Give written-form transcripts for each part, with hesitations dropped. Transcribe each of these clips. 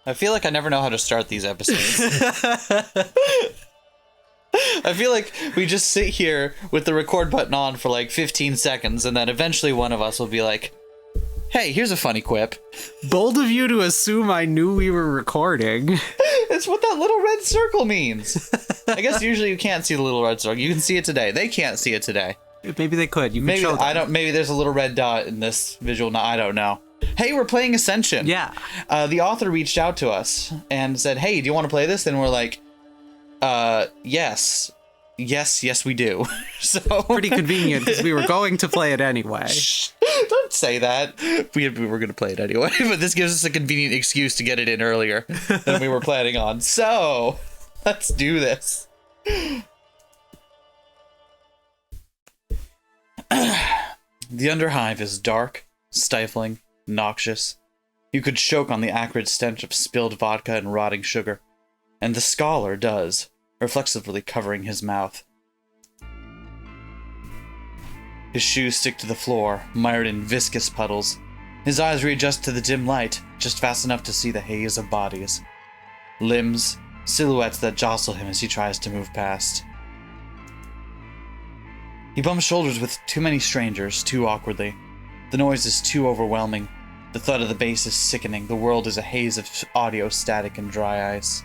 I feel like I never know how to start these episodes. I feel like we just sit here with the record button on for like 15 seconds, and then eventually one of us will be like, hey, here's a funny quip. Bold of you to assume I knew we were recording. It's what that little red circle means. I guess usually you can't see the little red circle. You can see it today. They can't see it today. Maybe they could. You could show them. Maybe there's a little red dot in this visual. No, I don't know. Hey, we're playing Ascension. Yeah. The author reached out to us and said, hey, do you want to play this? And we're like, yes, we do. So pretty convenient because we were going to play it anyway. Shh, don't say that. We were going to play it anyway, but this gives us a convenient excuse to get it in earlier than we were planning on. So let's do this. The Underhive is dark, stifling, noxious. You could choke on the acrid stench of spilled vodka and rotting sugar, and the scholar does, reflexively covering his mouth. His shoes stick to the floor, mired in viscous puddles. His eyes readjust to the dim light, just fast enough to see the haze of bodies. Limbs, silhouettes that jostle him as he tries to move past. He bumps shoulders with too many strangers, too awkwardly. The noise is too overwhelming. The thud of the bass is sickening. The world is a haze of audio static and dry ice.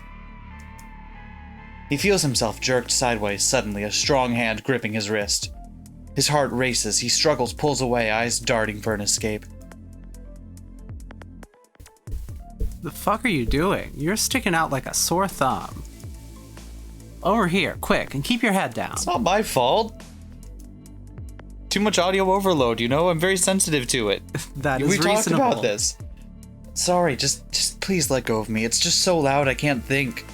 He feels himself jerked sideways suddenly, a strong hand gripping his wrist. His heart races. He struggles, pulls away, eyes darting for an escape. The fuck are you doing? You're sticking out like a sore thumb. Over here, quick, and keep your head down. It's not my fault. Too much audio overload, you know? I'm very sensitive to it. That is reasonable. We talked about this. Sorry, just please let go of me. It's just so loud I can't think.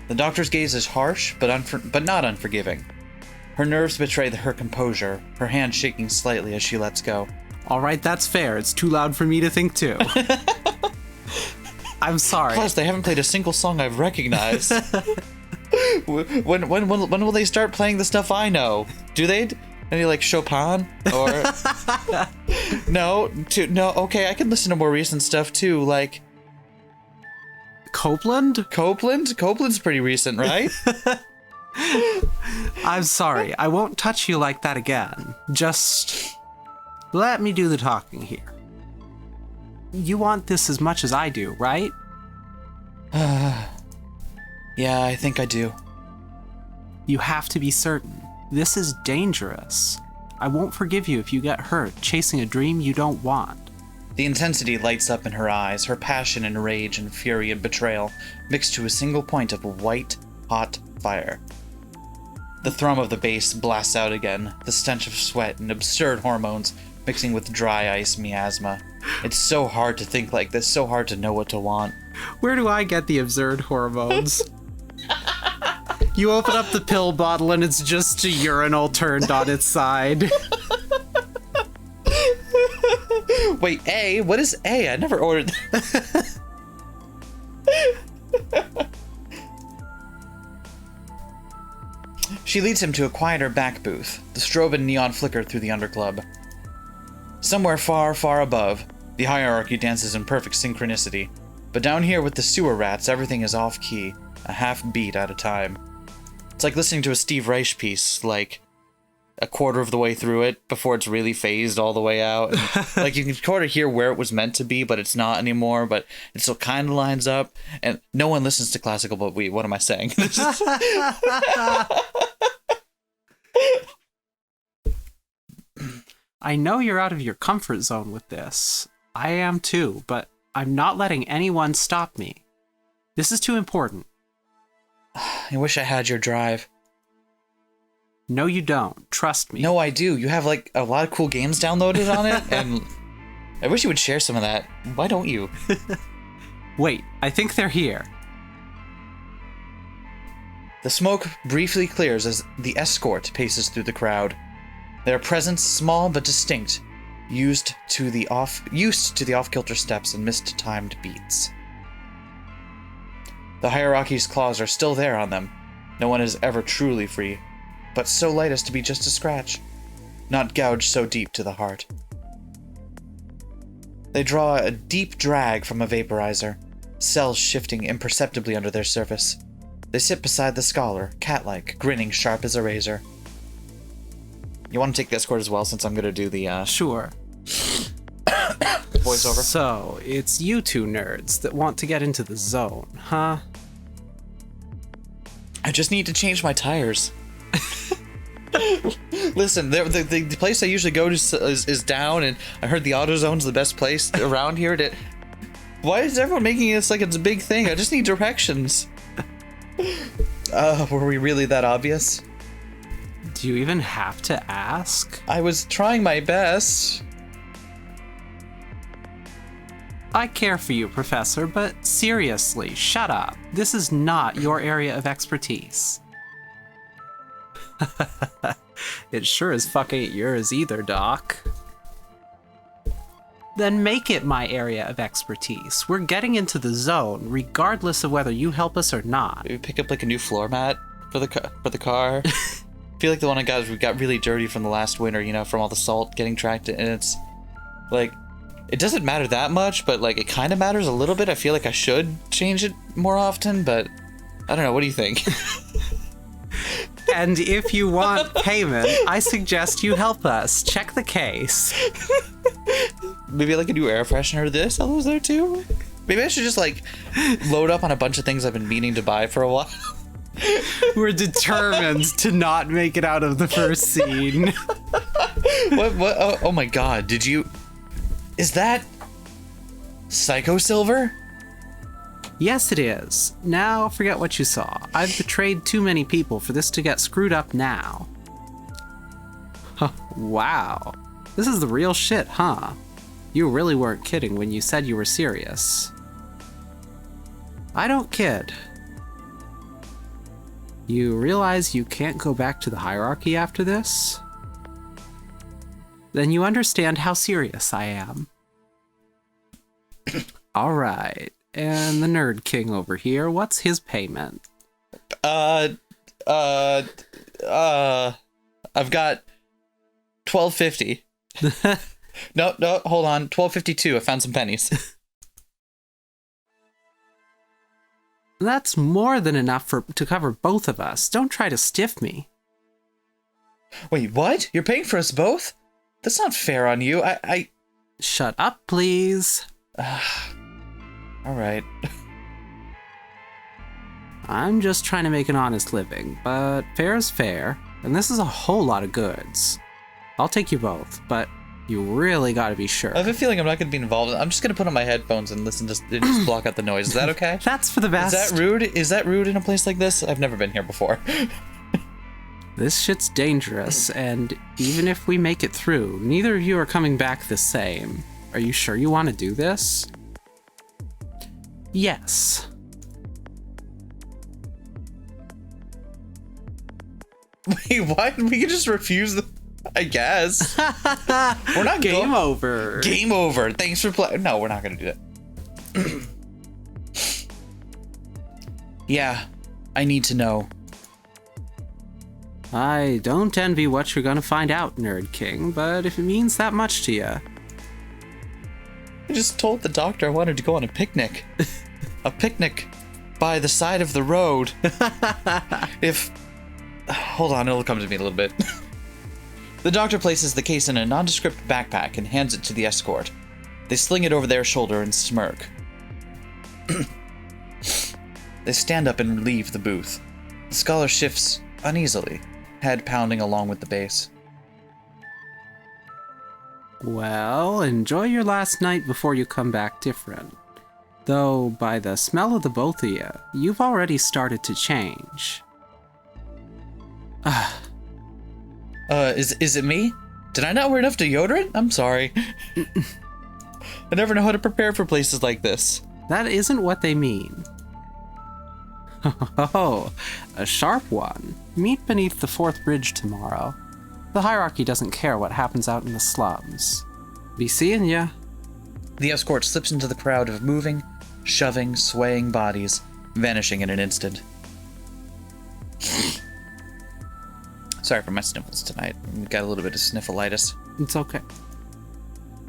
The doctor's gaze is harsh, but not unforgiving. Her nerves betray her composure, her hand shaking slightly as she lets go. All right, that's fair. It's too loud for me to think too. I'm sorry. Plus, they haven't played a single song I've recognized. When will they start playing the stuff I know? Do they? Any like Chopin or no? Okay, I can listen to more recent stuff too, like Copeland. Copeland's pretty recent, right? I'm sorry. I won't touch you like that again. Just let me do the talking here. You want this as much as I do, right? Yeah, I think I do. You have to be certain. This is dangerous. I won't forgive you if you get hurt chasing a dream you don't want. The intensity lights up in her eyes, her passion and rage and fury and betrayal mixed to a single point of white, hot fire. The thrum of the bass blasts out again, the stench of sweat and absurd hormones mixing with dry ice miasma. It's so hard to think like this, so hard to know what to want. Where do I get the absurd hormones? You open up the pill bottle and it's just a urinal turned on its side. Wait, A? What is A? I never ordered that. She leads him to a quieter back booth. The strobe and neon flicker through the underclub. Somewhere far, far above, the hierarchy dances in perfect synchronicity. But down here with the sewer rats, everything is off-key, a half beat at a time. It's like listening to a Steve Reich piece, like a quarter of the way through it before it's really phased all the way out. And, like you can sort of hear where it was meant to be, but it's not anymore, but it still kind of lines up. And no one listens to classical, but what am I saying? I know you're out of your comfort zone with this. I am too, but I'm not letting anyone stop me. This is too important. I wish I had your drive. No, you don't. Trust me. No, I do. You have like a lot of cool games downloaded on it, and I wish you would share some of that. Why don't you? Wait, I think they're here. The smoke briefly clears as the escort paces through the crowd. Their presence small but distinct, used to the off-kilter steps and mistimed beats. The hierarchy's claws are still there on them. No one is ever truly free, but so light as to be just a scratch, not gouged so deep to the heart. They draw a deep drag from a vaporizer, cells shifting imperceptibly under their surface. They sit beside the scholar, cat-like, grinning sharp as a razor. You want to take the escort as well, since I'm going to do the, Sure. voiceover? So, it's you two nerds that want to get into the zone, huh? I just need to change my tires. Listen, the place I usually go to is down, and I heard the AutoZone's the best place around here. Why is everyone making this like it's a big thing? I just need directions. Were we really that obvious? Do you even have to ask? I was trying my best. I care for you, Professor, but seriously, shut up. This is not your area of expertise. It sure as fuck ain't yours either, Doc. Then make it my area of expertise. We're getting into the zone, regardless of whether you help us or not. Maybe pick up like a new floor mat for the car. I feel like the one I got really dirty from the last winter, you know, from all the salt getting tracked, and it's like, it doesn't matter that much, but like it kind of matters a little bit. I feel like I should change it more often, but I don't know. What do you think? And if you want payment, I suggest you help us. Check the case. Maybe like a new air freshener. This all those there too. Maybe I should just like load up on a bunch of things I've been meaning to buy for a while. We're determined to not make it out of the first scene. What? Oh my god, did you... Is that... Psycho Silver? Yes, it is. Now, forget what you saw. I've betrayed too many people for this to get screwed up now. Wow. This is the real shit, huh? You really weren't kidding when you said you were serious. I don't kid. You realize you can't go back to the hierarchy after this? Then you understand how serious I am. Alright, and the Nerd King over here, what's his payment? I've got $12.50. No, hold on, $12.52. I found some pennies. That's more than enough to cover both of us. Don't try to stiff me. Wait, what? You're paying for us both? That's not fair on you. I... Shut up, please. All right. I'm just trying to make an honest living, but fair is fair, and this is a whole lot of goods. I'll take you both, but you really gotta be sure. I have a feeling I'm not gonna be involved. I'm just gonna put on my headphones and listen to just block out the noise. Is that okay? That's for the best. Is that rude? Is that rude in a place like this? I've never been here before. This shit's dangerous, and even if we make it through, neither of you are coming back the same. Are you sure you want to do this? Yes. Wait, what? We can just refuse the... I guess. We're not Game over. Game over. Thanks for playing. No, we're not gonna do that. Yeah, I need to know. I don't envy what you're gonna find out, Nerd King, but if it means that much to you... I just told the doctor I wanted to go on a picnic. A picnic by the side of the road. If... Hold on, it'll come to me in a little bit. The doctor places the case in a nondescript backpack and hands it to the escort. They sling it over their shoulder and smirk. They stand up and leave the booth. The scholar shifts uneasily, head pounding along with the bass. Well, enjoy your last night before you come back different. Though, by the smell of the both of you, you've already started to change. Is it me? Did I not wear enough deodorant? I'm sorry. I never know how to prepare for places like this. That isn't what they mean. Oh, a sharp one. Meet beneath the fourth bridge tomorrow. The hierarchy doesn't care what happens out in the slums. Be seeing ya. The escort slips into the crowd of moving, shoving, swaying bodies, vanishing in an instant. Sorry for my sniffles tonight. Got a little bit of sniffleitis. It's okay.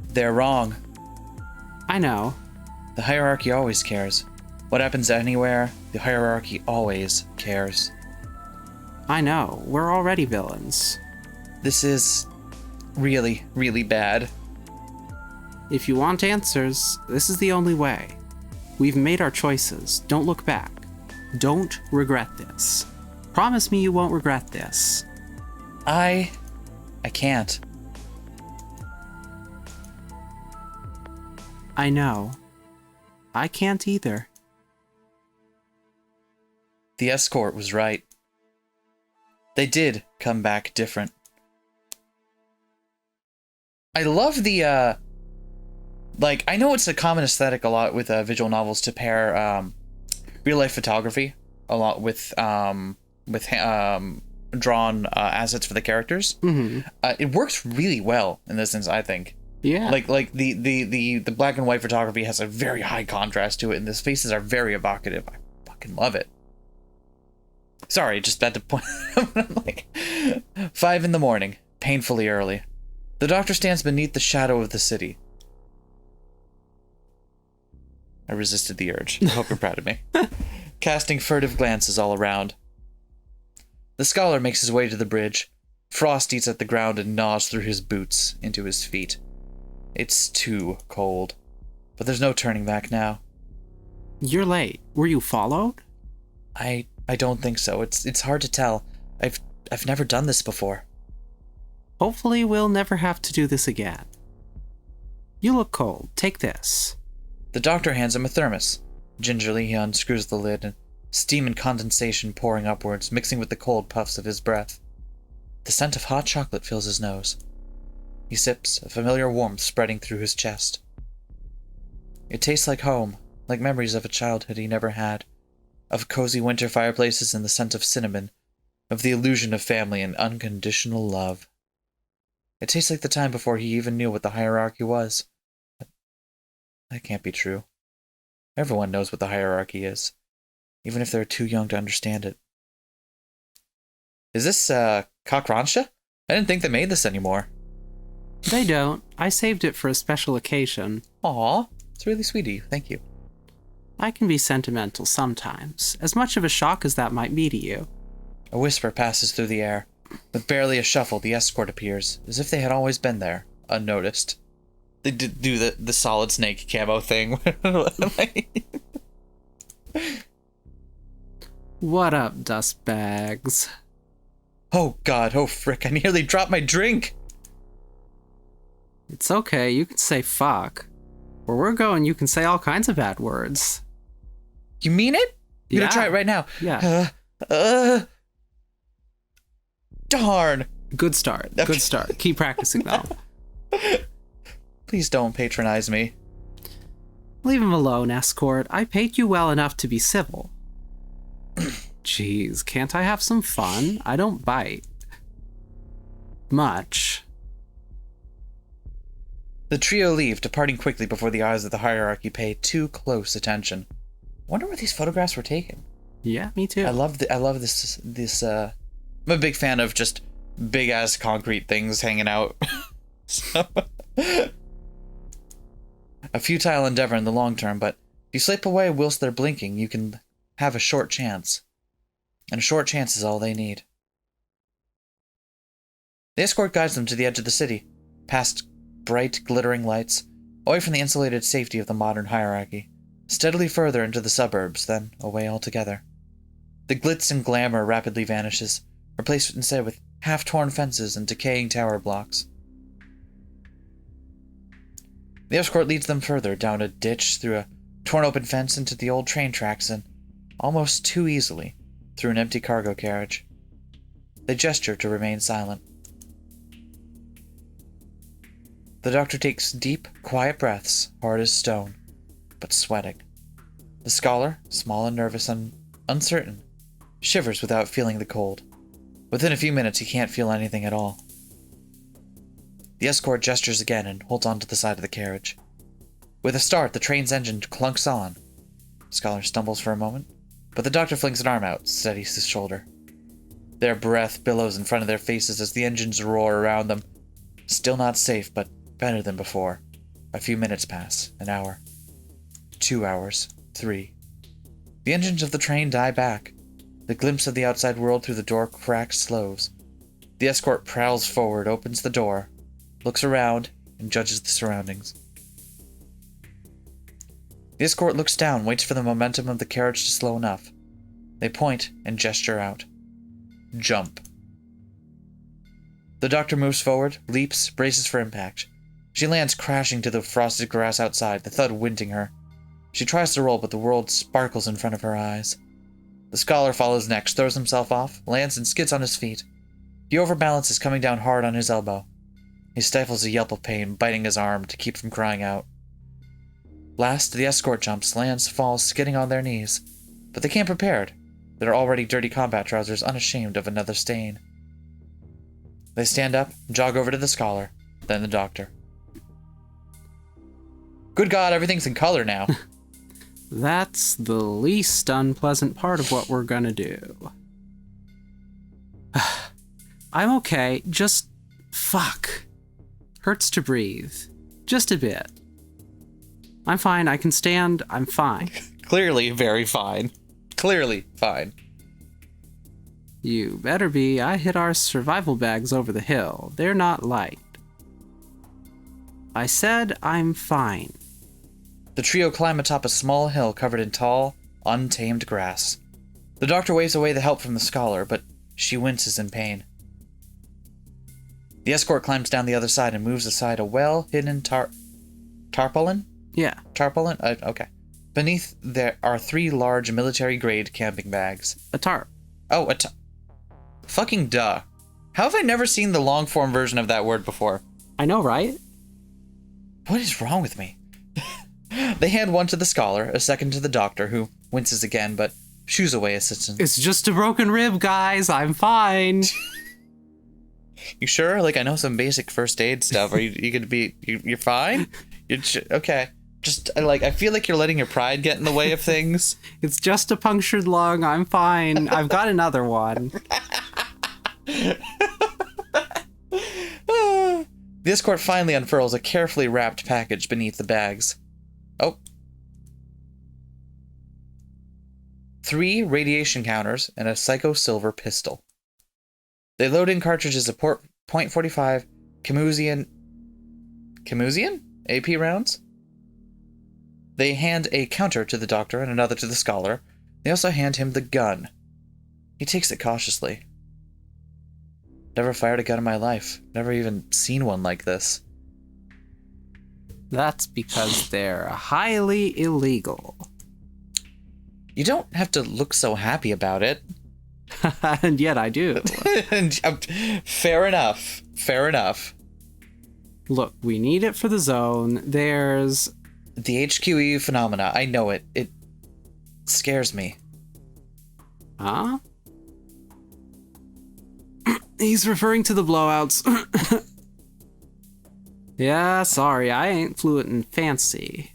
They're wrong. I know. The hierarchy always cares. What happens anywhere, the hierarchy always cares. I know. We're already villains. This is really, really bad. If you want answers, this is the only way. We've made our choices. Don't look back. Don't regret this. Promise me you won't regret this. I can't. I know. I can't either. The escort was right. They did come back different. I love the, I know it's a common aesthetic a lot with visual novels to pair real-life photography a lot with drawn assets for the characters. Mm-hmm. It works really well in this sense, I think. Yeah. Like the black and white photography has a very high contrast to it, and the faces are very evocative. I fucking love it. Sorry, just had to point. I'm like 5 a.m, painfully early. The doctor stands beneath the shadow of the city. I resisted the urge. I hope you're proud of me. Casting furtive glances all around. The scholar makes his way to the bridge. Frost eats at the ground and gnaws through his boots into his feet. It's too cold. But there's no turning back now. You're late. Were you followed? I don't think so. It's hard to tell. I've never done this before. Hopefully we'll never have to do this again. You look cold. Take this. The doctor hands him a thermos. Gingerly, he unscrews the lid, and steam and condensation pouring upwards, mixing with the cold puffs of his breath. The scent of hot chocolate fills his nose. He sips, a familiar warmth spreading through his chest. It tastes like home, like memories of a childhood he never had, of cozy winter fireplaces and the scent of cinnamon, of the illusion of family and unconditional love. It tastes like the time before he even knew what the hierarchy was. But that can't be true. Everyone knows what the hierarchy is, even if they're too young to understand it. Is this, cockrancha? I didn't think they made this anymore. They don't. I saved it for a special occasion. Aw, it's really sweet of you. Thank you. I can be sentimental sometimes, as much of a shock as that might be to you. A whisper passes through the air. With barely a shuffle, the escort appears, as if they had always been there, unnoticed. They did do the Solid Snake camo thing. What up, dust bags? Oh god, oh frick, I nearly dropped my drink! It's okay, you can say fuck. Where we're going, you can say all kinds of bad words. You mean it? You're gonna try it right now. Yeah. Darn! Good start. Okay. Good start. Keep practicing, though. Please don't patronize me. Leave him alone, escort. I paid you well enough to be civil. Jeez, can't I have some fun? I don't bite. Much. The trio leave, departing quickly before the eyes of the hierarchy pay too close attention. Wonder where these photographs were taken. Yeah, me too. I love this I'm a big fan of just big ass concrete things hanging out. So, a futile endeavor in the long term, but if you slip away whilst they're blinking, you can have a short chance. And a short chance is all they need. The escort guides them to the edge of the city, past bright, glittering lights, away from the insulated safety of the modern hierarchy, steadily further into the suburbs, then away altogether. The glitz and glamour rapidly vanishes, replaced instead with half-torn fences and decaying tower blocks. The escort leads them further down a ditch, through a torn-open fence into the old train tracks, and, almost too easily, through an empty cargo carriage. They gesture to remain silent. The doctor takes deep, quiet breaths, hard as stone, but sweating. The scholar, small and nervous and uncertain, shivers without feeling the cold. Within a few minutes, he can't feel anything at all. The escort gestures again and holds on to the side of the carriage. With a start, the train's engine clunks on. The scholar stumbles for a moment, but the doctor flings an arm out, steadies his shoulder. Their breath billows in front of their faces as the engines roar around them. Still not safe, but better than before. A few minutes pass, an hour, 2 hours, 3. The engines of the train die back. The glimpse of the outside world through the door crack slows. The escort prowls forward, opens the door, looks around, and judges the surroundings. The escort looks down, waits for the momentum of the carriage to slow enough. They point and gesture out. Jump. The doctor moves forward, leaps, braces for impact. She lands crashing to the frosted grass outside, the thud winding her. She tries to roll, but the world sparkles in front of her eyes. The scholar follows next, throws himself off, lands and skids on his feet. He overbalances, coming down hard on his elbow. He stifles a yelp of pain, biting his arm to keep from crying out. Last, the escort jumps, lands, falls, skidding on their knees. But they came prepared. Their already dirty combat trousers unashamed of another stain. They stand up, jog over to the scholar, then the doctor. Good God, everything's in color now. That's the least unpleasant part of what we're gonna do. I'm okay, just... fuck. Hurts to breathe. Just a bit. I'm fine, I can stand, I'm fine. Clearly very fine. Clearly fine. You better be. I hit our survival bags over the hill. They're not light. I said I'm fine. The trio climb atop a small hill covered in tall, untamed grass. The doctor waves away the help from the scholar, but she winces in pain. The escort climbs down the other side and moves aside a well-hidden tarpaulin? Yeah. Tarpaulin? Okay. Beneath there are 3 large military-grade camping bags. A tarp. Oh, fucking duh. How have I never seen the long-form version of that word before? I know, right? What is wrong with me? They hand one to the scholar, a second to the doctor, who winces again, but shoos away assistance. It's just a broken rib, guys. I'm fine. You sure? Like, I know some basic first aid stuff. Are you gonna be... You're fine? Okay. Just, I feel like you're letting your pride get in the way of things. It's just a punctured lung. I'm fine. I've got another one. The escort finally unfurls a carefully wrapped package beneath the bags. Oh. 3 radiation counters and a psycho silver pistol. They load in cartridges of .45 Camusian AP rounds. They hand a counter to the doctor and another to the scholar. They also hand him the gun. He takes it cautiously. Never fired a gun in my life. Never even seen one like this. That's because they're highly illegal. You don't have to look so happy about it. And yet I do. Fair enough. Fair enough. Look, we need it for the zone. There's... The HQE phenomena. I know it. It scares me. Huh? He's referring to the blowouts. Yeah, sorry, I ain't fluent in fancy.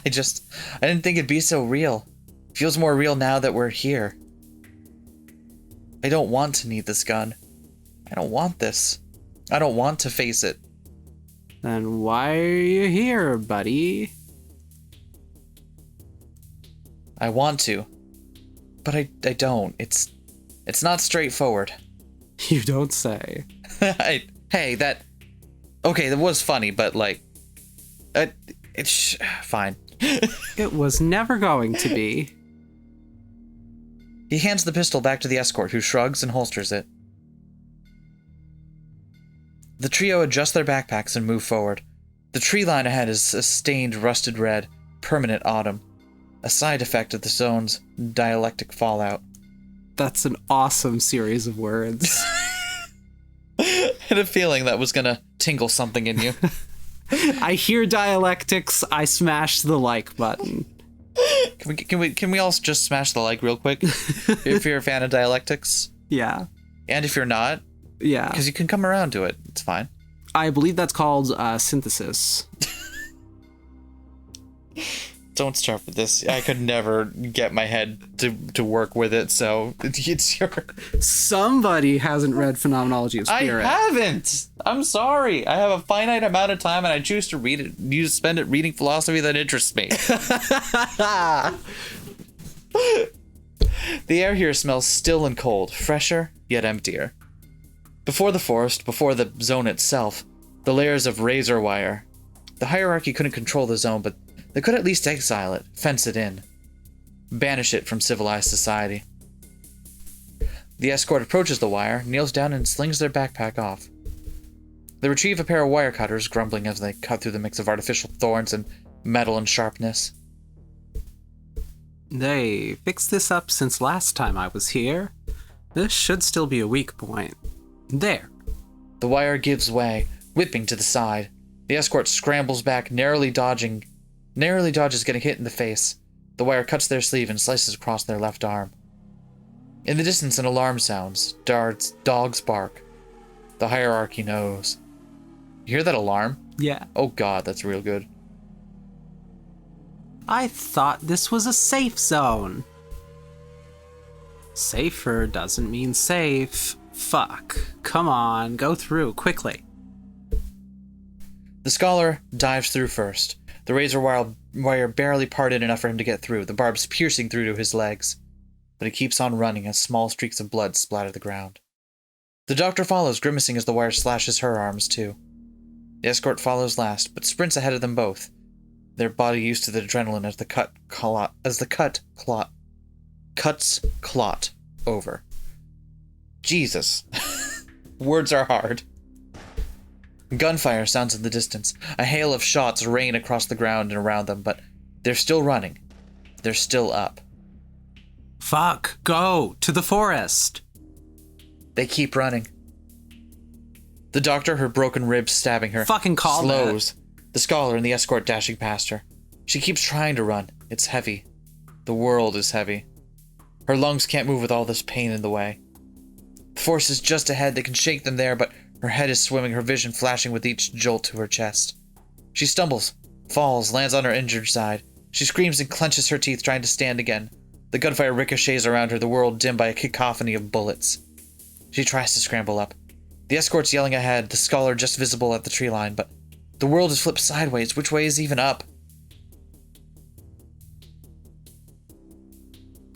I didn't think it'd be so real. Feels more real now that we're here. I don't want to need this gun. I don't want this. I don't want to face it. Then why are you here, buddy? I want to. But I don't. It's not straightforward. You don't say. Hey, that... Okay, that was funny, but, like... It's... fine. It was never going to be. He hands the pistol back to the escort, who shrugs and holsters it. The trio adjust their backpacks and move forward. The tree line ahead is a stained, rusted red, permanent autumn. A side effect of the zone's dialectic fallout. That's an awesome series of words. I had a feeling that was gonna tingle something in you. I hear dialectics, I smash the like button. Can we all just smash the like real quick? If you're a fan of dialectics? Yeah. And if you're not? Yeah. Because you can come around to it. It's fine. I believe that's called synthesis. Don't start with this. I could never get my head to work with it, so it's your... Somebody hasn't read Phenomenology of Spirit. I haven't! I'm sorry. I have a finite amount of time, and I choose to read it. You spend it reading philosophy that interests me. The air here smells still and cold, fresher, yet emptier. Before the forest, before the zone itself, the layers of razor wire. The hierarchy couldn't control the zone, but they could at least exile it, fence it in, banish it from civilized society. The escort approaches the wire, kneels down, and slings their backpack off. They retrieve a pair of wire cutters, grumbling as they cut through the mix of artificial thorns and metal and sharpness. They fixed this up since last time I was here. This should still be a weak point. There. The wire gives way, whipping to the side. The escort scrambles back, narrowly dodges getting hit in the face. The wire cuts their sleeve and slices across their left arm. In the distance, an alarm sounds. Dogs bark. The hierarchy knows. You hear that alarm? Yeah. Oh god, that's real good. I thought this was a safe zone. Safer doesn't mean safe. Fuck. Come on, go through, quickly. The scholar dives through first. The razor wire barely parted enough for him to get through, the barbs piercing through to his legs. But he keeps on running as small streaks of blood splatter the ground. The doctor follows, grimacing as the wire slashes her arms too. The escort follows last, but sprints ahead of them both, their body used to the adrenaline as the cuts clot over. Jesus. Words are hard. Gunfire sounds in the distance. A hail of shots rain across the ground and around them, but they're still running. They're still up. Fuck, go to the forest. They keep running. The doctor, her broken ribs stabbing her, fucking call slows. The scholar and the escort dashing past her. She keeps trying to run. It's heavy. The world is heavy. Her lungs can't move with all this pain in the way. The force is just ahead. They can shake them there, but her head is swimming, her vision flashing with each jolt to her chest. She stumbles, falls, lands on her injured side. She screams and clenches her teeth, trying to stand again. The gunfire ricochets around her, the world dimmed by a cacophony of bullets. She tries to scramble up. The escort's yelling ahead, the scholar just visible at the tree line, but the world is flipped sideways. Which way is even up?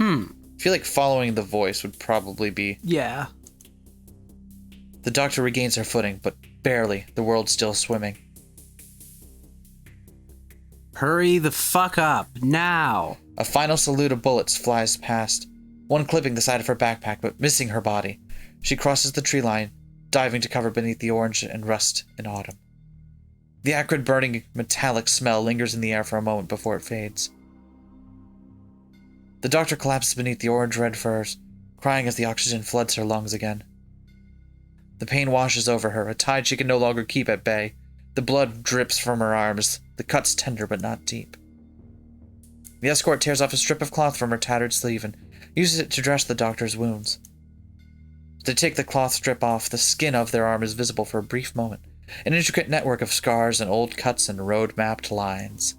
I feel like following the voice would probably be... Yeah. The doctor regains her footing, but barely. The world's still swimming. Hurry the fuck up, now! A final salute of bullets flies past, one clipping the side of her backpack, but missing her body. She crosses the tree line, diving to cover beneath the orange and rust in autumn. The acrid, burning, metallic smell lingers in the air for a moment before it fades. The doctor collapses beneath the orange-red furs, crying as the oxygen floods her lungs again. The pain washes over her, a tide she can no longer keep at bay. The blood drips from her arms, the cuts tender but not deep. The escort tears off a strip of cloth from her tattered sleeve and uses it to dress the doctor's wounds. As they take the cloth strip off, the skin of their arm is visible for a brief moment, an intricate network of scars and old cuts and road-mapped lines.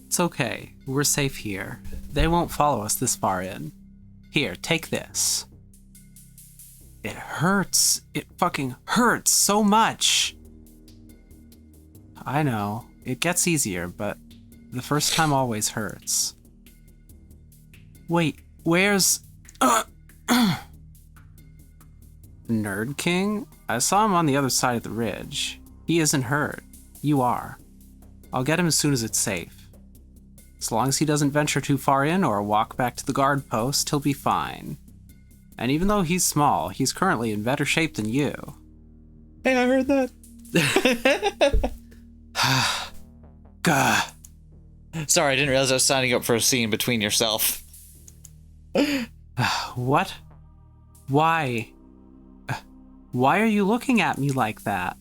It's okay, we're safe here. They won't follow us this far in. Here, take this. It hurts. It fucking hurts so much. I know, it gets easier, but the first time always hurts. Wait, where's... Nerd King? I saw him on the other side of the ridge. He isn't hurt. You are. I'll get him as soon as it's safe. As long as he doesn't venture too far in or walk back to the guard post, he'll be fine. And even though he's small, he's currently in better shape than you. Hey, I heard that. Gah. Sorry, I didn't realize I was signing up for a scene between yourself. What? Why? Why are you looking at me like that?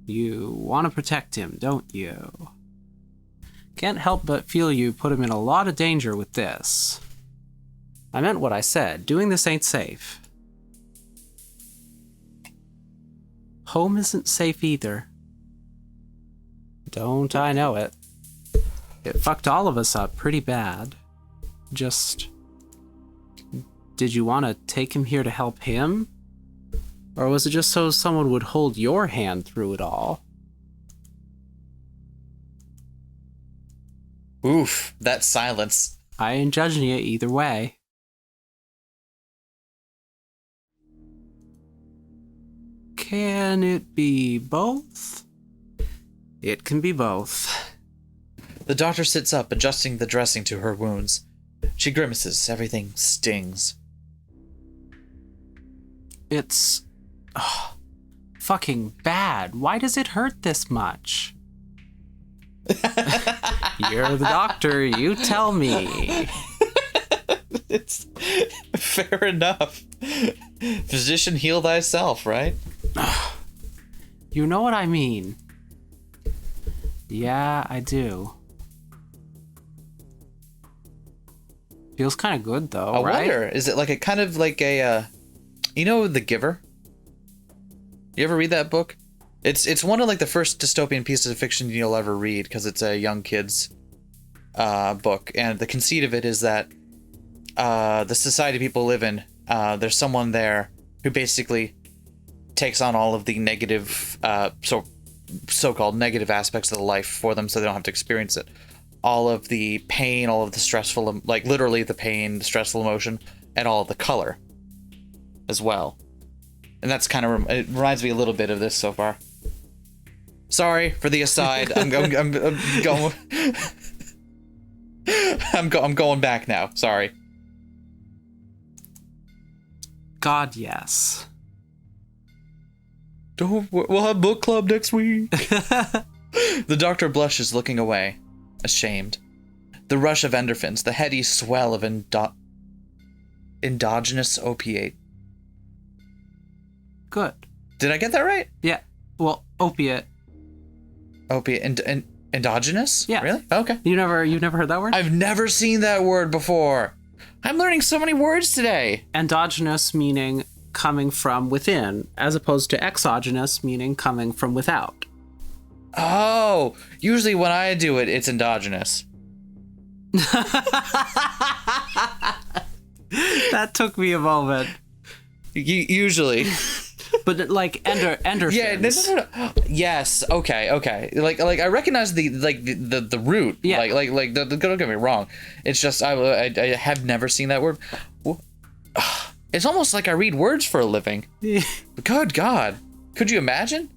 You want to protect him, don't you? Can't help but feel you put him in a lot of danger with this. I meant what I said. Doing this ain't safe. Home isn't safe either. Don't I know it. It fucked all of us up pretty bad. Just... Did you want to take him here to help him? Or was it just so someone would hold your hand through it all? Oof, that silence. I ain't judging you either way. Can it be both? It can be both. The doctor sits up, adjusting the dressing to her wounds. She grimaces. Everything stings. It's... fucking bad. Why does it hurt this much? You're the doctor, you tell me. It's fair enough. Physician, heal thyself, right? You know what I mean. Yeah, I do. Feels kind of good, though, right? I wonder, is it like a kind of like a, you know, The Giver? You ever read that book? It's one of like the first dystopian pieces of fiction you'll ever read because it's a young kid's book, and the conceit of it is that the society people live in, there's someone there who basically takes on all of the negative, so-called negative aspects of the life for them, so they don't have to experience it. All of the pain, all of the stressful, like literally the pain, the stressful emotion, and all of the color as well. And that's kind of it reminds me a little bit of this so far. Sorry for the aside. I'm going. I'm going back now. Sorry. God, yes. We'll have book club next week. The doctor blushes, looking away, ashamed. The rush of endorphins, the heady swell of endogenous opiate. Good. Did I get that right? Yeah. Well, opiate. Opiate endogenous? Yeah. Really? Okay. You've never heard that word? I've never seen that word before. I'm learning so many words today. Endogenous meaning coming from within, as opposed to exogenous meaning coming from without. Oh, usually when I do it, it's endogenous. That took me a moment. Usually. But like endorphins. Yeah, no. Yes, okay. Like I recognize the root. Yeah. Don't get me wrong. It's just I have never seen that word. It's almost like I read words for a living. Good God. Could you imagine?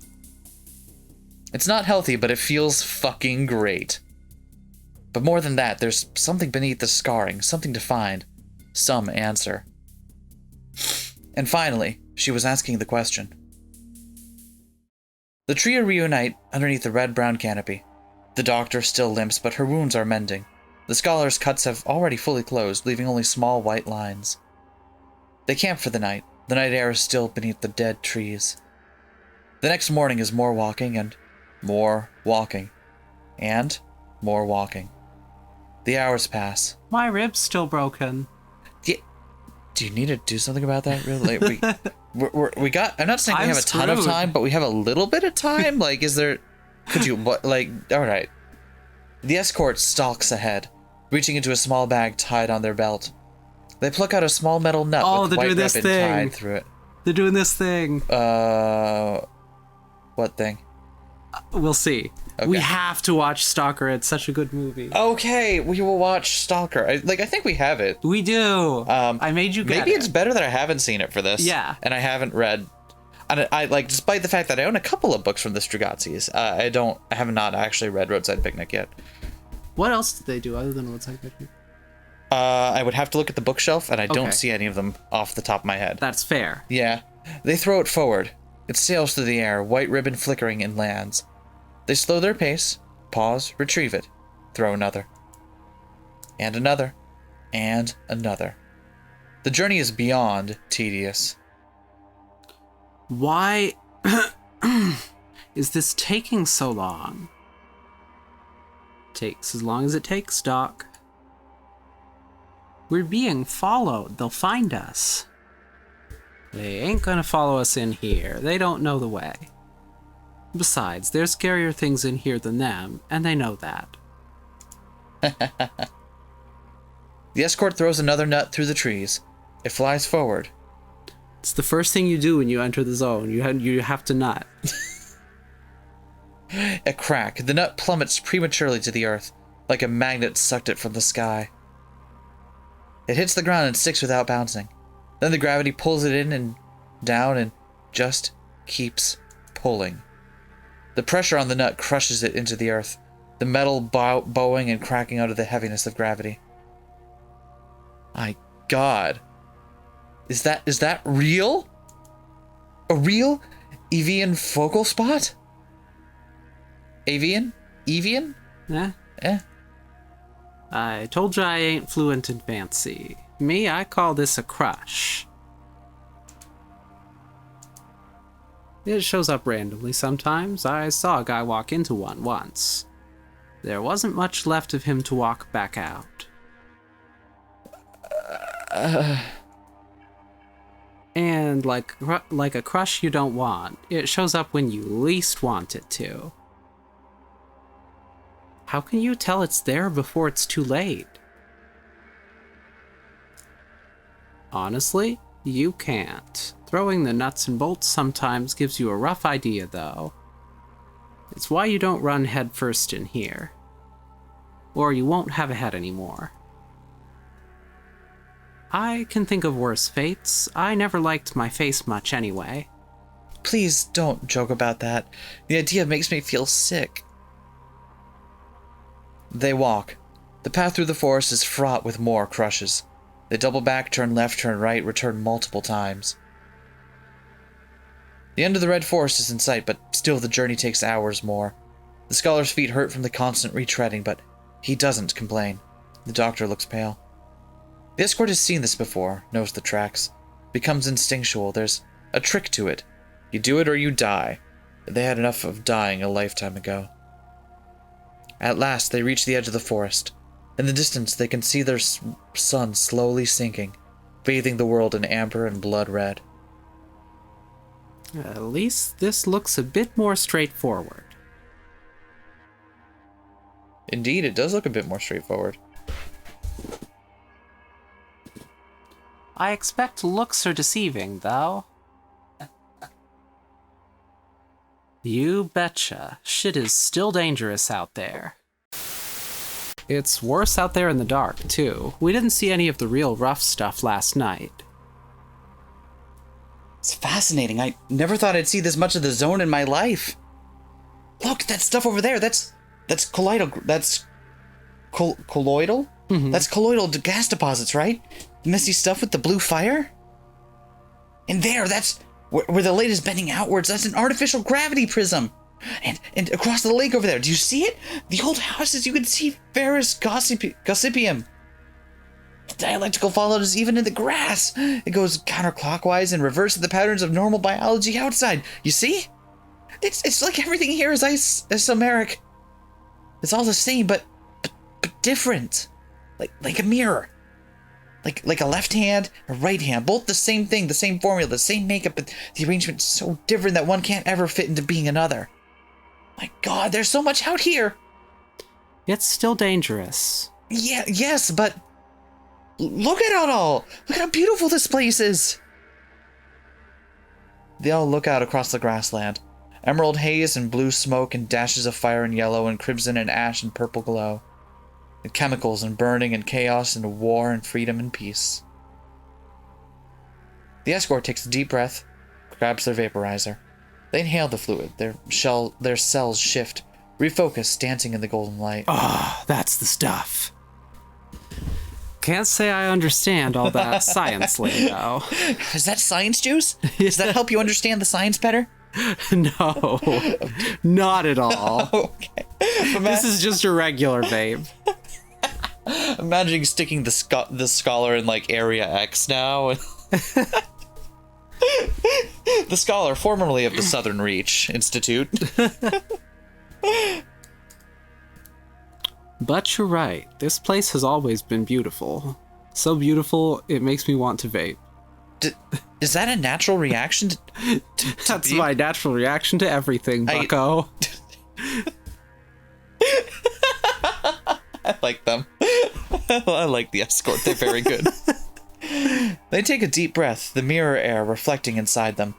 It's not healthy, but it feels fucking great. But more than that, there's something beneath the scarring, something to find, some answer. And finally, she was asking the question. The trio reunite underneath the red-brown canopy. The doctor still limps, but her wounds are mending. The scholar's cuts have already fully closed, leaving only small white lines. They camp for the night. The night air is still beneath the dead trees. The next morning is more walking and more walking. And more walking. The hours pass. My rib's still broken. Do you need to do something about that? Really? We got. I'm not saying we have a ton of time, but we have a little bit of time. Like, is there? Could you? What? Like, all right. The escort stalks ahead, reaching into a small bag tied on their belt. They pluck out a small metal nut with white ribbon tied through it. They're doing this thing. What thing? We'll see. Okay. We have to watch Stalker. It's such a good movie. Okay, we will watch Stalker. I think we have it. We do. I made you get it. Maybe it's better that I haven't seen it for this. Yeah. And I haven't read. And I like, despite the fact that I own a couple of books from the Strugazzis, I have not actually read Roadside Picnic yet. What else did they do other than Roadside Picnic? I would have to look at the bookshelf, and I don't see any of them off the top of my head. That's fair. Yeah. They throw it forward. It sails through the air, white ribbon flickering, and lands. They slow their pace, pause, retrieve it, throw another. And another. And another. The journey is beyond tedious. Why is this taking so long? Takes as long as it takes, Doc. We're being followed. They'll find us. They ain't gonna follow us in here. They don't know the way. Besides, there's scarier things in here than them, and they know that. The escort throws another nut through the trees. It flies forward. It's the first thing you do when you enter the zone. You have to nut. A crack. The nut plummets prematurely to the earth, like a magnet sucked it from the sky. It hits the ground and sticks without bouncing. Then the gravity pulls it in and down and just keeps pulling. The pressure on the nut crushes it into the earth, the metal bowing and cracking out of the heaviness of gravity. My God. Is that real? A real Evian focal spot? Avian? Evian? Eh. I told you I ain't fluent in fancy. Me, I call this a crush. It shows up randomly sometimes. I saw a guy walk into one once. There wasn't much left of him to walk back out. And like a crush you don't want, it shows up when you least want it to. How can you tell it's there before it's too late? Honestly, you can't. Throwing the nuts and bolts sometimes gives you a rough idea, though. It's why you don't run headfirst in here. Or you won't have a head anymore. I can think of worse fates. I never liked my face much anyway. Please don't joke about that. The idea makes me feel sick. They walk. The path through the forest is fraught with more crushes. They double back, turn left, turn right, return multiple times. The end of the red forest is in sight, but still the journey takes hours more. The scholar's feet hurt from the constant retreading, but he doesn't complain. The doctor looks pale. The escort has seen this before, knows the tracks. Becomes instinctual. There's a trick to it. You do it or you die. They had enough of dying a lifetime ago. At last, they reach the edge of the forest. In the distance, they can see their sun slowly sinking, bathing the world in amber and blood red. At least this looks a bit more straightforward. Indeed, it does look a bit more straightforward. I expect looks are deceiving, though. You betcha. Shit is still dangerous out there. It's worse out there in the dark, too. We didn't see any of the real rough stuff last night. It's fascinating. I never thought I'd see this much of the zone in my life. Look, that stuff over there, that's colloidal. That's colloidal? Mm-hmm. That's colloidal gas deposits, right? The messy stuff with the blue fire? And there, that's where the light is bending outwards. That's an artificial gravity prism. And across the lake over there, do you see it? The old houses, you can see Ferris Gossipium. The dialectical fallout is even in the grass. It goes counterclockwise and reverse of the patterns of normal biology outside. You see? It's like everything here is isomeric. It's all the same, but different. Like a mirror. Like a left hand, a right hand, both the same thing, the same formula, the same makeup, but the arrangement is so different that one can't ever fit into being another. My God, there's so much out here. It's still dangerous. Yeah, yes, but look at it all. Look at how beautiful this place is. They all look out across the grassland. Emerald haze and blue smoke and dashes of fire and yellow and crimson and ash and purple glow. And chemicals and burning and chaos and war and freedom and peace. The escort takes a deep breath, grabs their vaporizer. They inhale the fluid. Their cells shift, refocus, dancing in the golden light. Oh, that's the stuff. Can't say I understand all that science lingo. Is that science juice? Does that help you understand the science better? No, not at all. Okay. This is just a regular vape. Imagining sticking the scholar in like Area X now. The scholar, formerly of the Southern Reach Institute. But you're right. This place has always been beautiful. So beautiful, it makes me want to vape. Is that a natural reaction? That's my natural reaction to everything, bucko. I like them. I like the escort. They're very good. They take a deep breath, the mirror air reflecting inside them,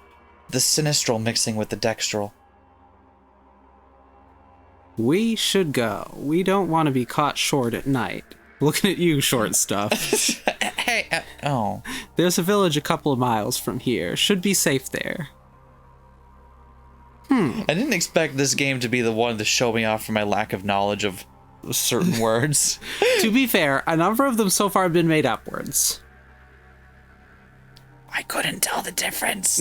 the sinistral mixing with the dextral. We should go. We don't want to be caught short at night. Looking at you, short stuff. Hey, oh. There's a village a couple of miles from here. Should be safe there. I didn't expect this game to be the one to show me off for my lack of knowledge of certain words. To be fair, a number of them so far have been made upwards. I couldn't tell the difference.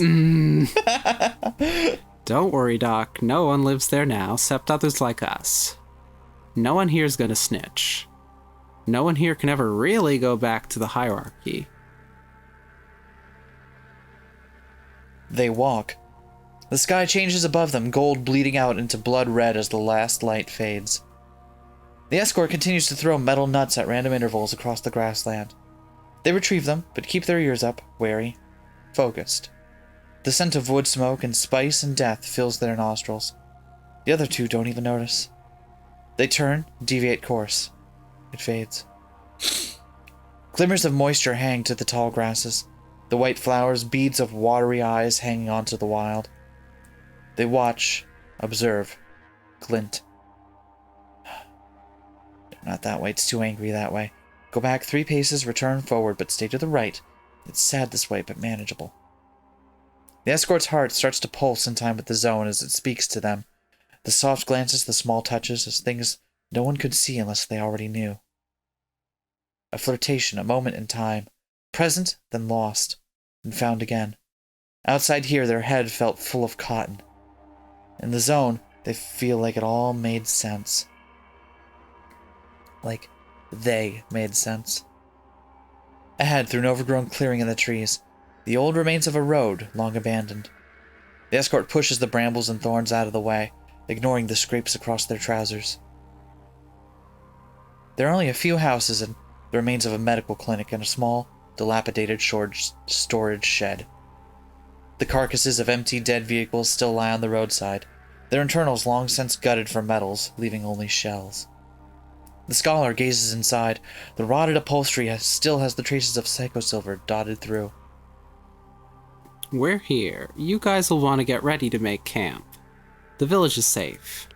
Don't worry, Doc. No one lives there now, except others like us. No one here's gonna snitch. No one here can ever really go back to the hierarchy. They walk. The sky changes above them, gold bleeding out into blood red as the last light fades. The escort continues to throw metal nuts at random intervals across the grassland. They retrieve them, but keep their ears up, wary, focused. The scent of wood smoke and spice and death fills their nostrils. The other two don't even notice. They turn, deviate course. It fades. Glimmers of moisture hang to the tall grasses. The white flowers, beads of watery eyes hanging onto the wild. They watch, observe, glint. Not that way, it's too angry that way. Go back 3 paces, return forward, but stay to the right. It's sad this way, but manageable. The escort's heart starts to pulse in time with the zone as it speaks to them. The soft glances, the small touches, as things no one could see unless they already knew. A flirtation, a moment in time. Present, then lost, then found again. Outside here, their head felt full of cotton. In the zone, they feel like it all made sense. Like they made sense. Ahead, through an overgrown clearing in the trees, the old remains of a road, long abandoned. The escort pushes the brambles and thorns out of the way, ignoring the scrapes across their trousers. There are only a few houses and the remains of a medical clinic and a small, dilapidated storage shed. The carcasses of empty, dead vehicles still lie on the roadside, their internals long since gutted for metals, leaving only shells. The scholar gazes inside. The rotted upholstery still has the traces of psychosilver dotted through. We're here. You guys will want to get ready to make camp. The village is safe.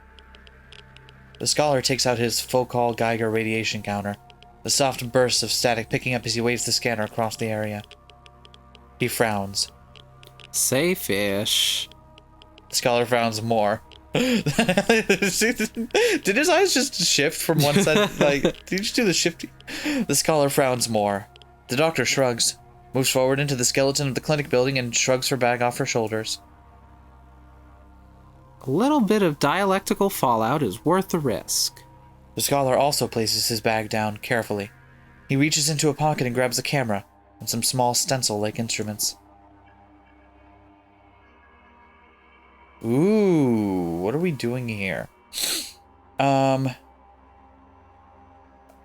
The scholar takes out his Focal Geiger radiation counter, the soft bursts of static picking up as he waves the scanner across the area. He frowns. Safe-ish. The scholar frowns more. Did his eyes just shift from one side? Like, did you just do the shifty? The scholar frowns more. The doctor shrugs, moves forward into the skeleton of the clinic building and shrugs her bag off her shoulders. A little bit of dialectical fallout is worth the risk. The scholar also places his bag down carefully. He reaches into a pocket and grabs a camera and some small stencil-like instruments. Ooh, what are we doing here? I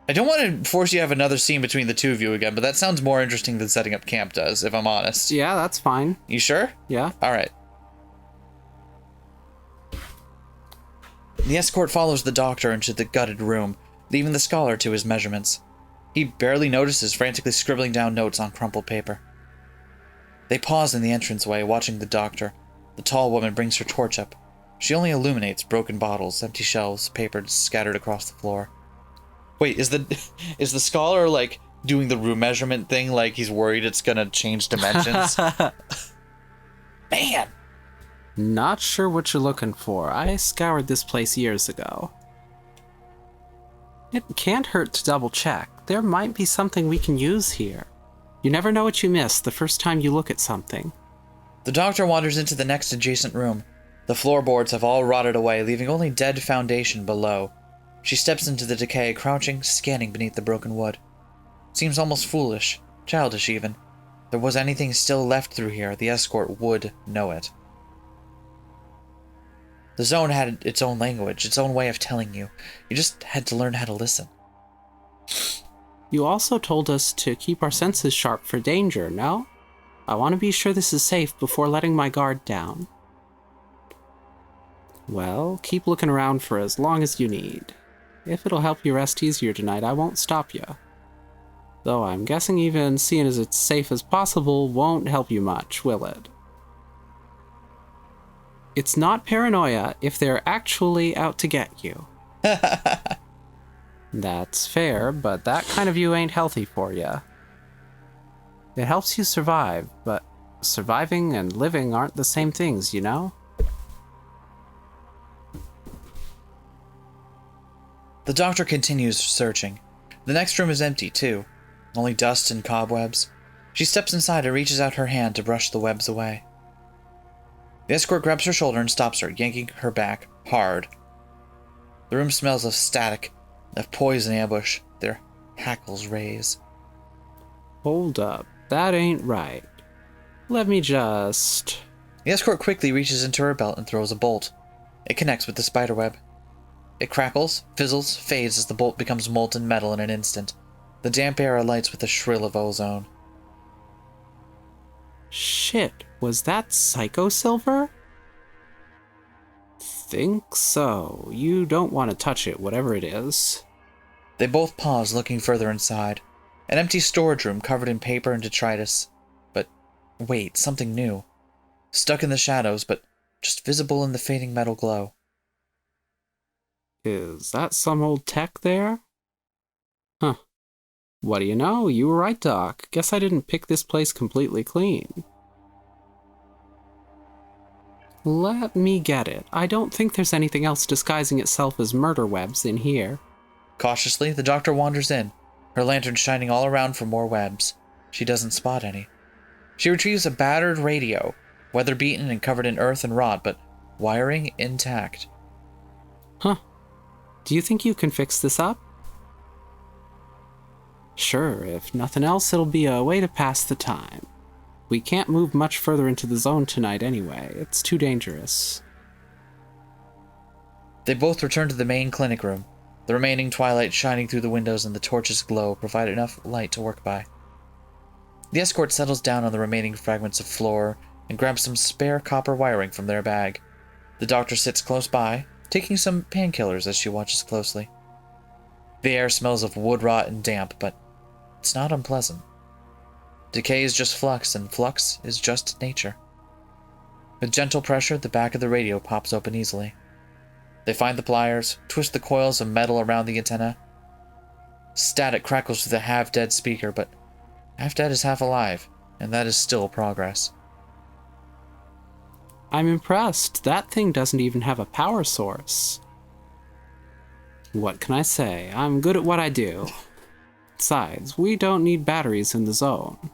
don't want to force you to have another scene between the two of you again, but that sounds more interesting than setting up camp does, if I'm honest. Yeah, that's fine. You sure? Yeah. All right. The escort follows the doctor into the gutted room, leaving the scholar to his measurements. He barely notices, frantically scribbling down notes on crumpled paper. They pause in the entranceway, watching the doctor. The tall woman brings her torch up. She only illuminates broken bottles, empty shelves, paper scattered across the floor. Wait, is the scholar, like, doing the room measurement thing, like he's worried it's gonna change dimensions? Man! Not sure what you're looking for. I scoured this place years ago. It can't hurt to double check. There might be something we can use here. You never know what you miss the first time you look at something. The doctor wanders into the next adjacent room. The floorboards have all rotted away, leaving only dead foundation below. She steps into the decay, crouching, scanning beneath the broken wood. Seems almost foolish, childish even. If there was anything still left through here, the escort would know it. The zone had its own language, its own way of telling you. You just had to learn how to listen. You also told us to keep our senses sharp for danger, no? I want to be sure this is safe before letting my guard down. Well, keep looking around for as long as you need. If it'll help you rest easier tonight, I won't stop you. Though I'm guessing even seeing as it's safe as possible won't help you much, will it? It's not paranoia if they're actually out to get you. That's fair, but that kind of view ain't healthy for you. It helps you survive, but surviving and living aren't the same things, you know? The doctor continues searching. The next room is empty, too. Only dust and cobwebs. She steps inside and reaches out her hand to brush the webs away. The escort grabs her shoulder and stops her, yanking her back hard. The room smells of static, of poison ambush. Their hackles raise. Hold up. That ain't right. Let me just... The escort quickly reaches into her belt and throws a bolt. It connects with the spiderweb. It crackles, fizzles, fades as the bolt becomes molten metal in an instant. The damp air alights with a shrill of ozone. Shit, was that Psycho Silver? Think so. You don't want to touch it, whatever it is. They both pause, looking further inside. An empty storage room covered in paper and detritus. But wait, something new. Stuck in the shadows, but just visible in the fading metal glow. Is that some old tech there? Huh. What do you know? You were right, Doc. Guess I didn't pick this place completely clean. Let me get it. I don't think there's anything else disguising itself as murder webs in here. Cautiously, the doctor wanders in, her lantern shining all around for more webs. She doesn't spot any. She retrieves a battered radio, weather-beaten and covered in earth and rot, but wiring intact. Huh. Do you think you can fix this up? Sure, if nothing else, it'll be a way to pass the time. We can't move much further into the zone tonight anyway. It's too dangerous. They both return to the main clinic room. The remaining twilight shining through the windows and the torch's glow provide enough light to work by. The escort settles down on the remaining fragments of floor and grabs some spare copper wiring from their bag. The doctor sits close by, taking some painkillers as she watches closely. The air smells of wood rot and damp, but it's not unpleasant. Decay is just flux, and flux is just nature. With gentle pressure, the back of the radio pops open easily. They find the pliers, twist the coils of metal around the antenna. Static crackles through the half-dead speaker, but half-dead is half alive, and that is still progress. I'm impressed. That thing doesn't even have a power source. What can I say? I'm good at what I do. Besides, we don't need batteries in the zone.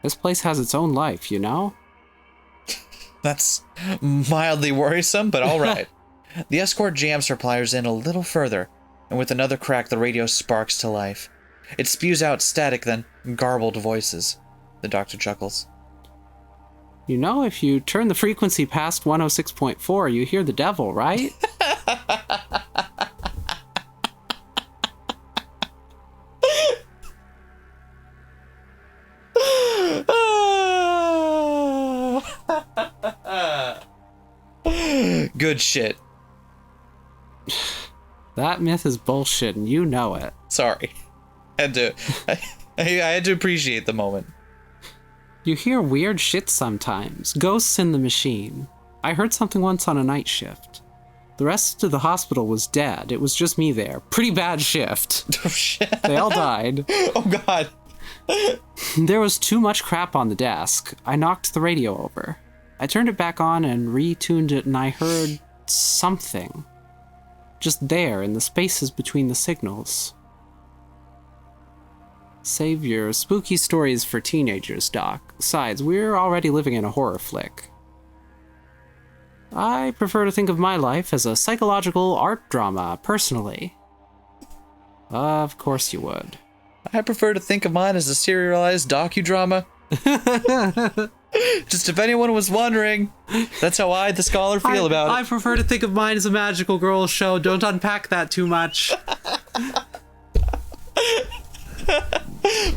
This place has its own life, you know? That's mildly worrisome, but all right. The escort jams her pliers in a little further, and with another crack, the radio sparks to life. It spews out static, then garbled voices. The doctor chuckles. You know, if you turn the frequency past 106.4, you hear the devil, right? Good shit. That myth is bullshit, and you know it. Sorry. I had to appreciate the moment. You hear weird shit sometimes. Ghosts in the machine. I heard something once on a night shift. The rest of the hospital was dead. It was just me there. Pretty bad shift. Oh, shit. They all died. Oh, God. There was too much crap on the desk. I knocked the radio over. I turned it back on and retuned it, and I heard something. Just there, in the spaces between the signals. Save your spooky stories for teenagers, Doc. Besides, we're already living in a horror flick. I prefer to think of my life as a psychological art drama, personally. Of course you would. I prefer to think of mine as a serialized docudrama. Just if anyone was wondering, that's how I, the scholar, feel about it. I prefer to think of mine as a magical girl show. Don't unpack that too much.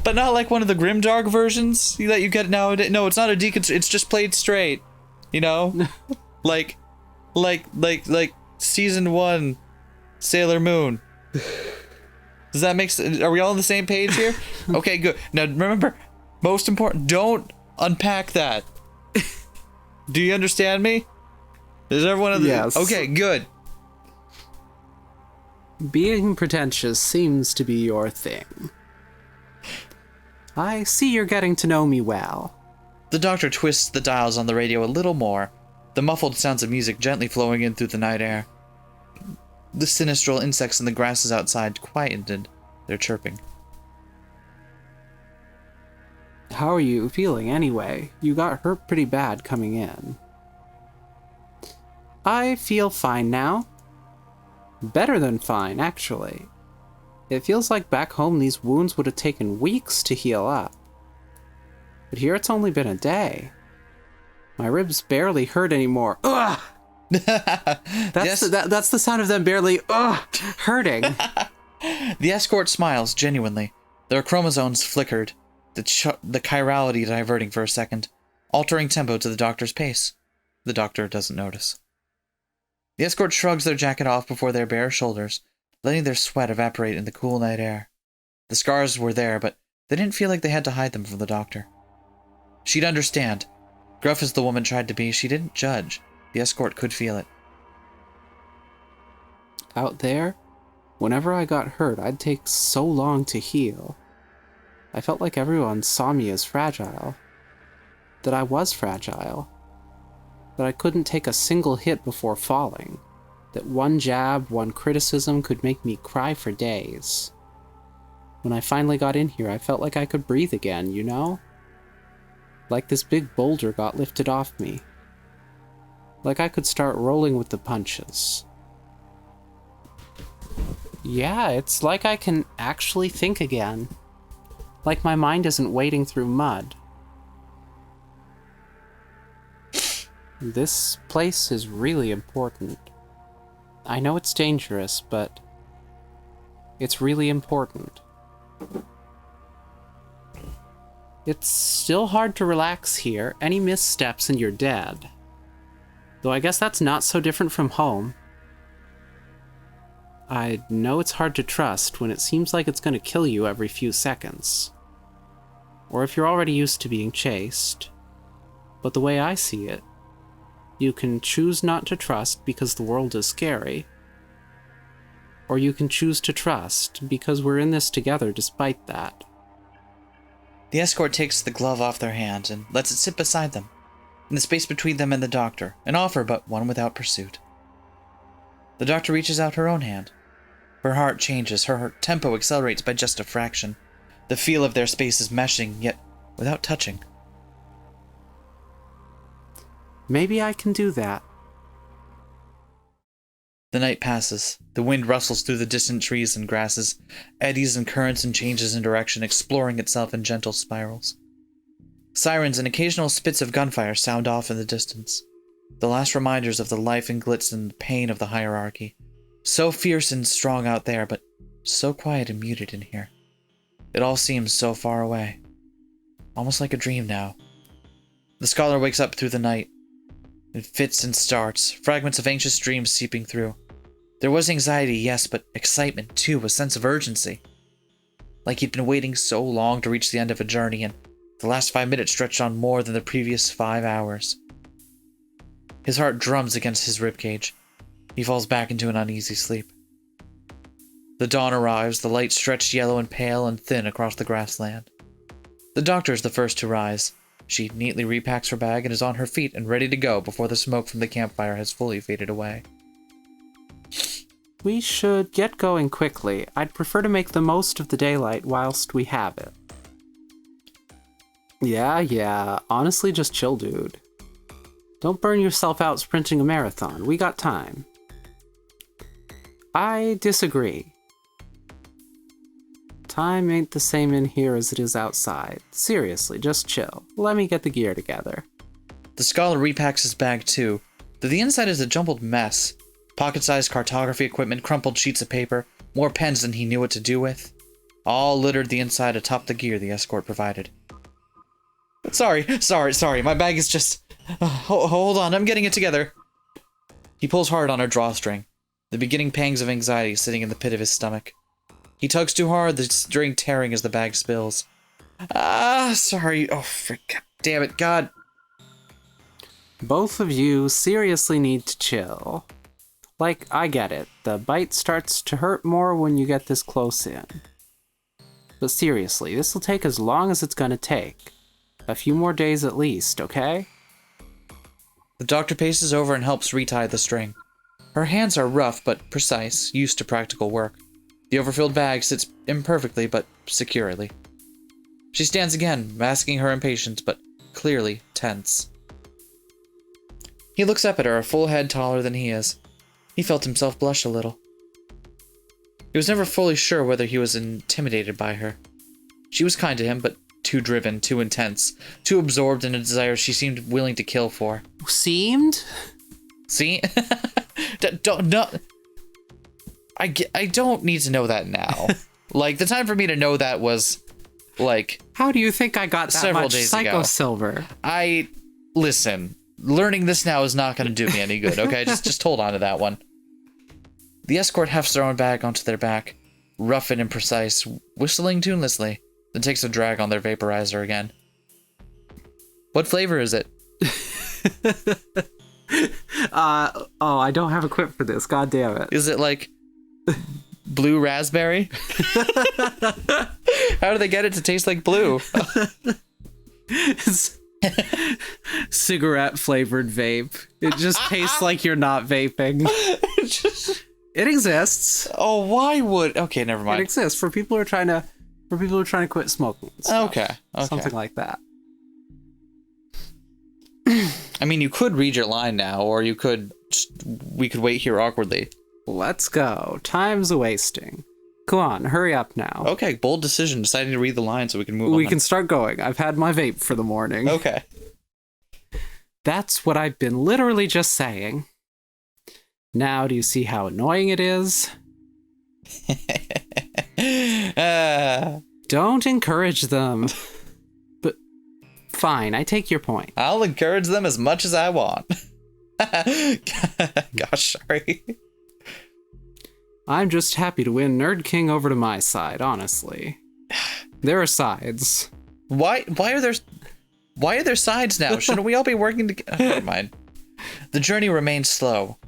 But not like one of the grimdark versions that you get nowadays. No, it's not a deconstruction. It's just played straight. You know, like season 1, Sailor Moon. Does that make sense? Are we all on the same page here? Okay, good. Now remember, most important, don't unpack that. Do you understand me? Is everyone on the... Yes. Okay, good. Being pretentious seems to be your thing. I see you're getting to know me well. The doctor twists the dials on the radio a little more, the muffled sounds of music gently flowing in through the night air. The sinistral insects in the grasses outside quieted their chirping. How are you feeling anyway? You got hurt pretty bad coming in. I feel fine now. Better than fine, actually. It feels like back home these wounds would have taken weeks to heal up. But here it's only been a day. My ribs barely hurt anymore. Ugh! That's the sound of them barely hurting. The escort smiles genuinely. Their chromosomes flickered, the chirality diverting for a second, altering tempo to the doctor's pace. The doctor doesn't notice. The escort shrugs their jacket off before their bare shoulders, letting their sweat evaporate in the cool night air. The scars were there, but they didn't feel like they had to hide them from the doctor. She'd understand. Gruff as the woman tried to be, she didn't judge. The escort could feel it. Out there, whenever I got hurt, I'd take so long to heal. I felt like everyone saw me as fragile. That I was fragile. That I couldn't take a single hit before falling. That one jab, one criticism could make me cry for days. When I finally got in here, I felt like I could breathe again, you know? Like this big boulder got lifted off me. Like I could start rolling with the punches. Yeah, it's like I can actually think again. Like my mind isn't wading through mud. This place is really important. I know it's dangerous, but it's really important. It's still hard to relax here. Any missteps and you're dead. Though I guess that's not so different from home. I know it's hard to trust when it seems like it's going to kill you every few seconds. Or if you're already used to being chased. But the way I see it, you can choose not to trust because the world is scary. Or you can choose to trust because we're in this together despite that. The escort takes the glove off their hand and lets it sit beside them, in the space between them and the doctor, an offer but one without pursuit. The doctor reaches out her own hand. Her heart changes, her tempo accelerates by just a fraction. The feel of their space is meshing, yet without touching. Maybe I can do that. The night passes. The wind rustles through the distant trees and grasses, eddies and currents and changes in direction, exploring itself in gentle spirals. Sirens and occasional spits of gunfire sound off in the distance. The last reminders of the life and glitz and pain of the hierarchy. So fierce and strong out there, but so quiet and muted in here. It all seems so far away. Almost like a dream now. The scholar wakes up through the night. It fits and starts, fragments of anxious dreams seeping through. There was anxiety, yes, but excitement too, a sense of urgency. Like he'd been waiting so long to reach the end of a journey, and the last 5 minutes stretched on more than the previous 5 hours. His heart drums against his ribcage. He falls back into an uneasy sleep. The dawn arrives, the light stretched yellow and pale and thin across the grassland. The doctor is the first to rise. She neatly repacks her bag and is on her feet and ready to go before the smoke from the campfire has fully faded away. We should get going quickly. I'd prefer to make the most of the daylight whilst we have it. Yeah, honestly just chill, dude. Don't burn yourself out sprinting a marathon. We got time. I disagree. Time ain't the same in here as it is outside. Seriously, just chill. Let me get the gear together. The scholar repacks his bag too, though the inside is a jumbled mess. Pocket-sized cartography equipment, crumpled sheets of paper, more pens than he knew what to do with. All littered the inside atop the gear the escort provided. Sorry, my bag is just... hold on, I'm getting it together. He pulls hard on her drawstring. the beginning pangs of anxiety sitting in the pit of his stomach. He tugs too hard, the string tearing as the bag spills. Ah, sorry. Oh, frick. Damn it, God. Both of you seriously need to chill. Like, I get it. The bite starts to hurt more when you get this close in. But seriously, this will take as long as it's gonna take. A few more days at least, okay? The doctor paces over and helps retie the string. Her hands are rough but precise, used to practical work. The overfilled bag sits imperfectly but securely. She stands again, masking her impatience but clearly tense. He looks up at her, a full head taller than he is. He felt himself blush a little. He was never fully sure whether he was intimidated by her. She was kind to him, but too driven, too intense, too absorbed in a desire she seemed willing to kill for. Seemed? See? I don't need to know that now. Like, the time for me to know that was, like... How do you think I got that several much days Psycho ago. Silver? Listen, learning this now is not going to do me any good, okay? just hold on to that one. The escort hefts their own bag onto their back, rough and imprecise, whistling tunelessly, then takes a drag on their vaporizer again. What flavor is it? I don't have a quip for this, god damn it. Is it like blue raspberry? How do they get it to taste like blue? It's cigarette flavored vape. It just tastes like you're not vaping. It exists. Oh, why would... Okay, never mind. It exists for people who are trying to quit smoking and stuff. Okay. Something like that. I mean, you could read your line now, or you could... We could wait here awkwardly. Let's go. Time's a-wasting. Come on, hurry up now. Okay, bold decision, deciding to read the line so we can move on. We can start going. I've had my vape for the morning. Okay. That's what I've been literally just saying. Now, do you see how annoying it is? Don't encourage them. But fine, I take your point. I'll encourage them as much as I want. Gosh, sorry. I'm just happy to win Nerd King over to my side, honestly. There are sides. Why are there sides now? Shouldn't we all be working together? Never mind. The journey remains slow.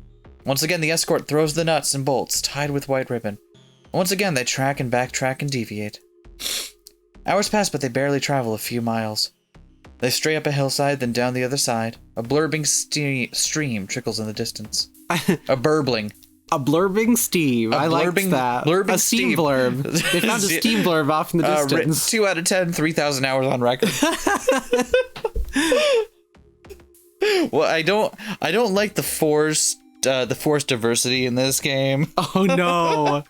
Once again, the escort throws the nuts and bolts tied with white ribbon. Once again, they track and backtrack and deviate. Hours pass, but they barely travel a few miles. They stray up a hillside, then down the other side. A blurbing stream trickles in the distance. A burbling. A blurbing steam. I like that. Blurbing a steam blurb. They found a steam blurb off in the distance. 2 out of 10, 3,000 hours on record. Well, I don't like the forced diversity in this game. Oh no,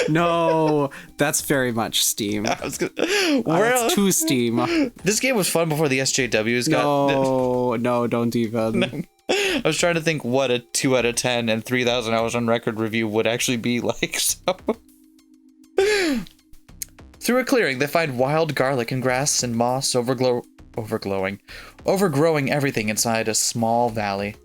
no, that's very much Steam. That's too Steam. This game was fun before the SJWs got. No, don't even. I was trying to think what a 2 out of 10 and 3,000 hours on record review would actually be like. So, through a clearing, they find wild garlic and grass and moss overgrowing everything inside a small valley.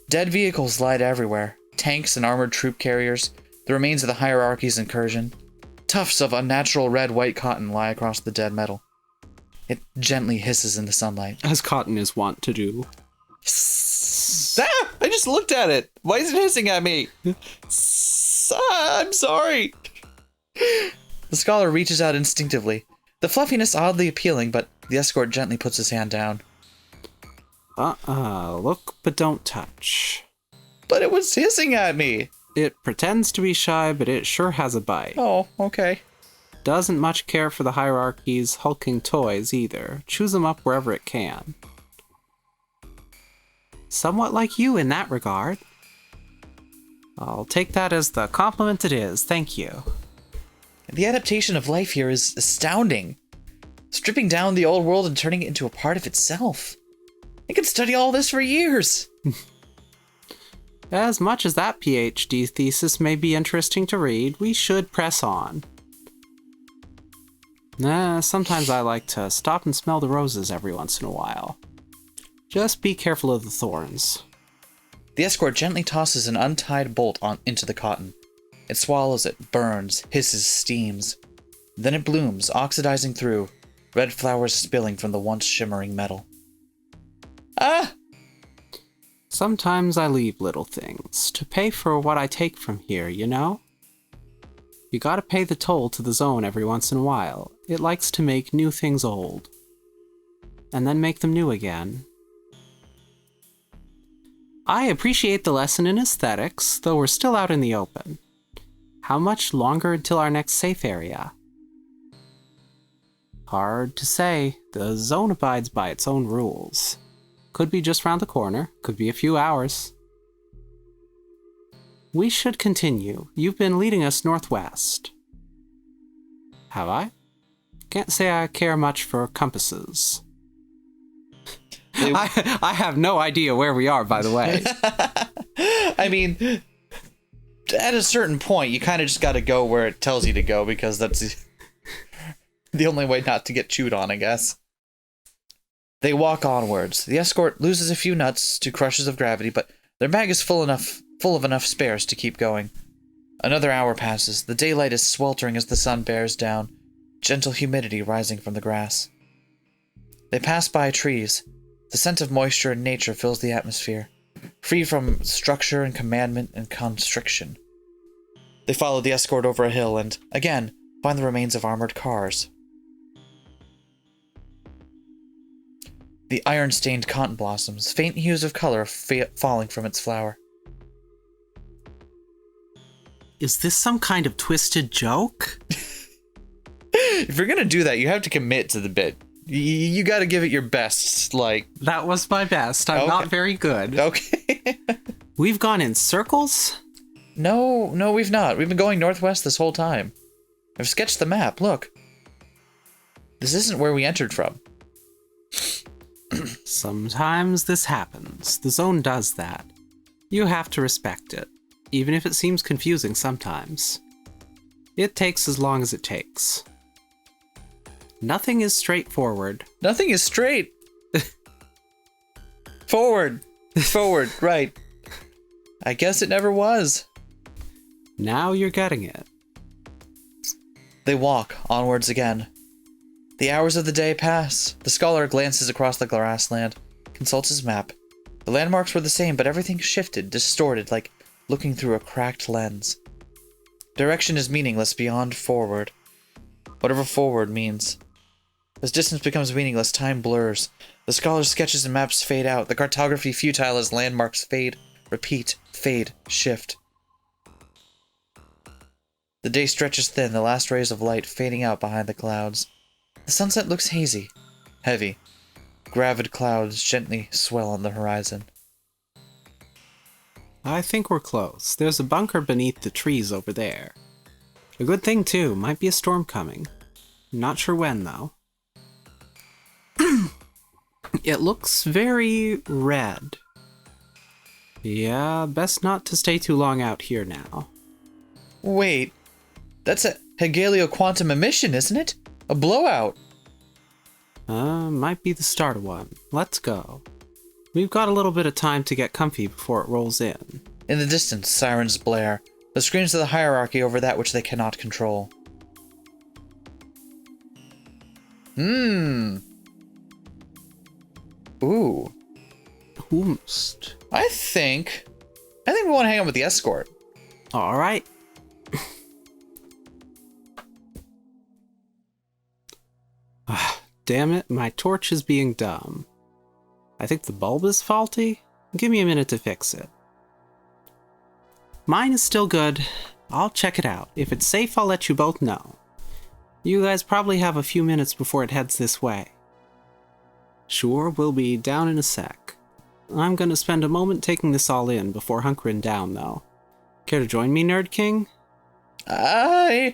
Dead vehicles lie everywhere. Tanks and armored troop carriers, the remains of the hierarchy's incursion. Tufts of unnatural red-white cotton lie across the dead metal. It gently hisses in the sunlight. As cotton is wont to do. I just looked at it. Why is it hissing at me? I'm sorry. The scholar reaches out instinctively. The fluffiness oddly appealing, but the escort gently puts his hand down. Look but don't touch. But it was hissing at me. It pretends to be shy, but it sure has a bite. Oh, okay. Doesn't much care for the hierarchy's hulking toys either. Chews them up wherever it can. Somewhat like you in that regard. I'll take that as the compliment it is, thank you. The adaptation of life here is astounding. Stripping down the old world and turning it into a part of itself. I could study all this for years. As much as that PhD thesis may be interesting to read, we should press on. Sometimes I like to stop and smell the roses every once in a while. Just be careful of the thorns. The escort gently tosses an untied bolt into the cotton. It swallows it, burns, hisses, steams. Then it blooms, oxidizing through, red flowers spilling from the once shimmering metal. Ah! Sometimes I leave little things to pay for what I take from here, you know? You gotta pay the toll to the zone every once in a while. It likes to make new things old. And then make them new again. I appreciate the lesson in aesthetics, though we're still out in the open. How much longer until our next safe area? Hard to say. The zone abides by its own rules. Could be just round the corner, could be a few hours. We should continue. You've been leading us northwest. Have I? Can't say I care much for compasses. I have no idea where we are, by the way. I mean, at a certain point, you kind of just got to go where it tells you to go, because that's the only way not to get chewed on, I guess. They walk onwards. The escort loses a few nuts to crushes of gravity, but their bag is full of enough spares to keep going. Another hour passes. The daylight is sweltering as the sun bears down, gentle humidity rising from the grass. They pass by trees. The scent of moisture and nature fills the atmosphere, free from structure and commandment and constriction. They follow the escort over a hill and, again, find the remains of armored cars. The iron-stained cotton blossoms, faint hues of color falling from its flower. Is this some kind of twisted joke? If you're gonna do that, you have to commit to the bit. You gotta give it your best, like... That was my best. I'm not very good. Okay. We've gone in circles? No, we've not. We've been going northwest this whole time. I've sketched the map, look. This isn't where we entered from. Sometimes this happens. The zone does that. You have to respect it, even if it seems confusing sometimes. It takes as long as it takes. Nothing is straightforward. Nothing is straight. Forward, right. I guess it never was. Now you're getting it. They walk onwards again. The hours of the day pass. The scholar glances across the grassland, consults his map. The landmarks were the same, but everything shifted, distorted, like looking through a cracked lens. Direction is meaningless beyond forward. Whatever forward means. As distance becomes meaningless, time blurs. The scholar's sketches and maps fade out. The cartography futile as landmarks fade, repeat, fade, shift. The day stretches thin, the last rays of light fading out behind the clouds. The sunset looks hazy, heavy. Gravid clouds gently swell on the horizon. I think we're close. There's a bunker beneath the trees over there. A good thing, too. Might be a storm coming. Not sure when, though. It looks very red. Yeah, best not to stay too long out here now. Wait, that's a Hegelian quantum emission, isn't it? A blowout. Might be the start of one. Let's go. We've got a little bit of time to get comfy before it rolls in. In the distance, sirens blare, the screams of the hierarchy over that which they cannot control. Ooh. Oomst. I think we want to hang out with the escort. All right. Damn it, my torch is being dumb. I think the bulb is faulty. Give me a minute to fix it. Mine is still good. I'll check it out. If it's safe, I'll let you both know. You guys probably have a few minutes before it heads this way. Sure, we'll be down in a sec. I'm gonna spend a moment taking this all in before hunkering down, though. Care to join me, Nerd King? Yeah.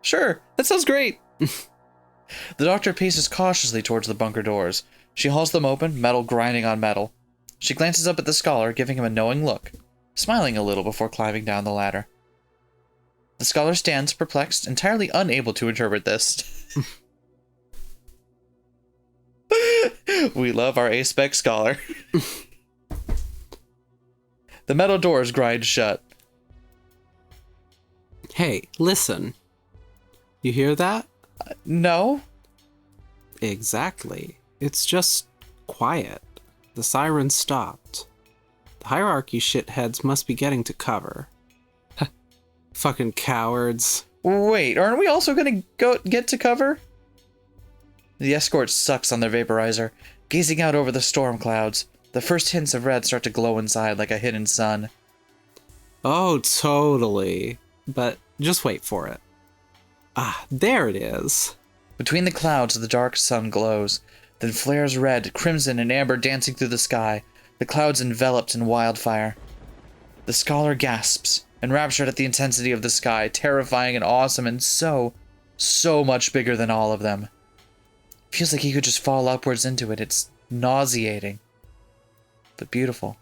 Sure, that sounds great. The doctor paces cautiously towards the bunker doors. She hauls them open, metal grinding on metal. She glances up at the scholar, giving him a knowing look, smiling a little before climbing down the ladder. The scholar stands, perplexed, entirely unable to interpret this. We love our A-spec scholar. The metal doors grind shut. Hey, listen. You hear that? No? Exactly. It's just quiet. The siren stopped. The hierarchy shitheads must be getting to cover. Fucking cowards. Wait, aren't we also gonna get to cover? The escort sucks on their vaporizer, gazing out over the storm clouds. The first hints of red start to glow inside like a hidden sun. Oh, totally. But just wait for it. Ah, there it is. Between the clouds, the dark sun glows, then flares red, crimson, and amber dancing through the sky, the clouds enveloped in wildfire. The scholar gasps, enraptured at the intensity of the sky, terrifying and awesome, and so much bigger than all of them. Feels like he could just fall upwards into it. It's nauseating, but beautiful.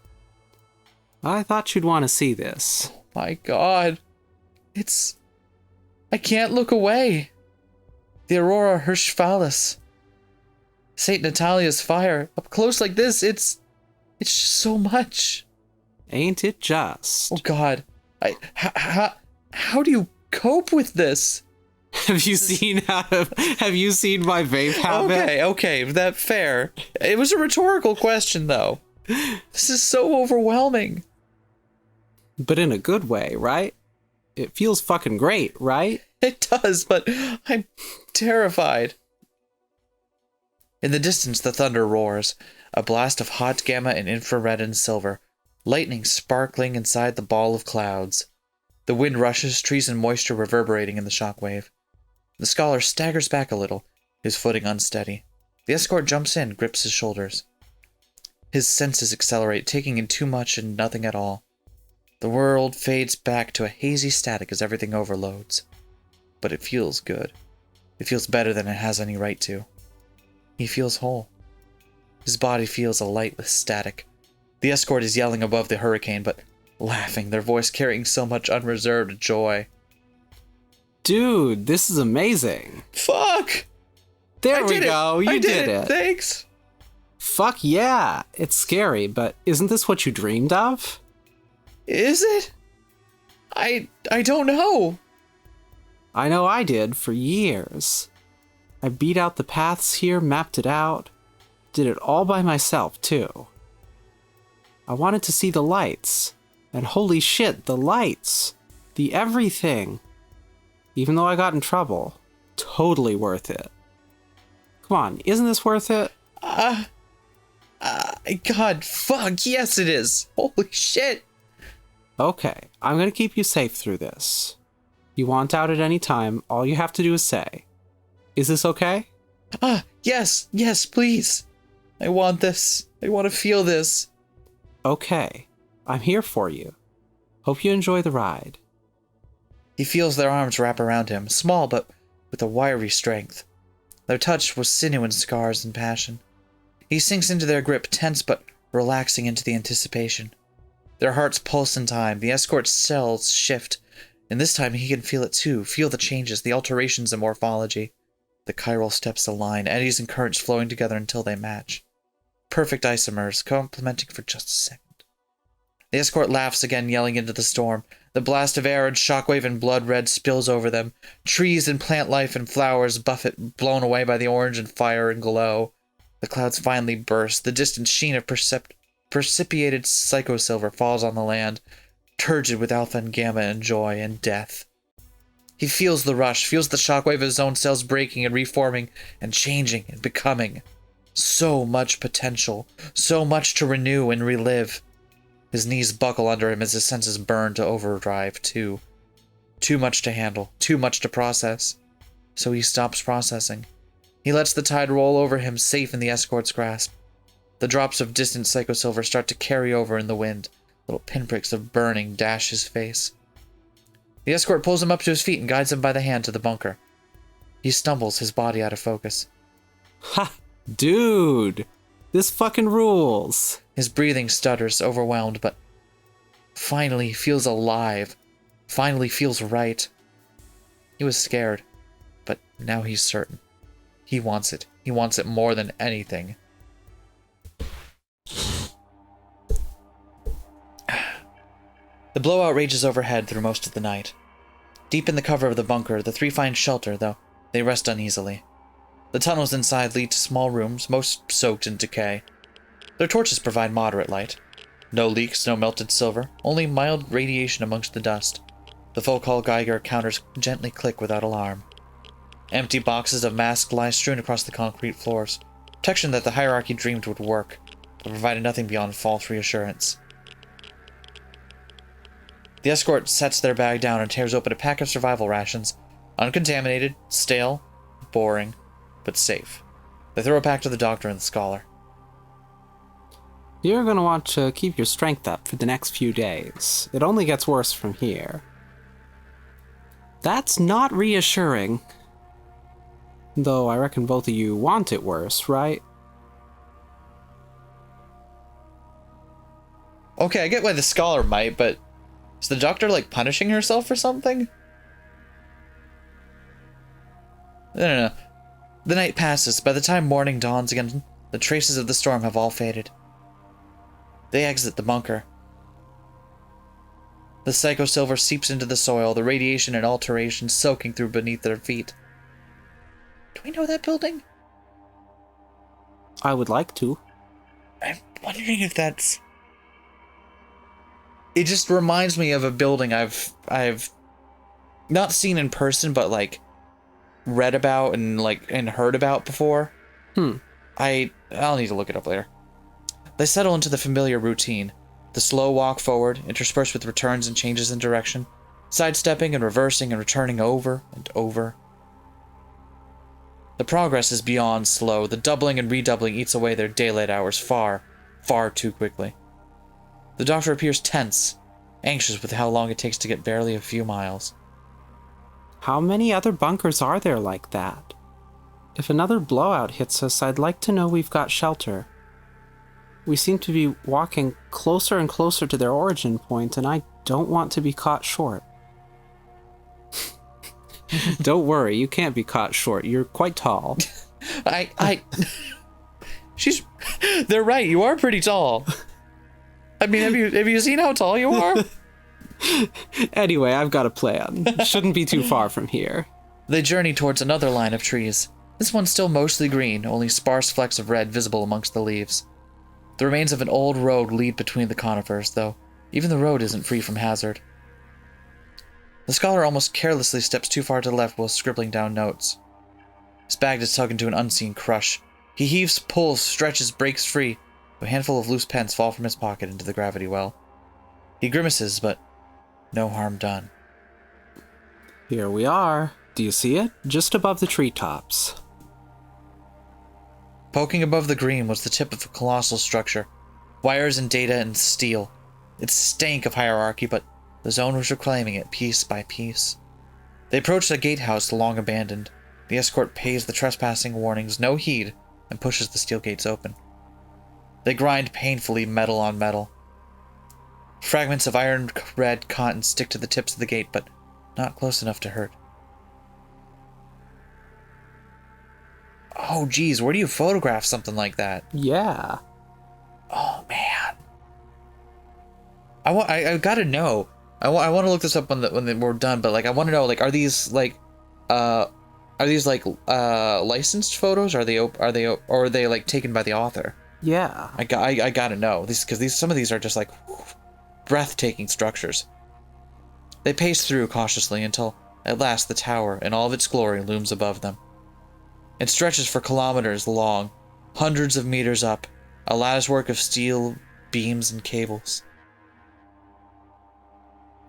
I thought you'd want to see this. My God. I can't look away. The Aurora Hirschfalis. St. Natalia's fire. Up close like this, it's just so much. Ain't it just? Oh God. How do you cope with this? Have you seen my vape habit? Okay, that's fair. It was a rhetorical question though. This is so overwhelming. But in a good way, right? It feels fucking great, right? It does, but I'm terrified. In the distance, the thunder roars, a blast of hot gamma and infrared and silver, lightning sparkling inside the ball of clouds. The wind rushes, trees and moisture reverberating in the shockwave. The scholar staggers back a little, his footing unsteady. The escort jumps in, grips his shoulders. His senses accelerate, taking in too much and nothing at all. The world fades back to a hazy static as everything overloads. But it feels good. It feels better than it has any right to. He feels whole. His body feels alight with static. The escort is yelling above the hurricane, but laughing, their voice carrying so much unreserved joy. Dude, this is amazing. Fuck! There we go, you did it. Thanks! Fuck yeah! It's scary, but isn't this what you dreamed of? Is it? I don't know. I know I did for years. I beat out the paths here, mapped it out, did it all by myself too. I wanted to see the lights, and holy shit, the lights! The everything! Even though I got in trouble, totally worth it. Come on, isn't this worth it? God, fuck, yes it is. Holy shit. Okay, I'm gonna keep you safe through this. You want out at any time, all you have to do is say. Is this okay? Yes, please. I want this. I want to feel this. Okay, I'm here for you. Hope you enjoy the ride. He feels their arms wrap around him, small but with a wiry strength. Their touch was sinew and scars and passion. He sinks into their grip, tense but relaxing into the anticipation. Their hearts pulse in time, the escort's cells shift, and this time he can feel it too, feel the changes, the alterations in morphology. The chiral steps align, eddies and currents flowing together until they match. Perfect isomers, complementing for just a second. The escort laughs again, yelling into the storm. The blast of air and shockwave and blood red spills over them. Trees and plant life and flowers buffet, blown away by the orange and fire and glow. The clouds finally burst. The distant sheen of precipitated psychosilver falls on the land, turgid with alpha and gamma and joy and death. He feels the rush, feels the shockwave of his own cells breaking and reforming and changing and becoming. So much potential, so much to renew and relive. His knees buckle under him as his senses burn to overdrive, too. Too much to handle, too much to process. So he stops processing. He lets the tide roll over him, safe in the escort's grasp. The drops of distant psychosilver start to carry over in the wind. Little pinpricks of burning dash his face. The escort pulls him up to his feet and guides him by the hand to the bunker. He stumbles, his body out of focus. Ha! Dude! This fucking rules! His breathing stutters, overwhelmed, but finally feels alive. Finally feels right. He was scared, but now he's certain. He wants it. He wants it more than anything. The blowout rages overhead through most of the night. Deep in the cover of the bunker, the three find shelter, though they rest uneasily. The tunnels inside lead to small rooms, most soaked in decay. Their torches provide moderate light. No leaks, no melted silver, only mild radiation amongst the dust. The Foucault Geiger counters gently click without alarm. Empty boxes of masks lie strewn across the concrete floors, protection that the hierarchy dreamed would work, but provided nothing beyond false reassurance. The escort sets their bag down and tears open a pack of survival rations, uncontaminated, stale, boring, but safe. They throw it back to the doctor and the scholar. You're going to want to keep your strength up for the next few days. It only gets worse from here. That's not reassuring. Though I reckon both of you want it worse, right? Okay, I get why the scholar might, but is the doctor, like, punishing herself for something? No. The night passes. By the time morning dawns again, the traces of the storm have all faded. They exit the bunker. The psychosilver seeps into the soil, the radiation and alteration soaking through beneath their feet. Do we know that building? I would like to. I'm wondering if that's... It just reminds me of a building I've not seen in person, but like read about and heard about before. I'll need to look it up later. They settle into the familiar routine. The slow walk forward, interspersed with returns and changes in direction, sidestepping and reversing and returning over and over. The progress is beyond slow. The doubling and redoubling eats away their daylight hours far, far too quickly. The doctor appears tense, anxious with how long it takes to get barely a few miles. How many other bunkers are there like that? If another blowout hits us, I'd like to know we've got shelter. We seem to be walking closer and closer to their origin point, and I don't want to be caught short. Don't worry, you can't be caught short. You're quite tall. They're right, you are pretty tall. I mean, have you seen how tall you are? Anyway, I've got a plan. Shouldn't be too far from here. They journey towards another line of trees. This one's still mostly green, only sparse flecks of red visible amongst the leaves. The remains of an old road lead between the conifers, though even the road isn't free from hazard. The scholar almost carelessly steps too far to the left while scribbling down notes. His bag is tugged into an unseen crush. He heaves, pulls, stretches, breaks free. A handful of loose pens fall from his pocket into the gravity well. He grimaces, but no harm done. Here we are. Do you see it? Just above the treetops. Poking above the green was the tip of a colossal structure. Wires and data and steel. It stank of hierarchy, but the zone was reclaiming it piece by piece. They approached a gatehouse long abandoned. The escort pays the trespassing warnings no heed and pushes the steel gates open. They grind painfully metal on metal. Fragments of iron red cotton stick to the tips of the gate, but not close enough to hurt. Oh, geez, where do you photograph something like that? Yeah. Oh, man. I gotta know. I want to look this up when we're done, but like I want to know, like, are these licensed photos? Or are they like taken by the author? Yeah. I gotta know because some of these are just like breathtaking structures. They pace through cautiously until at last the tower in all of its glory looms above them. It stretches for kilometers long, hundreds of meters up, a latticework of steel beams and cables.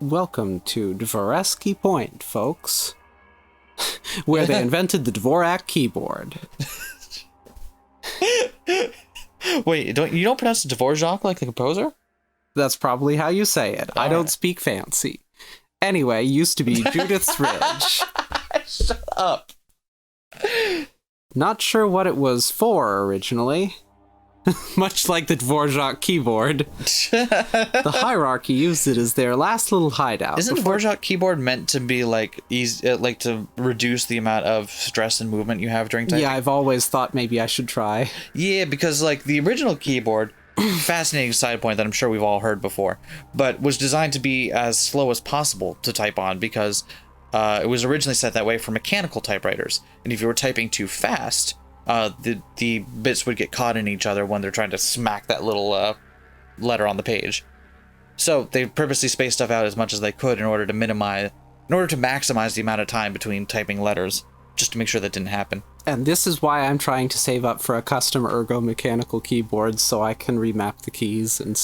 Welcome to Dvoreski Point, folks. Where they invented the Dvorak keyboard. Wait, you don't pronounce Dvorak like the composer? That's probably how you say it. I don't speak fancy. Anyway, used to be Judith's Ridge. Shut up. Not sure what it was for originally. Much like the Dvorak keyboard. The hierarchy used it as their last little hideout. Isn't the Dvorak keyboard meant to be like easy, like to reduce the amount of stress and movement you have during typing? Yeah, I've always thought maybe I should try. Yeah, because like the original keyboard fascinating side point that I'm sure we've all heard before, but was designed to be as slow as possible to type on because it was originally set that way for mechanical typewriters. And if you were typing too fast, the bits would get caught in each other when they're trying to smack that little letter on the page. So they purposely spaced stuff out as much as they could in order to maximize the amount of time between typing letters, just to make sure that didn't happen. And this is why I'm trying to save up for a custom ergo mechanical keyboard so I can remap the keys and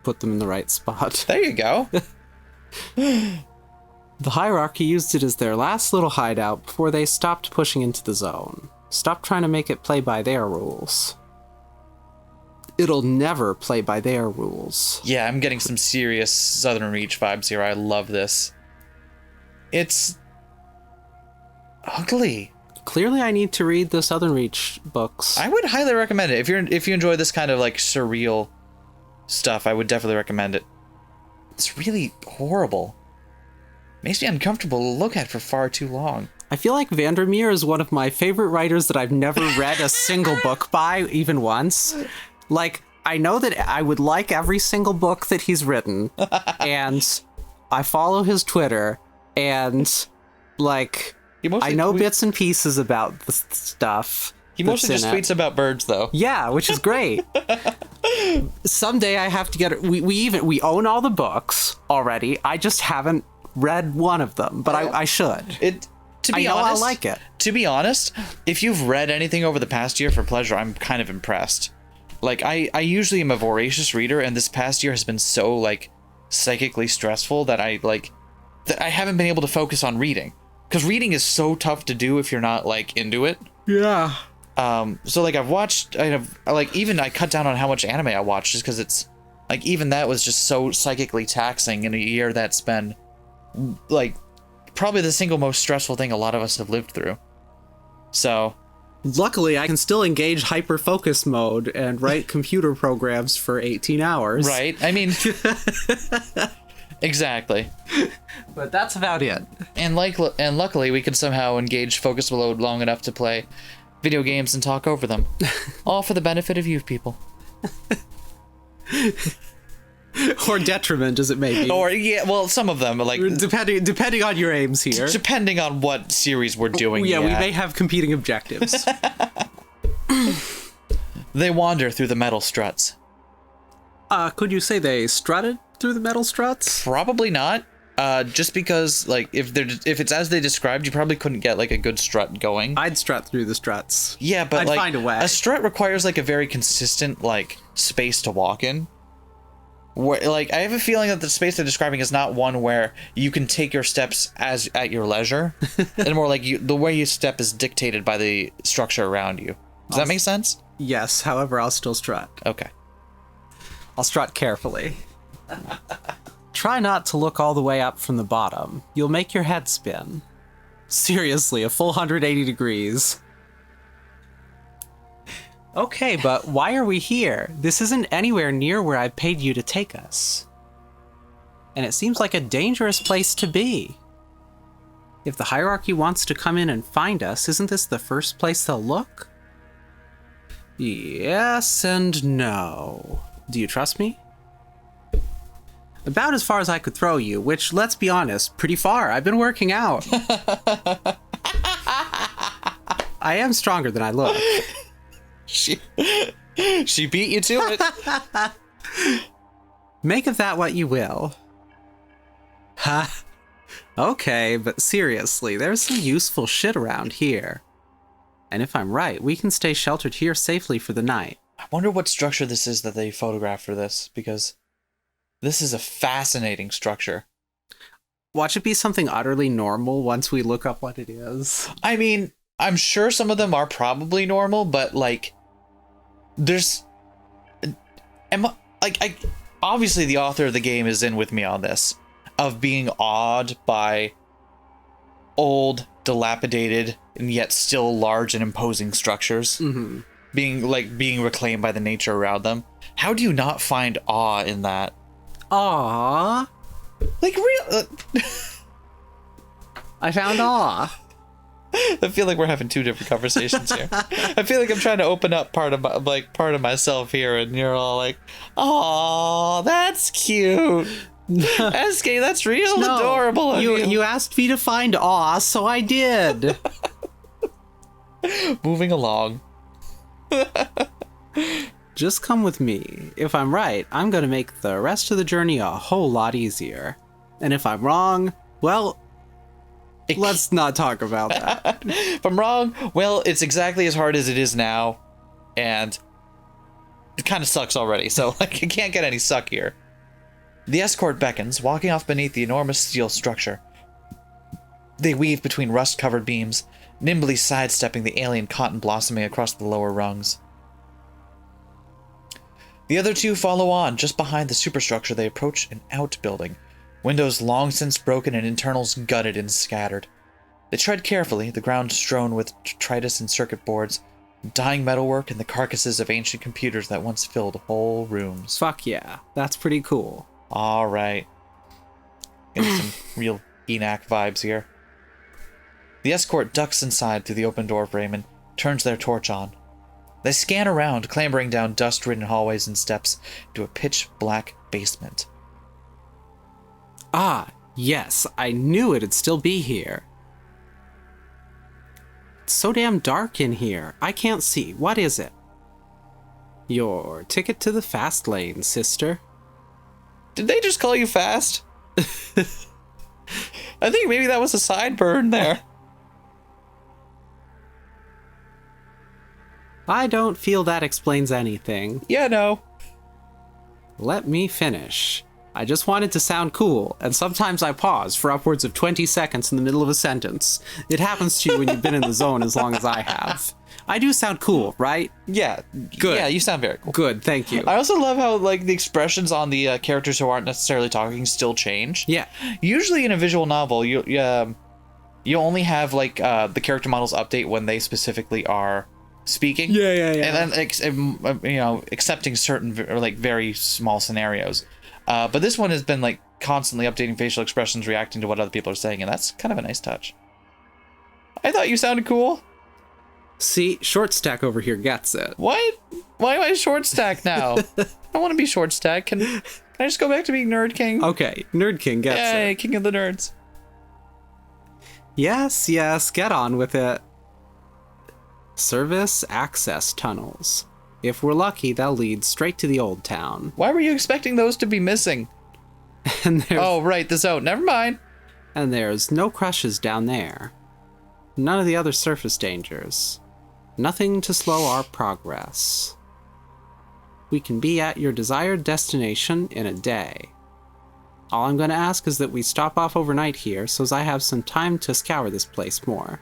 put them in the right spot. There you go. The hierarchy used it as their last little hideout before they stopped pushing into the zone. Stopped trying to make it play by their rules. It'll never play by their rules. Yeah, I'm getting some serious Southern Reach vibes here. I love this. It's ugly. Clearly I need to read the Southern Reach books. I would highly recommend it. If you enjoy this kind of like surreal stuff, I would definitely recommend it. It's really horrible. Makes me uncomfortable to look at for far too long. I feel like Vandermeer is one of my favorite writers that I've never read a single book by, even once. Like, I know that I would like every single book that he's written, and I follow his Twitter, and, like, I know bits and pieces about the stuff. He mostly just tweets about birds, though. Yeah, which is great. Someday I have to get it. We own all the books already. I just haven't read one of them, but I should. To be honest, I like it. To be honest, if you've read anything over the past year for pleasure, I'm kind of impressed. Like, I usually am a voracious reader, and this past year has been so, like, psychically stressful that I haven't been able to focus on reading. Because reading is so tough to do if you're not, like, into it. Yeah. So, like, I cut down on how much anime I watched just because it's, like, even that was just so psychically taxing in a year that's been, like, probably the single most stressful thing a lot of us have lived through. So... Luckily, I can still engage hyper-focus mode and write computer programs for 18 hours. Right. I mean... Exactly. But that's about it. And luckily, we can somehow engage focus mode long enough to play video games and talk over them. All for the benefit of you people. Or detriment, as it may be. Or, yeah, well, some of them, like... Depending on your aims here. Depending on what series we're doing. Yeah, we may have competing objectives. They wander through the metal struts. Could you say they strutted through the metal struts? Probably not. Just because, like, if it's as they described, you probably couldn't get, like, a good strut going. I'd strut through the struts. Yeah, but, I'd find a way. A strut requires, like, a very consistent, like, space to walk in. Where, like, I have a feeling that the space they're describing is not one where you can take your steps at your leisure, and more like the way you step is dictated by the structure around you. Does that make sense? Yes, however, I'll still strut. Okay. I'll strut carefully. Try not to look all the way up from the bottom. You'll make your head spin. Seriously, a full 180 degrees. Okay, but why are we here? This isn't anywhere near where I paid you to take us. And it seems like a dangerous place to be. If the hierarchy wants to come in and find us, isn't this the first place they'll look? Yes and no. Do you trust me? About as far as I could throw you, which, let's be honest, pretty far. I've been working out. I am stronger than I look. She beat you to it. Make of that what you will. Ha. Okay, but seriously, there's some useful shit around here. And if I'm right, we can stay sheltered here safely for the night. I wonder what structure this is that they photographed for this, because this is a fascinating structure. Watch it be something utterly normal once we look up what it is. I mean, I'm sure some of them are probably normal, but, like, there's... obviously the author of the game is in with me on this, of being awed by old, dilapidated, and yet still large and imposing structures. Mm-hmm. Being reclaimed by the nature around them. How do you not find awe in that? Aww. Like, real... I found awe. I feel like we're having two different conversations here. I feel like I'm trying to open up part of myself here, and you're all like, "Oh, that's cute." SK, that's real adorable of you. You asked me to find awe, so I did. Moving along. Just come with me. If I'm right, I'm gonna make the rest of the journey a whole lot easier. And if I'm wrong, well, let's not talk about that. If I'm wrong, well, it's exactly as hard as it is now, and it kind of sucks already, so like it can't get any suckier. The escort beckons, walking off beneath the enormous steel structure. They weave between rust-covered beams, nimbly sidestepping the alien cotton blossoming across the lower rungs. The other two follow on. Just behind the superstructure, they approach an outbuilding. Windows long since broken and internals gutted and scattered. They tread carefully, the ground strewn with detritus and circuit boards, dying metalwork, and the carcasses of ancient computers that once filled whole rooms. Fuck yeah, that's pretty cool. All right. Getting some real ENAC vibes here. The escort ducks inside through the open door frame and turns their torch on. They scan around, clambering down dust-ridden hallways and steps to a pitch-black basement. Ah, yes, I knew it'd still be here. It's so damn dark in here. I can't see. What is it? Your ticket to the fast lane, sister. Did they just call you fast? I think maybe that was a sideburn there. I don't feel that explains anything. Yeah, no. Let me finish. I just wanted to sound cool, and sometimes I pause for upwards of 20 seconds in the middle of a sentence. It happens to you when you've been in the zone as long as I have. I do sound cool, right? Yeah. Good. Yeah, you sound very cool. Good, thank you. I also love how like the expressions on the characters who aren't necessarily talking still change. Yeah. Usually in a visual novel, you only have like the character models update when they specifically are speaking. Yeah. And then accepting certain or like very small scenarios. But this one has been like constantly updating facial expressions, reacting to what other people are saying, and that's kind of a nice touch. I thought you sounded cool. See, Short Stack over here gets it. What? Why am I short stack now? I want to be short stack. Can I just go back to being Nerd King? Okay, Nerd King gets it. Yay, King of the Nerds. Yes, get on with it. Service access tunnels. If we're lucky, they'll lead straight to the old town. Why were you expecting those to be missing? Oh, right, the zone. Never mind. And there's no crushes down there. None of the other surface dangers. Nothing to slow our progress. We can be at your desired destination in a day. All I'm going to ask is that we stop off overnight here so as I have some time to scour this place more.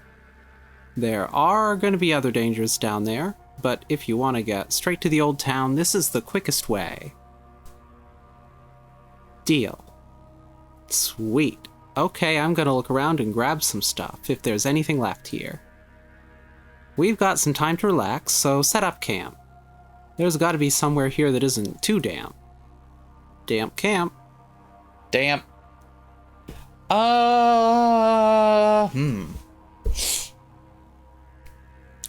There are going to be other dangers down there, but if you want to get straight to the old town, this is the quickest way. Deal. Sweet. Okay, I'm gonna look around and grab some stuff, if there's anything left here. We've got some time to relax, so set up camp. There's gotta be somewhere here that isn't too damp. Damp camp. Damp.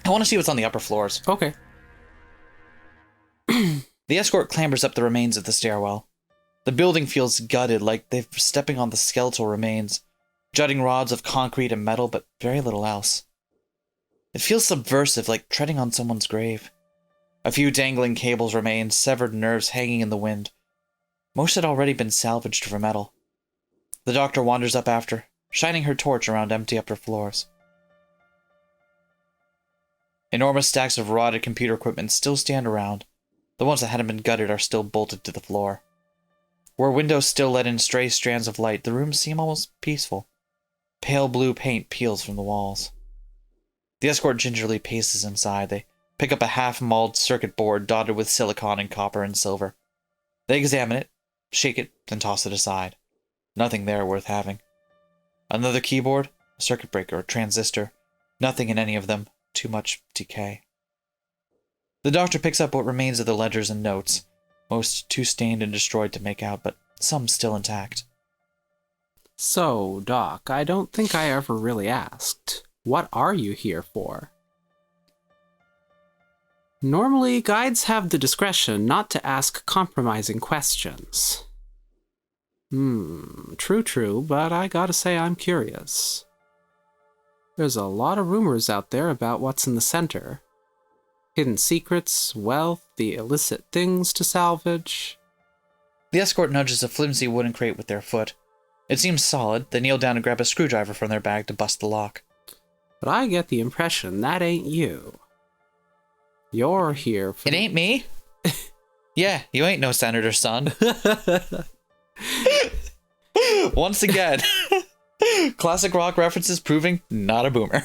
I want to see what's on the upper floors. Okay. The escort clambers up the remains of the stairwell. The building feels gutted, like they're stepping on the skeletal remains. Jutting rods of concrete and metal, but very little else. It feels subversive, like treading on someone's grave. A few dangling cables remain, severed nerves hanging in the wind. Most had already been salvaged for metal. The doctor wanders up after, shining her torch around empty upper floors. Enormous stacks of rotted computer equipment still stand around. The ones that hadn't been gutted are still bolted to the floor. Where windows still let in stray strands of light, the rooms seem almost peaceful. Pale blue paint peels from the walls. The escort gingerly paces inside. They pick up a half-mauled circuit board dotted with silicon and copper and silver. They examine it, shake it, then toss it aside. Nothing there worth having. Another keyboard, a circuit breaker, a transistor. Nothing in any of them. Too much decay. The doctor picks up what remains of the ledgers and notes, most too stained and destroyed to make out, but some still intact. So, Doc, I don't think I ever really asked. What are you here for? Normally, guides have the discretion not to ask compromising questions. True, but I gotta say I'm curious. There's a lot of rumors out there about what's in the center. Hidden secrets, wealth, the illicit things to salvage. The escort nudges a flimsy wooden crate with their foot. It seems solid. They kneel down and grab a screwdriver from their bag to bust the lock. But I get the impression that ain't you. You're here for... It ain't me? Yeah, you ain't no senator's son. Once again, classic rock references proving not a boomer.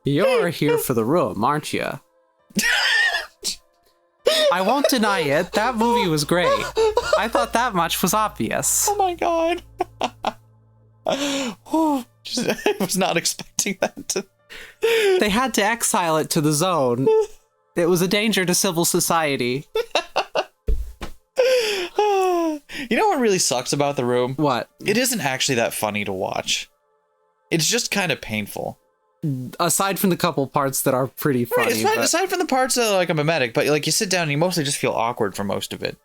You're here for the room, aren't you? I won't deny it, that movie was great. I thought that much was obvious. Oh my god. I was not expecting that. They had to exile it to the zone. It was a danger to civil society. You know what really sucks about The Room? What? It isn't actually that funny to watch. It's just kind of painful. Aside from the couple parts that are pretty funny. Right, aside from the parts that are like a mimetic, but like you sit down and you mostly just feel awkward for most of it.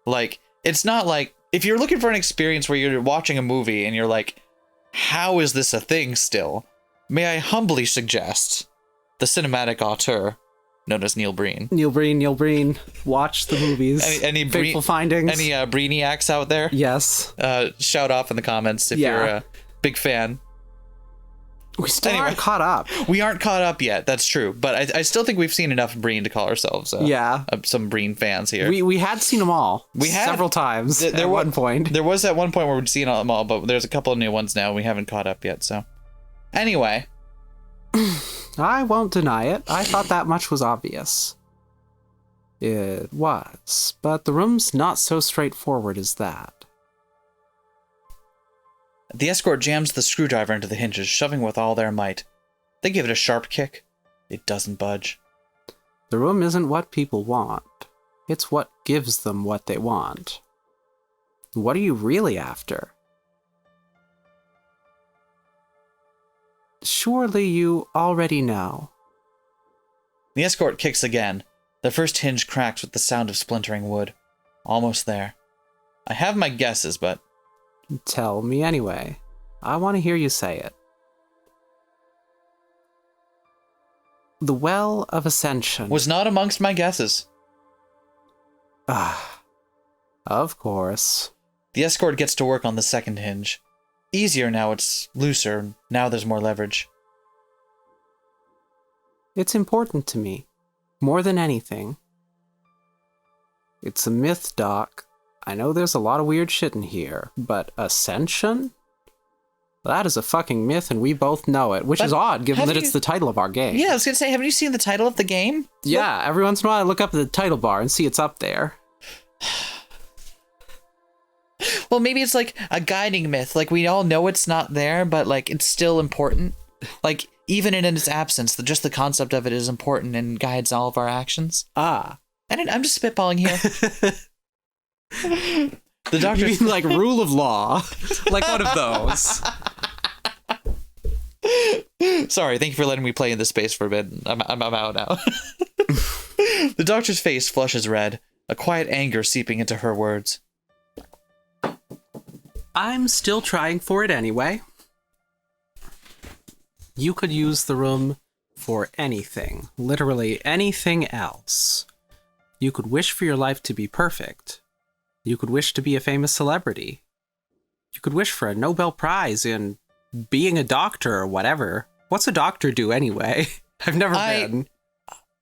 Like, it's not like, if you're looking for an experience where you're watching a movie and you're like, how is this a thing still? May I humbly suggest the cinematic auteur, known as Neil Breen. Neil Breen, watch the movies. Any Fateful Findings. Any Breeniacs out there? Yes. Shout off in the comments if you're a big fan. We still aren't caught up. We aren't caught up yet, that's true. But I still think we've seen enough Breen to call ourselves some Breen fans here. We had seen them all several times at one point. There was at one point where we'd seen them all, but there's a couple of new ones now. We haven't caught up yet, so. Anyway. I won't deny it. I thought that much was obvious. It was, but the room's not so straightforward as that. The escort jams the screwdriver into the hinges, shoving with all their might. They give it a sharp kick. It doesn't budge. The room isn't what people want. It's what gives them what they want. What are you really after? Surely you already know. The escort kicks again. The first hinge cracks with the sound of splintering wood. Almost there. I have my guesses, but... Tell me anyway. I want to hear you say it. The Well of Ascension. Was not amongst my guesses. Of course. The escort gets to work on the second hinge. Easier now, it's looser. Now there's more leverage. It's important to me. More than anything. It's a myth, Doc. I know there's a lot of weird shit in here, but Ascension? That is a fucking myth, and we both know it, which is odd, given that it's the title of our game. Yeah, I was gonna say, haven't you seen the title of the game? Yeah, every once in a while I look up at the title bar and see it's up there. Well, maybe it's like a guiding myth. Like, we all know it's not there, but, like, it's still important. Like, even in its absence, just the concept of it is important and guides all of our actions. Ah. And I'm just spitballing here. The doctor... You mean like rule of law? Like one of those. Sorry, thank you for letting me play in this space for a bit. I'm out now. The doctor's face flushes red, a quiet anger seeping into her words. I'm still trying for it anyway. You could use the room for anything, literally anything else. You could wish for your life to be perfect. You could wish to be a famous celebrity. You could wish for a Nobel Prize in being a doctor or whatever. What's a doctor do anyway? I've never been.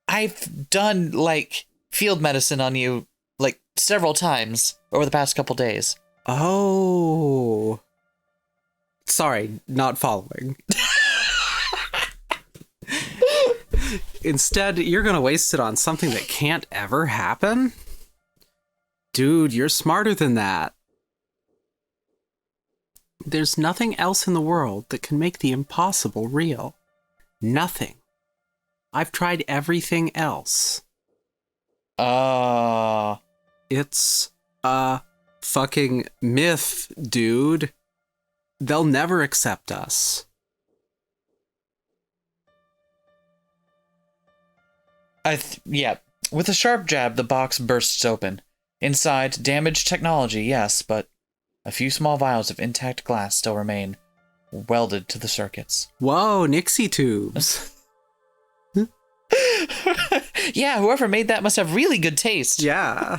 I've done, like, field medicine on you, like, several times over the past couple days. Oh. Sorry, not following. Instead, you're gonna waste it on something that can't ever happen? Dude, you're smarter than that. There's nothing else in the world that can make the impossible real. Nothing. I've tried everything else. It's a fucking myth, dude. They'll never accept us. Yeah. With a sharp jab, the box bursts open. Inside, damaged technology, yes, but a few small vials of intact glass still remain, welded to the circuits. Whoa, Nixie tubes. Yeah, whoever made that must have really good taste. Yeah.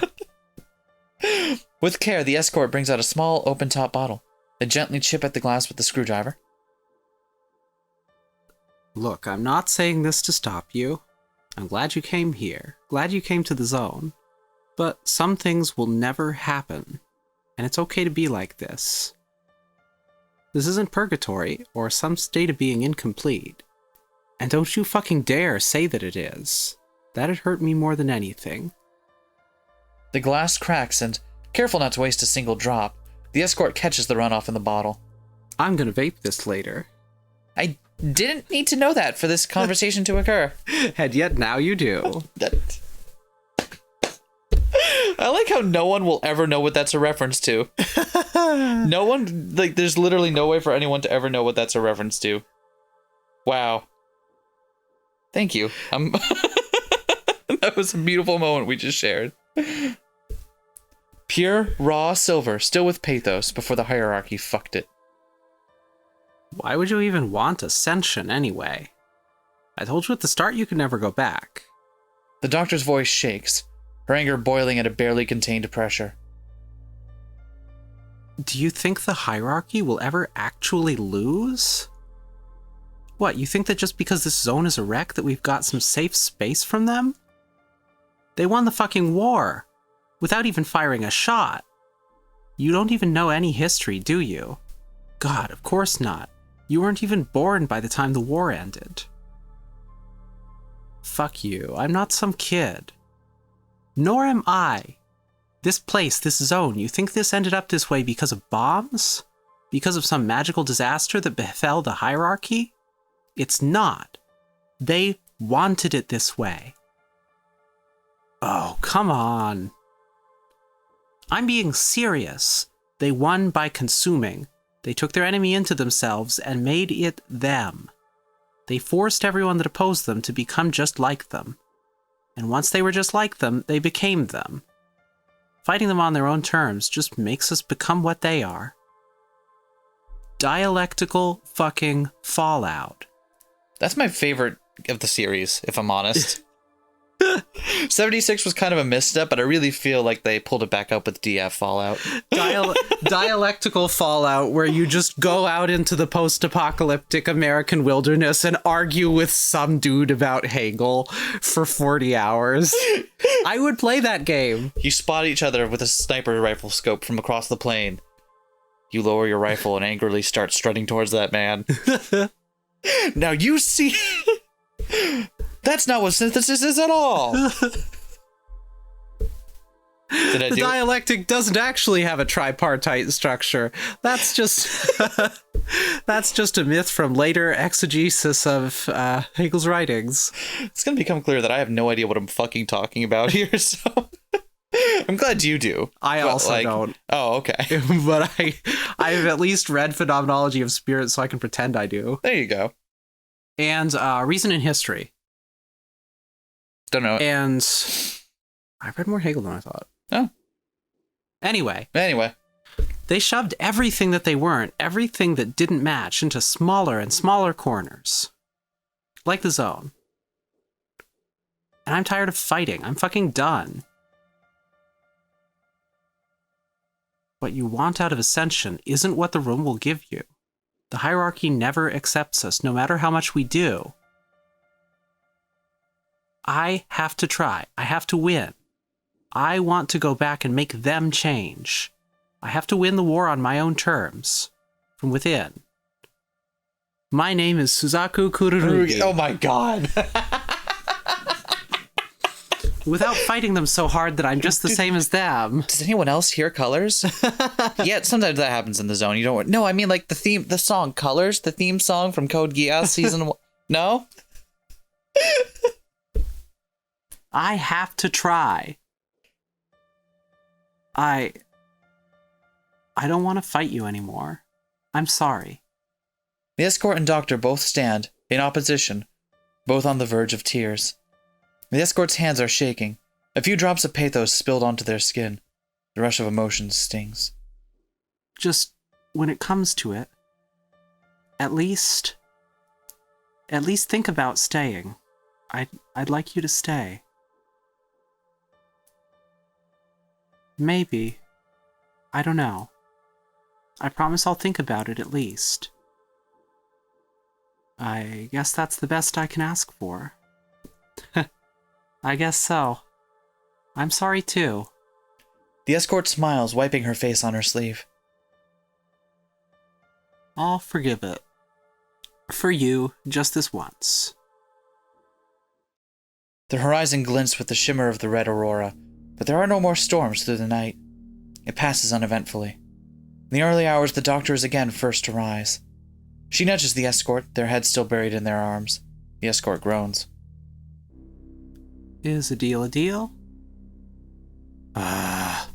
With care, the escort brings out a small open-top bottle. They gently chip at the glass with the screwdriver. Look, I'm not saying this to stop you. I'm glad you came here. Glad you came to the zone. But some things will never happen. And it's okay to be like this. This isn't purgatory or some state of being incomplete. And don't you fucking dare say that it is. That'd hurt me more than anything. The glass cracks and, careful not to waste a single drop, the escort catches the runoff in the bottle. I'm gonna vape this later. I didn't need to know that for this conversation to occur. And yet now you do. I like how no one will ever know what that's a reference to. No one, like, there's literally no way for anyone to ever know what that's a reference to. Wow. Thank you. That was a beautiful moment we just shared. Pure, raw silver, still with pathos before the hierarchy fucked it. Why would you even want Ascension anyway? I told you at the start you could never go back. The doctor's voice shakes, her anger boiling at a barely contained pressure. Do you think the hierarchy will ever actually lose? What, you think that just because this zone is a wreck that we've got some safe space from them? They won the fucking war, without even firing a shot. You don't even know any history, do you? God, of course not. You weren't even born by the time the war ended. Fuck you, I'm not some kid. Nor am I. This place, this zone, you think this ended up this way because of bombs? Because of some magical disaster that befell the hierarchy? It's not. They wanted it this way. Oh, come on. I'm being serious. They won by consuming. They took their enemy into themselves and made it them. They forced everyone that opposed them to become just like them. And once they were just like them, they became them. Fighting them on their own terms just makes us become what they are. Dialectical fucking fallout. That's my favorite of the series, if I'm honest. 76 was kind of a misstep, but I really feel like they pulled it back up with DF Fallout. Dialectical fallout, where you just go out into the post-apocalyptic American wilderness and argue with some dude about Hegel for 40 hours. I would play that game. You spot each other with a sniper rifle scope from across the plain. You lower your rifle and angrily start strutting towards that man. Now you see... That's not what synthesis is at all. The dialectic doesn't actually have a tripartite structure. That's just that's just a myth from later exegesis of Hegel's writings. It's gonna become clear that I have no idea what I'm fucking talking about here, so I'm glad you do. I also don't. Oh, okay. But I've at least read Phenomenology of Spirit, so I can pretend I do. There you go. And Reason in History. Don't know. And I read more Hegel than I thought. Oh. Anyway. They shoved everything that they weren't, everything that didn't match, into smaller and smaller corners. Like the zone. And I'm tired of fighting. I'm fucking done. What you want out of Ascension isn't what the room will give you. The hierarchy never accepts us, no matter how much we do. I have to try. I have to win. I want to go back and make them change. I have to win the war on my own terms, from within. My name is Suzaku Kururugi. Oh my god. Without fighting them so hard that I'm just the same as them. Does anyone else hear colors? Yeah, sometimes that happens in the zone. You don't. No, I mean like the song Colors, the theme song from Code Geass season 1. No? I have to try. I don't want to fight you anymore. I'm sorry. The escort and doctor both stand, in opposition, both on the verge of tears. The escort's hands are shaking. A few drops of pathos spilled onto their skin. The rush of emotions stings. Just when it comes to it, at least think about staying. I'd like you to stay. Maybe. I don't know. I promise I'll think about it at least. I guess that's the best I can ask for. I guess so. I'm sorry too. The escort smiles, wiping her face on her sleeve. I'll forgive it. For you, just this once. The horizon glints with the shimmer of the red aurora, but there are no more storms through the night. It passes uneventfully. In the early hours, the doctor is again first to rise. She nudges the escort, their heads still buried in their arms. The escort groans. Is a deal a deal? 5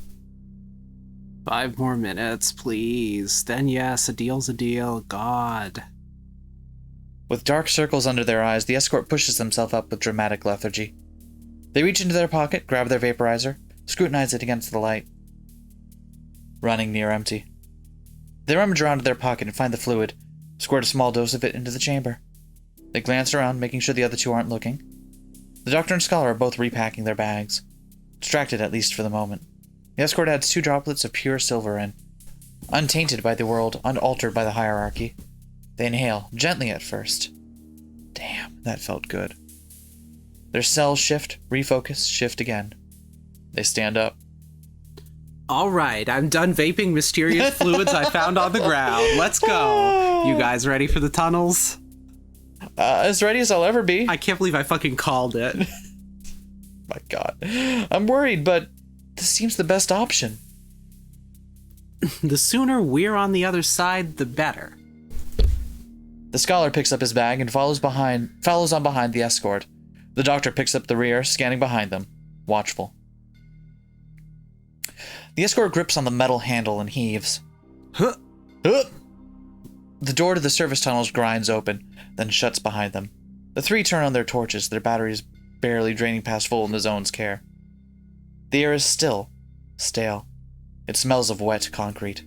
more minutes, please. Then yes, a deal's a deal. God. With dark circles under their eyes, the escort pushes themselves up with dramatic lethargy. They reach into their pocket, grab their vaporizer, scrutinize it against the light. Running near empty. They rummage around in their pocket and find the fluid, squirt a small dose of it into the chamber. They glance around, making sure the other two aren't looking. The doctor and scholar are both repacking their bags, distracted at least for the moment. The escort adds 2 droplets of pure silver in, untainted by the world, unaltered by the hierarchy. They inhale, gently at first. Damn, that felt good. Their cells shift, refocus, shift again. They stand up. Alright, I'm done vaping mysterious fluids I found on the ground. Let's go. You guys ready for the tunnels? As ready as I'll ever be. I can't believe I fucking called it. My God. I'm worried, but this seems the best option. The sooner we're on the other side, the better. The scholar picks up his bag and follows on behind the escort. The doctor picks up the rear, scanning behind them, watchful. The escort grips on the metal handle and heaves. Huh. The door to the service tunnels grinds open, then shuts behind them. The 3 turn on their torches, their batteries barely draining past full in the zone's care. The air is still, stale. It smells of wet concrete.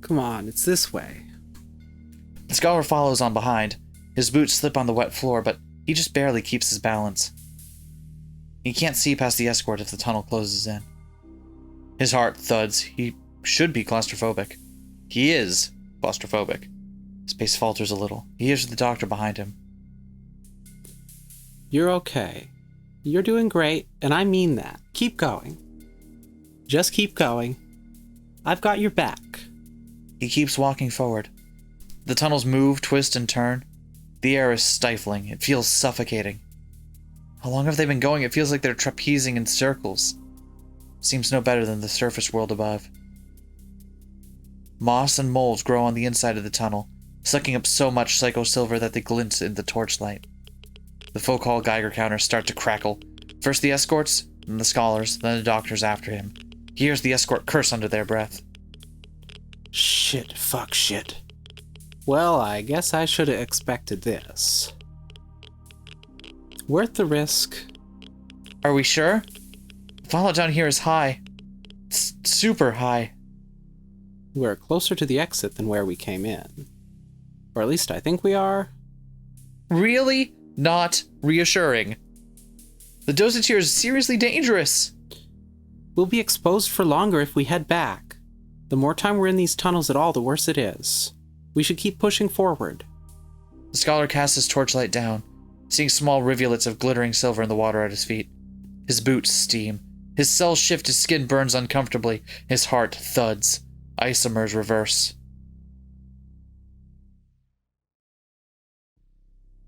Come on, it's this way. The scholar follows on behind. His boots slip on the wet floor, but he just barely keeps his balance. He can't see past the escort if the tunnel closes in. His heart thuds. He should be claustrophobic. He is claustrophobic. His pace falters a little. He hears the doctor behind him. You're okay. You're doing great, and I mean that. Keep going. Just keep going. I've got your back. He keeps walking forward. The tunnels move, twist, and turn. The air is stifling. It feels suffocating. How long have they been going? It feels like they're trapezing in circles. Seems no better than the surface world above. Moss and mold grow on the inside of the tunnel, sucking up so much psycho-silver that they glint in the torchlight. The focal Geiger counters start to crackle. First the escorts, then the scholars, then the doctors after him. He hears the escort curse under their breath. Shit, fuck shit. Well, I guess I should have expected this. Worth the risk. Are we sure? Fallout down here is high. It's super high. We're closer to the exit than where we came in. Or at least I think we are. Really not reassuring. The dosage here is seriously dangerous. We'll be exposed for longer if we head back. The more time we're in these tunnels at all, the worse it is. We should keep pushing forward. The scholar casts his torchlight down, seeing small rivulets of glittering silver in the water at his feet. His boots steam. His cells shift, his skin burns uncomfortably. His heart thuds. Isomers reverse.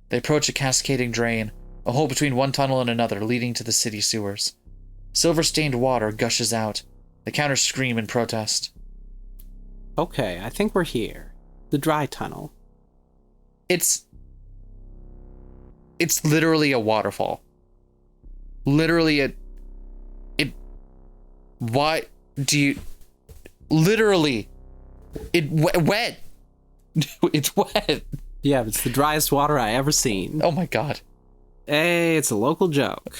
They approach a cascading drain, a hole between one tunnel and another leading to the city sewers. Silver-stained water gushes out. The counters scream in protest. Okay, I think we're here. The dry tunnel. It's literally a waterfall. Literally why do you... Literally. Wet. It's wet. Yeah, it's the driest water I ever seen. Oh my God. Hey, it's a local joke.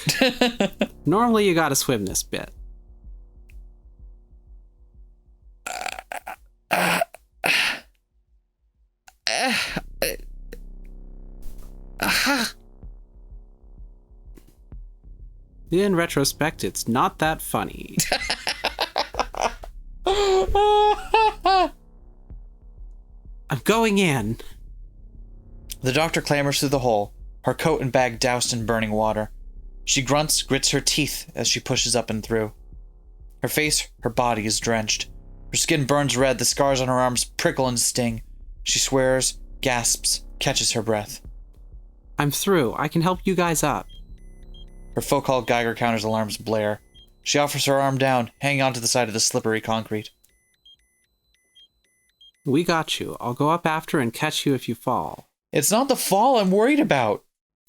Normally you gotta swim this bit. In retrospect, it's not that funny. I'm going in. The doctor clambers through the hole, her coat and bag doused in burning water. She grunts, grits her teeth as she pushes up and through. Her face, her body is drenched. Her skin burns red, the scars on her arms prickle and sting. She swears, gasps, catches her breath. I'm through. I can help you guys up. Her Foucault Geiger counter's alarms blare. She offers her arm down, hanging onto the side of the slippery concrete. We got you. I'll go up after and catch you if you fall. It's not the fall I'm worried about.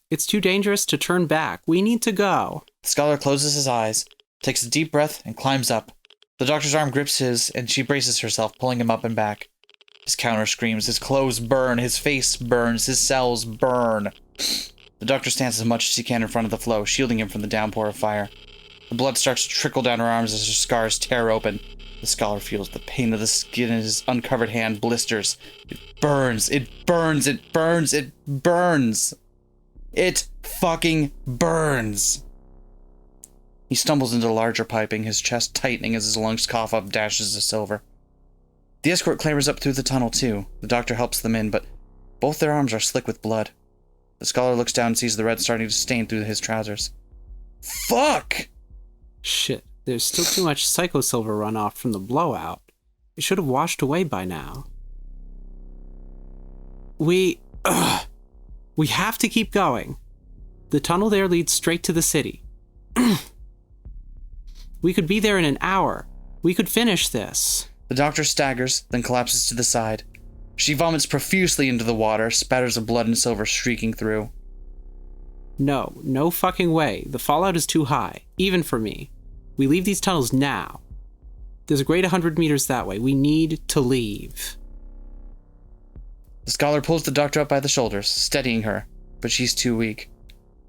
It's too dangerous to turn back. We need to go. The scholar closes his eyes, takes a deep breath, and climbs up. The doctor's arm grips his, and she braces herself, pulling him up and back. His counter screams, his clothes burn, his face burns, his cells burn. The doctor stands as much as he can in front of the flow, shielding him from the downpour of fire. The blood starts to trickle down her arms as her scars tear open. The scholar feels the pain of the skin in his uncovered hand blisters. It burns, it burns, it burns, it burns. It fucking burns. He stumbles into larger piping, his chest tightening as his lungs cough up dashes of silver. The escort clambers up through the tunnel too. The doctor helps them in, but both their arms are slick with blood. The scholar looks down and sees the red starting to stain through his trousers. Fuck! Shit, there's still too much psychosilver runoff from the blowout. It should have washed away by now. We have to keep going. The tunnel there leads straight to the city. We could be there in an hour. We could finish this. The doctor staggers, then collapses to the side. She vomits profusely into the water, spatters of blood and silver streaking through. No fucking way. The fallout is too high, even for me. We leave these tunnels now. There's a great 100 meters that way. We need to leave. The scholar pulls the doctor up by the shoulders, steadying her, but she's too weak.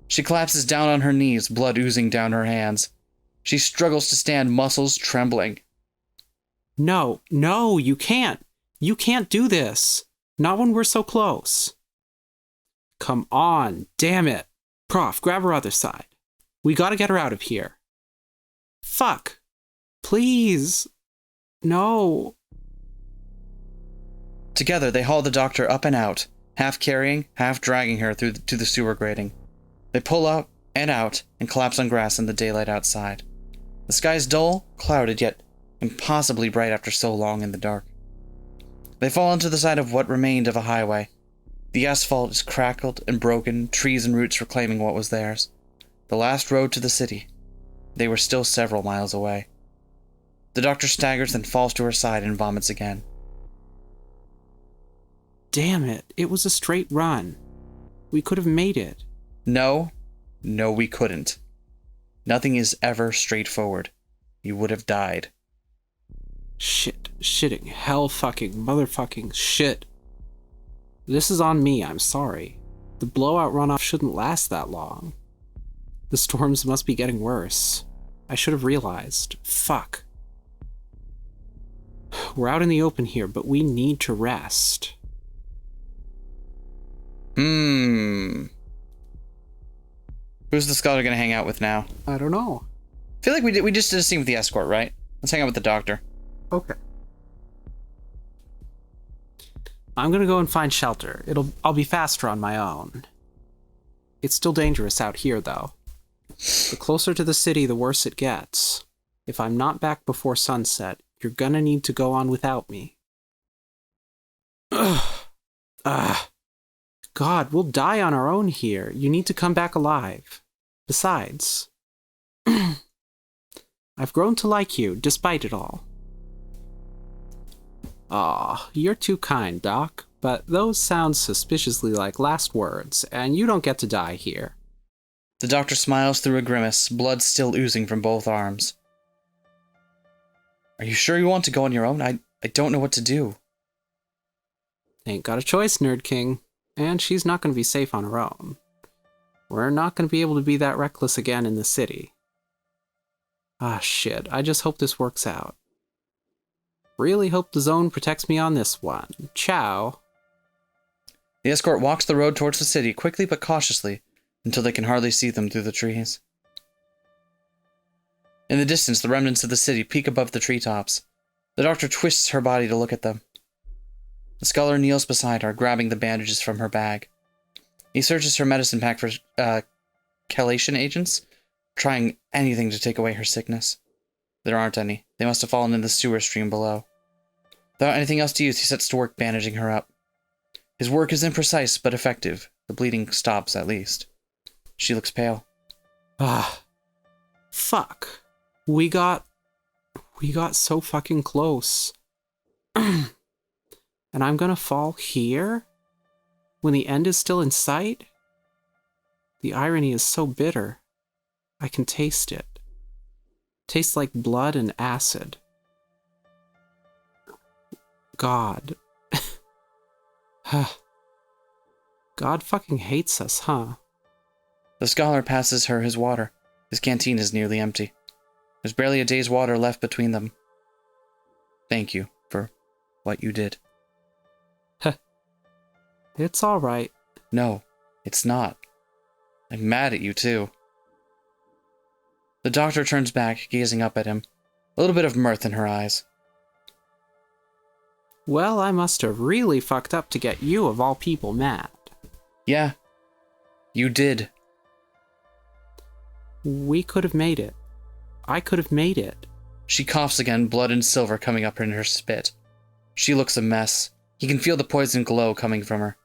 She collapses down on her knees, blood oozing down her hands. She struggles to stand, muscles trembling. No, you can't. You can't do this. Not when we're so close. Come on, damn it. Prof, grab her other side. We gotta get her out of here. Fuck. Please. No. Together, they haul the doctor up and out, half carrying, half dragging her to the sewer grating. They pull up and out and collapse on grass in the daylight outside. The sky's dull, clouded, yet impossibly bright after so long in the dark. They fall onto the side of what remained of a highway. The asphalt is crackled and broken, trees and roots reclaiming what was theirs. The last road to the city. They were still several miles away. The doctor staggers, then falls to her side and vomits again. Damn it, it was a straight run. We could have made it. No, we couldn't. Nothing is ever straightforward. You would have died. Shitting, hell fucking, motherfucking shit. This is on me, I'm sorry. The blowout runoff shouldn't last that long. The storms must be getting worse. I should have realized. Fuck. We're out in the open here, but we need to rest. Who's the scholar gonna hang out with now? I don't know. I feel like we just did a scene with the escort, right? Let's hang out with the doctor. Okay. I'm gonna go and find shelter. I'll be faster on my own. It's still dangerous out here, though. The closer to the city, the worse it gets. If I'm not back before sunset, you're gonna need to go on without me. God, we'll die on our own here. You need to come back alive. Besides, I've grown to like you, despite it all. Aw, you're too kind, Doc, but those sound suspiciously like last words, and you don't get to die here. The doctor smiles through a grimace, blood still oozing from both arms. Are you sure you want to go on your own? I don't know what to do. Ain't got a choice, Nerd King, and she's not gonna be safe on her own. We're not going to be able to be that reckless again in the city. Ah, shit. I just hope this works out. Really hope the zone protects me on this one. Ciao. The escort walks the road towards the city, quickly but cautiously, until they can hardly see them through the trees. In the distance, the remnants of the city peek above the treetops. The doctor twists her body to look at them. The scholar kneels beside her, grabbing the bandages from her bag. He searches her medicine pack for chelation agents, trying anything to take away her sickness. There aren't any. They must have fallen in the sewer stream below. Without anything else to use, he sets to work bandaging her up. His work is imprecise but effective. The bleeding stops, at least. She looks pale. Ah. Fuck. We got so fucking close. And I'm gonna fall here? When the end is still in sight? The irony is so bitter. I can taste it. Tastes like blood and acid. God. God fucking hates us, huh? The scholar passes her his water. His canteen is nearly empty. There's barely a day's water left between them. Thank you for what you did. It's all right. No, it's not. I'm mad at you, too. The doctor turns back, gazing up at him, a little bit of mirth in her eyes. Well, I must have really fucked up to get you, of all people, mad. Yeah, you did. We could have made it. I could have made it. She coughs again, blood and silver coming up in her spit. She looks a mess. He can feel the poison glow coming from her.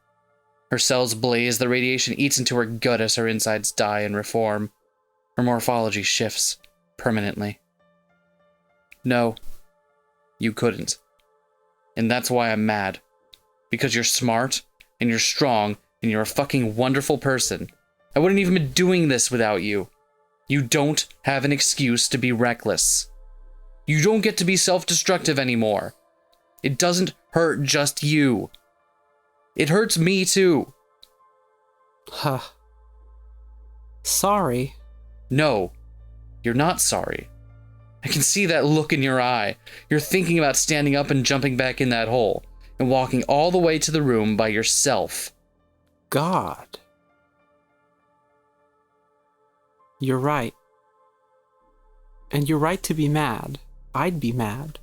Her cells blaze, the radiation eats into her gut as her insides die and reform. Her morphology shifts, permanently. No, you couldn't. And that's why I'm mad. Because you're smart, and you're strong, and you're a fucking wonderful person. I wouldn't even be doing this without you. You don't have an excuse to be reckless. You don't get to be self-destructive anymore. It doesn't hurt just you. It hurts me too. Huh. Sorry. No, you're not sorry. I can see that look in your eye. You're thinking about standing up and jumping back in that hole, and walking all the way to the room by yourself. God. You're right. And you're right to be mad. I'd be mad.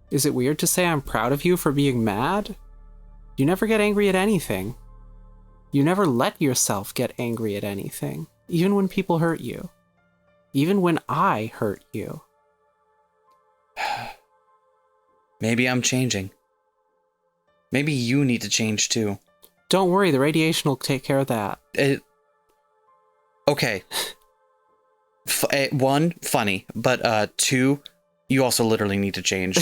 Is it weird to say I'm proud of you for being mad? You never get angry at anything. You never let yourself get angry at anything, even when people hurt you. Even when I hurt you. Maybe I'm changing. Maybe you need to change too. Don't worry, the radiation will take care of that. Okay. One, funny, but two, you also literally need to change.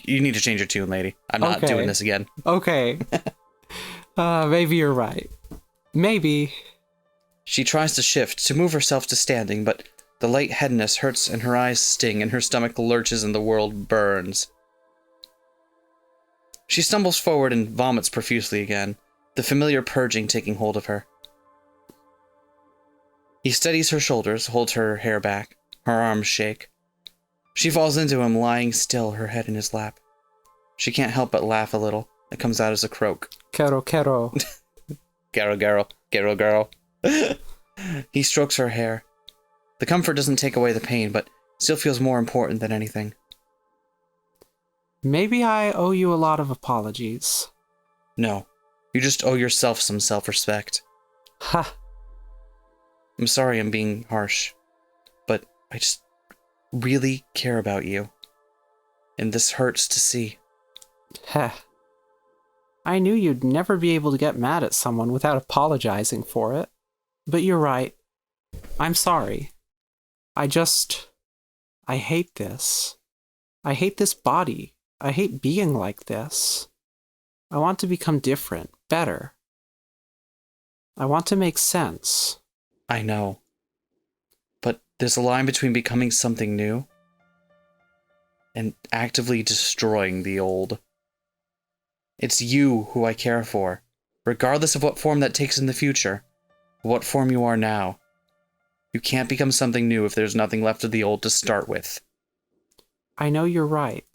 You need to change your tune, lady. I'm not doing this again. Okay. Maybe you're right. Maybe. She tries to shift, to move herself to standing, but the lightheadedness hurts and her eyes sting and her stomach lurches and the world burns. She stumbles forward and vomits profusely again, the familiar purging taking hold of her. He steadies her shoulders, holds her hair back. Her arms shake. She falls into him, lying still, her head in his lap. She can't help but laugh a little. It comes out as a croak. Kero, kero. Garo, garo, garo, garo. He strokes her hair. The comfort doesn't take away the pain, but still feels more important than anything. Maybe I owe you a lot of apologies. No, you just owe yourself some self-respect. Ha. I'm sorry I'm being harsh, but I just really care about you. And this hurts to see. Heh. I knew you'd never be able to get mad at someone without apologizing for it. But you're right. I'm sorry. I hate this. I hate this body. I hate being like this. I want to become different, better. I want to make sense. I know. But there's a line between becoming something new and actively destroying the old. It's you who I care for, regardless of what form that takes in the future. what form you are now. You can't become something new if there's nothing left of the old to start with. I know you're right.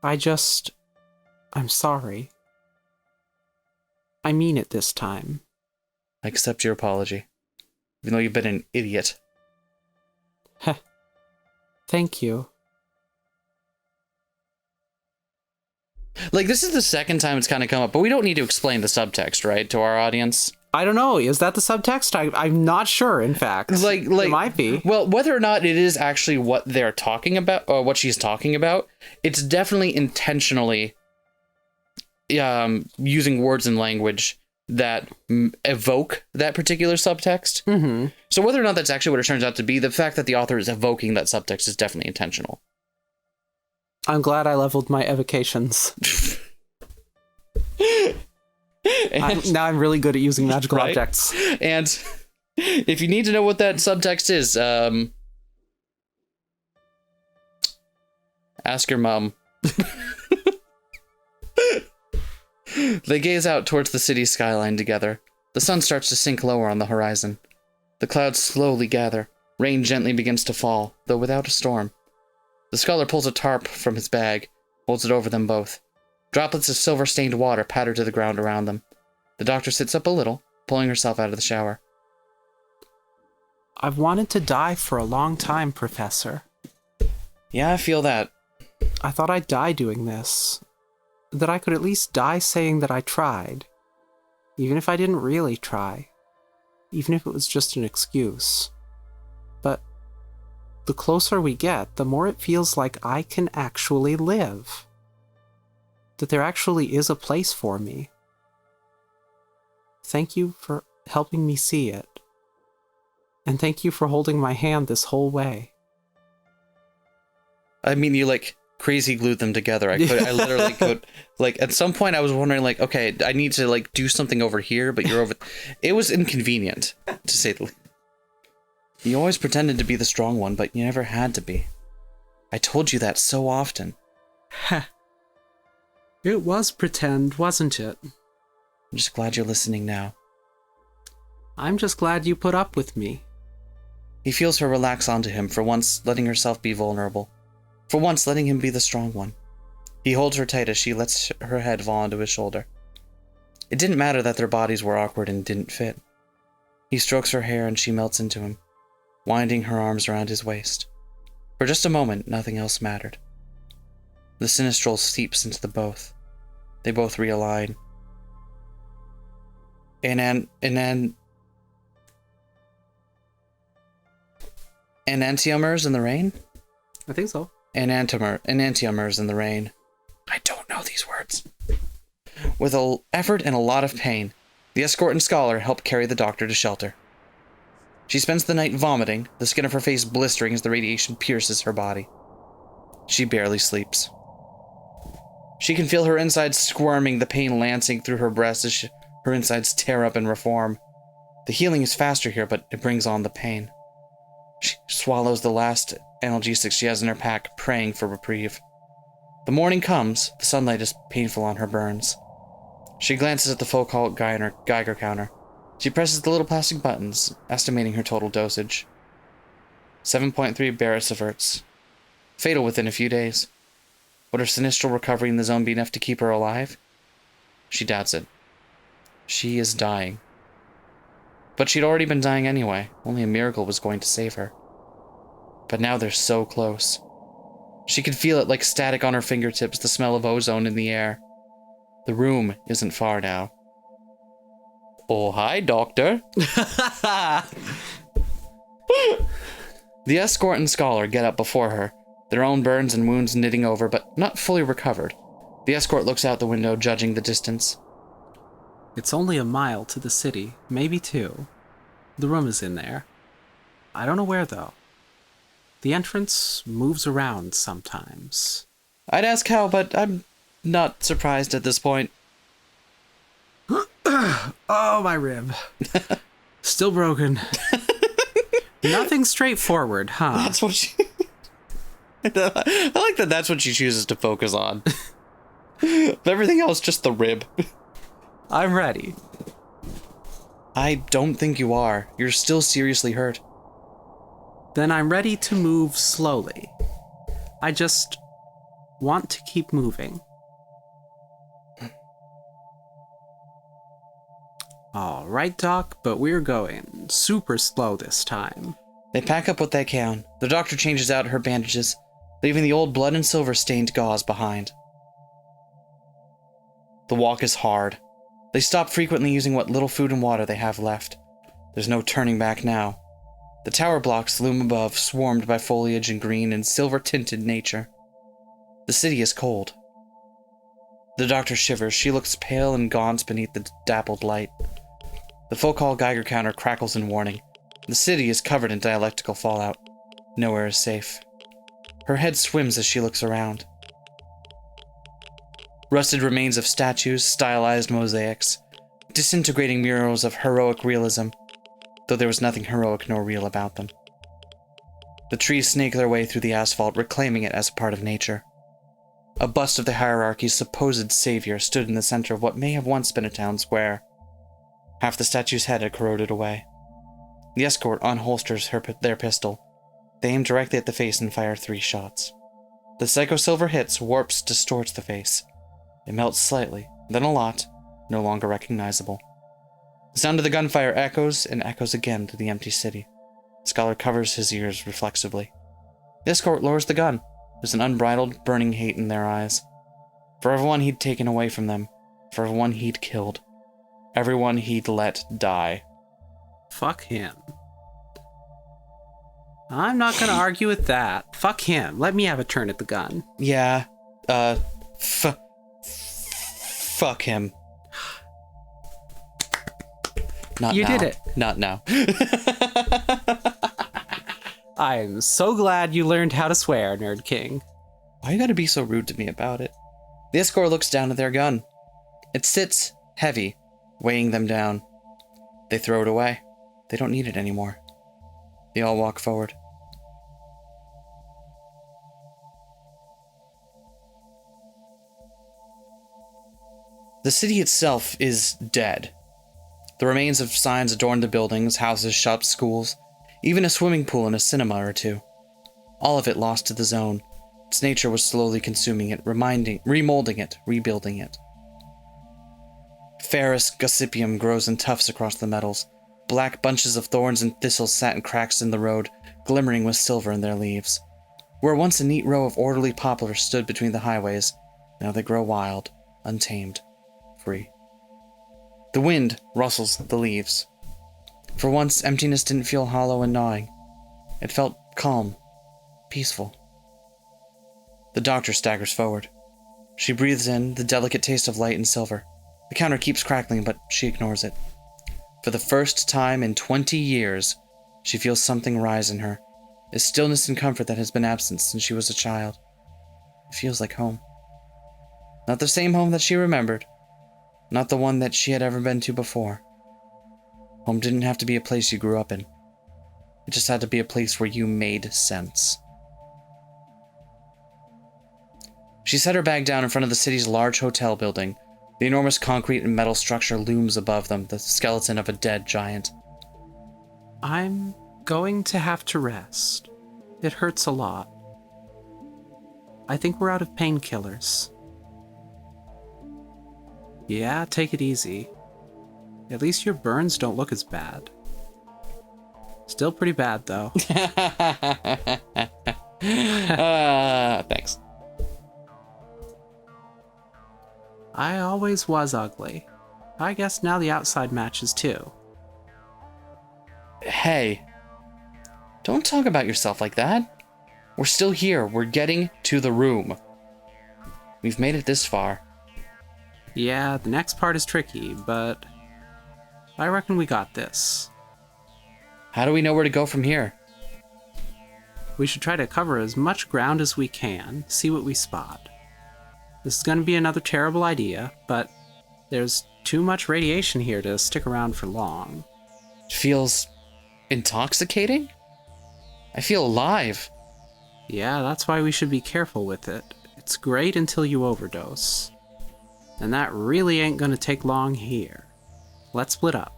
I'm sorry. I mean it this time. I accept your apology, even though you've been an idiot. Heh. Thank you. Like, this is the second time it's kind of come up, but we don't need to explain the subtext, right, to our audience? I don't know. Is that the subtext? I'm not sure, in fact. Like, it might be. Well, whether or not it is actually what they're talking about, or what she's talking about, it's definitely intentionally using words and language that evoke that particular subtext. Mm-hmm. So whether or not that's actually what it turns out to be, the fact that the author is evoking that subtext is definitely intentional. I'm glad I leveled my evocations. Now I'm really good at using magical right? objects. And if you need to know what that subtext is, ask your mom. They gaze out towards the city skyline together. The sun starts to sink lower on the horizon. The clouds slowly gather. Rain gently begins to fall, though without a storm. The scholar pulls a tarp from his bag, holds it over them both. Droplets of silver-stained water patter to the ground around them. The doctor sits up a little, pulling herself out of the shower. I've wanted to die for a long time, Professor. Yeah, I feel that. I thought I'd die doing this. That I could at least die saying that I tried. Even if I didn't really try. Even if it was just an excuse. But the closer we get, the more it feels like I can actually live. That there actually is a place for me. Thank you for helping me see it. And thank you for holding my hand this whole way. I mean, you, like, crazy glued them together. I literally could, like, at some point I was wondering, like, okay, I need to, like, do something over here, but you're over... It was inconvenient, to say the least. You always pretended to be the strong one, but you never had to be. I told you that so often. It was pretend, wasn't it? I'm just glad you're listening now. I'm just glad you put up with me. He feels her relax onto him, for once letting herself be vulnerable. For once letting him be the strong one. He holds her tight as she lets her head fall onto his shoulder. It didn't matter that their bodies were awkward and didn't fit. He strokes her hair and she melts into him, winding her arms around his waist. For just a moment, nothing else mattered. The sinistral seeps into the both. They both realign. Enantiomers in the rain? I think so. Enantiomers in the rain. I don't know these words. With an effort and a lot of pain, the escort and scholar help carry the doctor to shelter. She spends the night vomiting, the skin of her face blistering as the radiation pierces her body. She barely sleeps. She can feel her insides squirming, the pain lancing through her breast as her insides tear up and reform. The healing is faster here, but it brings on the pain. She swallows the last analgesic she has in her pack, praying for reprieve. The morning comes, the sunlight is painful on her burns. She glances at the Foucault Geiger counter. She presses the little plastic buttons, estimating her total dosage. 7.3 barisieverts. Fatal within a few days. Would her sinistral recovery in the zone be enough to keep her alive? She doubts it. She is dying. But she'd already been dying anyway. Only a miracle was going to save her. But now they're so close. She could feel it like static on her fingertips, the smell of ozone in the air. The room isn't far now. Oh, hi, Doctor. The escort and scholar get up before her, their own burns and wounds knitting over, but not fully recovered. The escort looks out the window, judging the distance. It's only a mile to the city, maybe 2. The room is in there. I don't know where, though. The entrance moves around sometimes. I'd ask how, but I'm not surprised at this point. Oh, my rib. Still broken. Nothing straightforward, huh? That's what she... I like that that's what she chooses to focus on. Everything else, just the rib. I'm ready. I don't think you are. You're still seriously hurt. Then I'm ready to move slowly. I just want to keep moving. All right, Doc, but we're going super slow this time. They pack up what they can. The doctor changes out her bandages, leaving the old blood and silver stained gauze behind. The walk is hard. They stop frequently using what little food and water they have left. There's no turning back now. The tower blocks loom above, swarmed by foliage and green and silver-tinted nature. The city is cold. The doctor shivers. She looks pale and gaunt beneath the dappled light. The folk hall Geiger counter crackles in warning. The city is covered in dialectical fallout. Nowhere is safe. Her head swims as she looks around. Rusted remains of statues, stylized mosaics, disintegrating murals of heroic realism, though there was nothing heroic nor real about them. The trees snake their way through the asphalt, reclaiming it as a part of nature. A bust of the hierarchy's supposed savior stood in the center of what may have once been a town square. Half the statue's head had corroded away. The escort unholsters their pistol. They aim directly at the face and fire 3 shots. The psycho-silver hits, warps, distorts the face. It melts slightly, then a lot, no longer recognizable. The sound of the gunfire echoes and echoes again to the empty city. The scholar covers his ears reflexively. The escort lowers the gun. There's an unbridled, burning hate in their eyes. For everyone he'd taken away from them, for everyone he'd killed, everyone he'd let die. Fuck him. I'm not gonna argue with that. Fuck him. Let me have a turn at the gun. Yeah, fuck him. Not you now. did it. Not now. I'm so glad you learned how to swear, Nerd King. Why you gotta be so rude to me about it? The escort looks down at their gun. It sits heavy, weighing them down. They throw it away. They don't need it anymore. They all walk forward. The city itself is dead. The remains of signs adorn the buildings, houses, shops, schools, even a swimming pool and a cinema or two. All of it lost to the zone. Its nature was slowly consuming it, remolding it, rebuilding it. Ferrous gossypium grows in tufts across the metals. Black bunches of thorns and thistles sat in cracks in the road, glimmering with silver in their leaves. Where once a neat row of orderly poplars stood between the highways, now they grow wild, untamed, free. The wind rustles the leaves. For once, emptiness didn't feel hollow and gnawing. It felt calm, peaceful. The doctor staggers forward. She breathes in the delicate taste of light and silver. The counter keeps crackling, but she ignores it. For the first time in 20 years, she feels something rise in her, a stillness and comfort that has been absent since she was a child. It feels like home. Not the same home that she remembered, not the one that she had ever been to before. Home didn't have to be a place you grew up in. It just had to be a place where you made sense. She set her bag down in front of the city's large hotel building. The enormous concrete and metal structure looms above them, the skeleton of a dead giant. I'm going to have to rest. It hurts a lot. I think we're out of painkillers. Yeah, take it easy. At least your burns don't look as bad. Still pretty bad, though. Thanks. I always was ugly. I guess now the outside matches too. Hey, don't talk about yourself like that. We're still here. We're getting to the room. We've made it this far. Yeah, the next part is tricky, but I reckon we got this. How do we know where to go from here? We should try to cover as much ground as we can, see what we spot. This is going to be another terrible idea, but there's too much radiation here to stick around for long. It feels intoxicating? I feel alive. Yeah, that's why we should be careful with it. It's great until you overdose. And that really ain't going to take long here. Let's split up.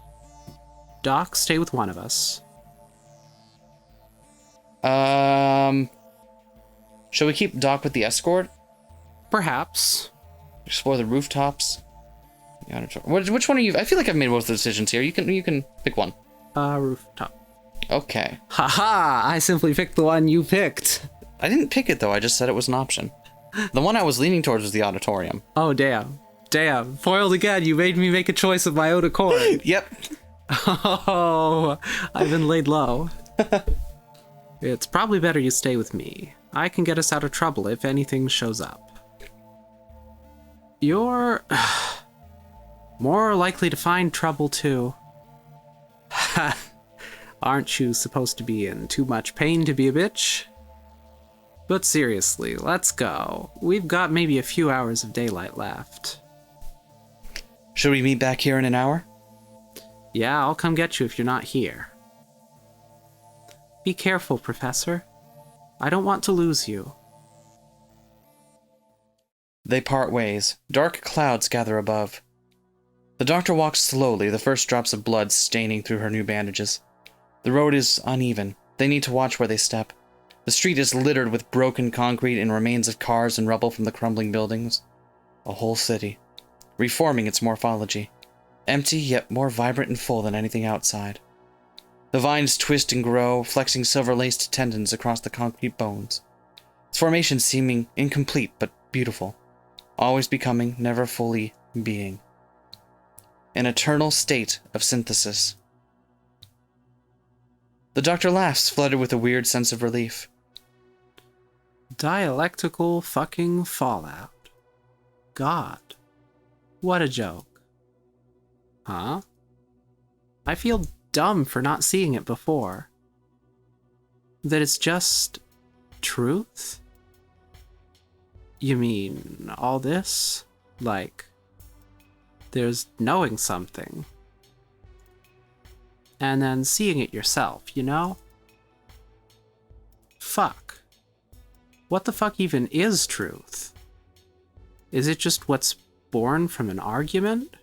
Doc, stay with one of us. Shall we keep Doc with the escort? Perhaps. Explore the rooftops. Which one are you? I feel like I've made most of the decisions here. You can pick one. Rooftop. Okay. Haha! I simply picked the one you picked. I didn't pick it though. I just said it was an option. The one I was leaning towards was the auditorium. Oh damn! Damn! Foiled again. You made me make a choice of my own accord. Yep. Oh, I've been laid low. It's probably better you stay with me. I can get us out of trouble if anything shows up. You're more likely to find trouble too. Aren't you supposed to be in too much pain to be a bitch? But seriously, let's go. We've got maybe a few hours of daylight left. Should we meet back here in an hour? Yeah, I'll come get you if you're not here. Be careful, Professor. I don't want to lose you. They part ways. Dark clouds gather above. The doctor walks slowly, the first drops of blood staining through her new bandages. The road is uneven. They need to watch where they step. The street is littered with broken concrete and remains of cars and rubble from the crumbling buildings. A whole city, reforming its morphology. Empty, yet more vibrant and full than anything outside. The vines twist and grow, flexing silver-laced tendons across the concrete bones. Its formation seeming incomplete but beautiful. Always becoming, never fully being. An eternal state of synthesis. The doctor laughs, flooded with a weird sense of relief. Dialectical fucking fallout. God. What a joke. Huh? I feel dumb for not seeing it before. That it's just truth? You mean all this? Like, there's knowing something. And then seeing it yourself, you know? Fuck. What the fuck even is truth? Is it just what's born from an argument?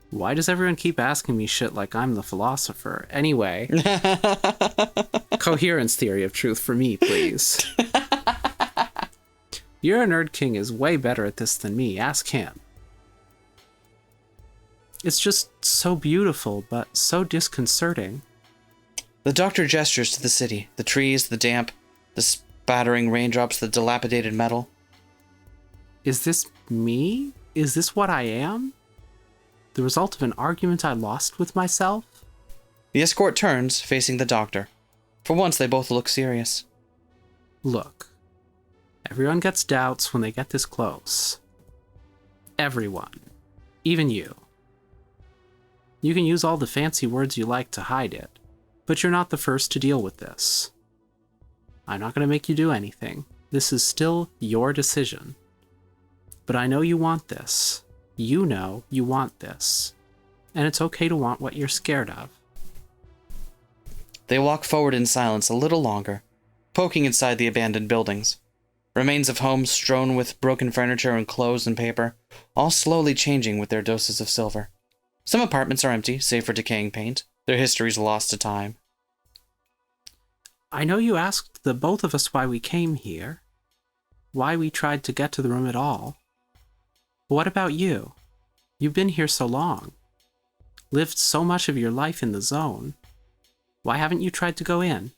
Why does everyone keep asking me shit like I'm the philosopher? Anyway. Coherence theory of truth for me, please. Your nerd king is way better at this than me. Ask him. It's just so beautiful, but so disconcerting. The doctor gestures to the city. The trees, the damp, the spattering raindrops, the dilapidated metal. Is this me? Is this what I am? The result of an argument I lost with myself? The escort turns, facing the doctor. For once, they both look serious. Look. Everyone gets doubts when they get this close. Everyone. Even you. You can use all the fancy words you like to hide it, but you're not the first to deal with this. I'm not going to make you do anything. This is still your decision. But I know you want this. You know you want this. And it's okay to want what you're scared of. They walk forward in silence a little longer, poking inside the abandoned buildings. Remains of homes strewn with broken furniture and clothes and paper, all slowly changing with their doses of silver. Some apartments are empty, save for decaying paint, their histories lost to time. I know you asked the both of us why we came here, why we tried to get to the room at all. What about you? You've been here so long, lived so much of your life in the zone. Why haven't you tried to go in?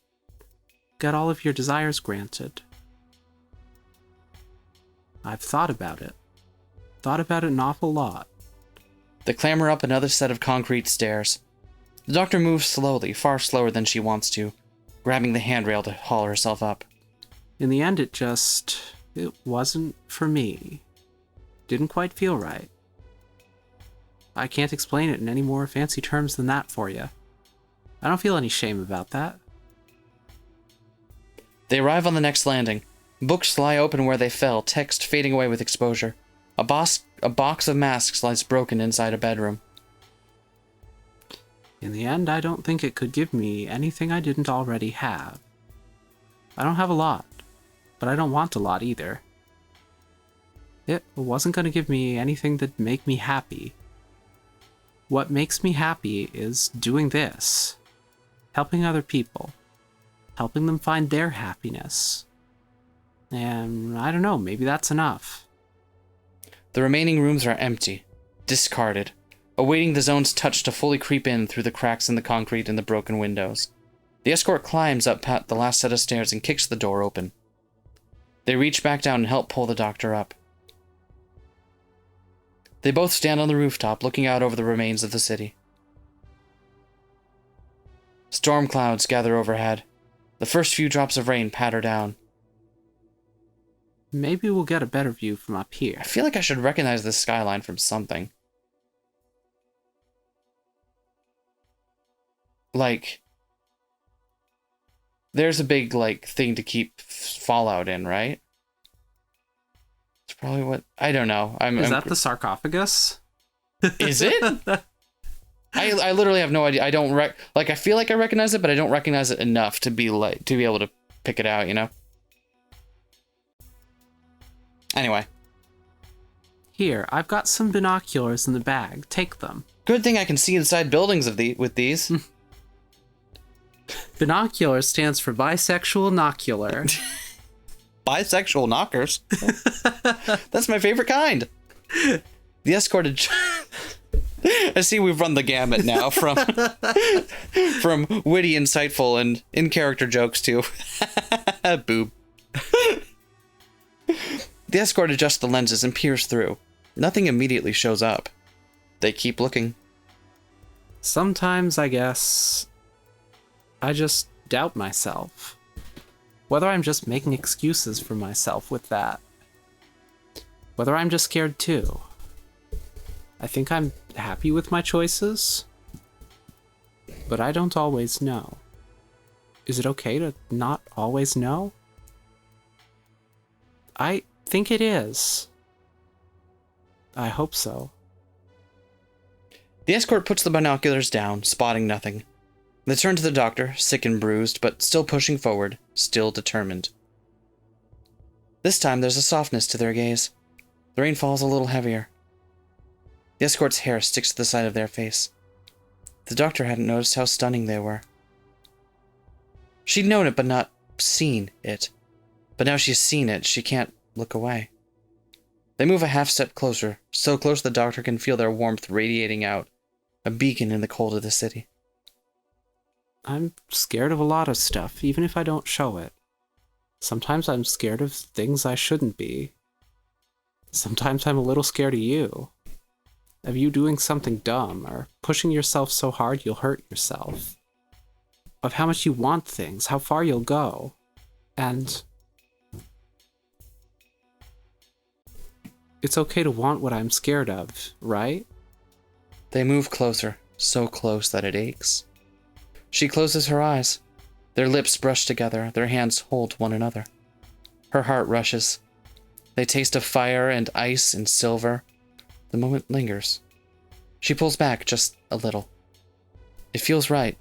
Get all of your desires granted. I've thought about it. Thought about it an awful lot. They clamber up another set of concrete stairs. The doctor moves slowly, far slower than she wants to, grabbing the handrail to haul herself up. In the end, it wasn't for me. Didn't quite feel right. I can't explain it in any more fancy terms than that for you. I don't feel any shame about that. They arrive on the next landing. Books lie open where they fell, text fading away with exposure. A box of masks lies broken inside a bedroom. In the end, I don't think it could give me anything I didn't already have. I don't have a lot, but I don't want a lot either. It wasn't going to give me anything that'd make me happy. What makes me happy is doing this. Helping other people. Helping them find their happiness. And I don't know, maybe that's enough. The remaining rooms are empty, discarded, awaiting the zone's touch to fully creep in through the cracks in the concrete and the broken windows. The escort climbs up the last set of stairs and kicks the door open. They reach back down and help pull the doctor up. They both stand on the rooftop, looking out over the remains of the city. Storm clouds gather overhead. The first few drops of rain patter down. Maybe we'll get a better view from up here. I feel like I should recognize this skyline from something. Like, there's a big, like, thing to keep Fallout in, right? It's probably what... I don't know. Is that the sarcophagus? Is it? I literally have no idea. I don't I feel like I recognize it, but I don't recognize it enough to be able to pick it out, you know? Anyway. Here, I've got some binoculars in the bag. Take them. Good thing I can see inside buildings with these. Binocular stands for bisexual nocular. Bisexual knockers? That's my favorite kind. The escorted... I see we've run the gamut now from witty, insightful, and in-character jokes to boob. The escort adjusts the lenses and peers through. Nothing immediately shows up. They keep looking. Sometimes, I guess, I just doubt myself. Whether I'm just making excuses for myself with that. Whether I'm just scared too. I think I'm happy with my choices, but I don't always know. Is it okay to not always know? I think it is. I hope so. The escort puts the binoculars down, spotting nothing. They turn to the doctor, sick and bruised, but still pushing forward, still determined. This time there's a softness to their gaze. The rain falls a little heavier. The escort's hair sticks to the side of their face. The doctor hadn't noticed how stunning they were. She'd known it, but not seen it. But now she's seen it, she can't look away. They move a half step closer, so close the doctor can feel their warmth radiating out, a beacon in the cold of the city. I'm scared of a lot of stuff, even if I don't show it. Sometimes I'm scared of things I shouldn't be. Sometimes I'm a little scared of you. Of you doing something dumb, or pushing yourself so hard you'll hurt yourself. Of how much you want things, how far you'll go. And it's okay to want what I'm scared of, right? They move closer, so close that it aches. She closes her eyes. Their lips brush together, their hands hold one another. Her heart rushes. They taste of fire and ice and silver. The moment lingers. She pulls back just a little. It feels right.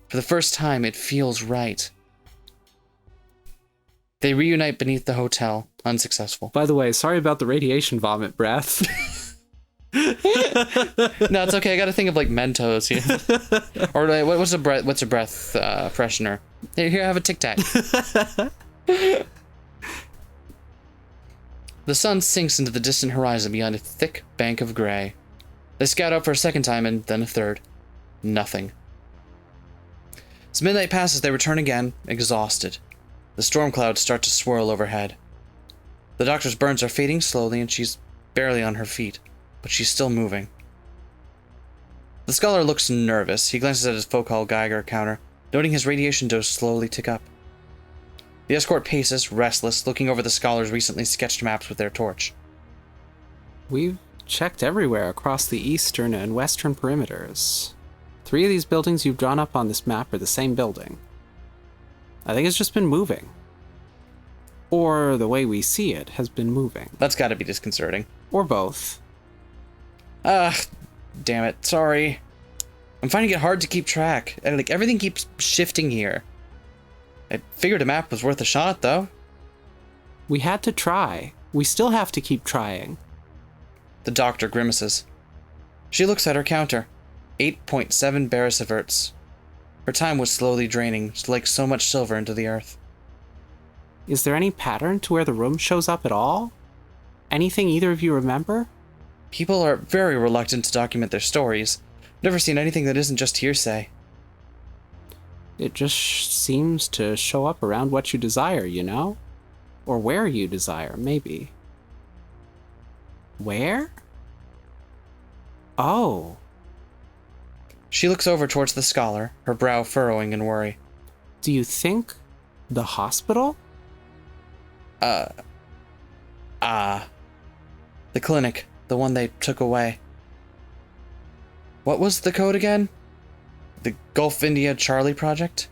For the first time, it feels right. They reunite beneath the hotel, unsuccessful. By the way, sorry about the radiation vomit breath. No, it's okay. I gotta think of like Mentos here. Or like, what's a breath freshener? Here, have a Tic Tac. The sun sinks into the distant horizon beyond a thick bank of gray. They scout out for a second time and then a third. Nothing. As midnight passes, they return again, exhausted. The storm clouds start to swirl overhead. The doctor's burns are fading slowly and she's barely on her feet, but she's still moving. The scholar looks nervous. He glances at his focal Geiger counter, noting his radiation dose slowly tick up. The escort paces, restless, looking over the scholar's recently sketched maps with their torch. We've checked everywhere across the eastern and western perimeters. 3 of these buildings you've drawn up on this map are the same building. I think it's just been moving. Or the way we see it has been moving. That's gotta be disconcerting. Or both. Damn it, sorry. I'm finding it hard to keep track. Like, everything keeps shifting here. I figured a map was worth a shot, though. We had to try. We still have to keep trying. The doctor grimaces. She looks at her counter. 8.7 barosieverts. Her time was slowly draining, like so much silver into the earth. Is there any pattern to where the room shows up at all? Anything either of you remember? People are very reluctant to document their stories. Never seen anything that isn't just hearsay. It just seems to show up around what you desire, you know? Or where you desire, maybe. Where? Oh. She looks over towards the scholar, her brow furrowing in worry. Do you think the hospital? The clinic, the one they took away. What was the code again? The Gulf India Charlie Project?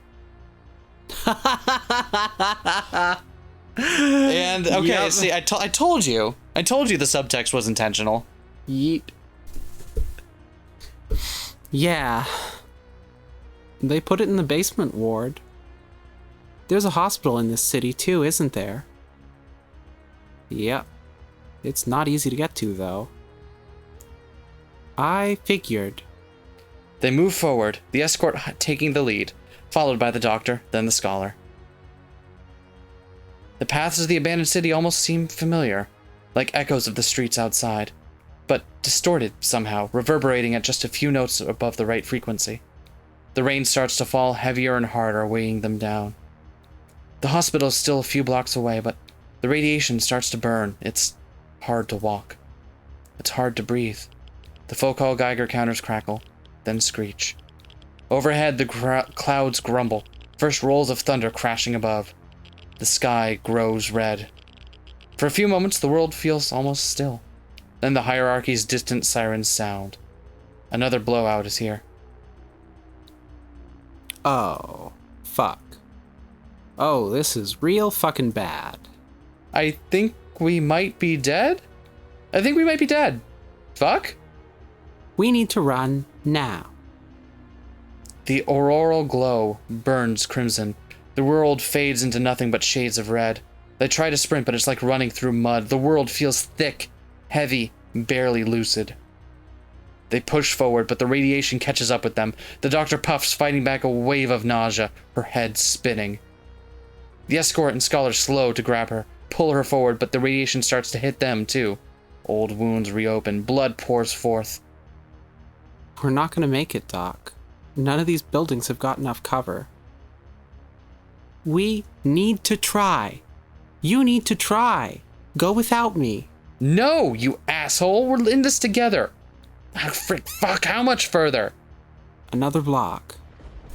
And, okay, Yep. see, I told you. I told you the subtext was intentional. Yeet. Yeah. They put it in the basement ward. There's a hospital in this city too, isn't there? Yep. It's not easy to get to, though. I figured. They move forward, the escort taking the lead, followed by the doctor, then the scholar. The paths of the abandoned city almost seem familiar, like echoes of the streets outside, but distorted somehow, reverberating at just a few notes above the right frequency. The rain starts to fall heavier and harder, weighing them down. The hospital is still a few blocks away, but the radiation starts to burn. It's hard to walk. It's hard to breathe. The focal Geiger counters crackle, then screech. Overhead, the clouds grumble, first rolls of thunder crashing above. The sky grows red. For a few moments, the world feels almost still. Then the hierarchy's distant sirens sound. Another blowout is here. Oh, fuck. Oh, this is real fucking bad. I think we might be dead? Fuck? We need to run now. The auroral glow burns crimson. The world fades into nothing but shades of red. They try to sprint, but it's like running through mud. The world feels thick, heavy, barely lucid. They push forward, but the radiation catches up with them. The doctor puffs, fighting back a wave of nausea, her head spinning. The escort and scholar slow to grab her, pull her forward, but the radiation starts to hit them too. Old wounds reopen, blood pours forth. We're not gonna make it, Doc. None of these buildings have got enough cover. We need to try. You need to try. Go without me. No, you asshole! We're in this together! Fuck, how much further? Another block.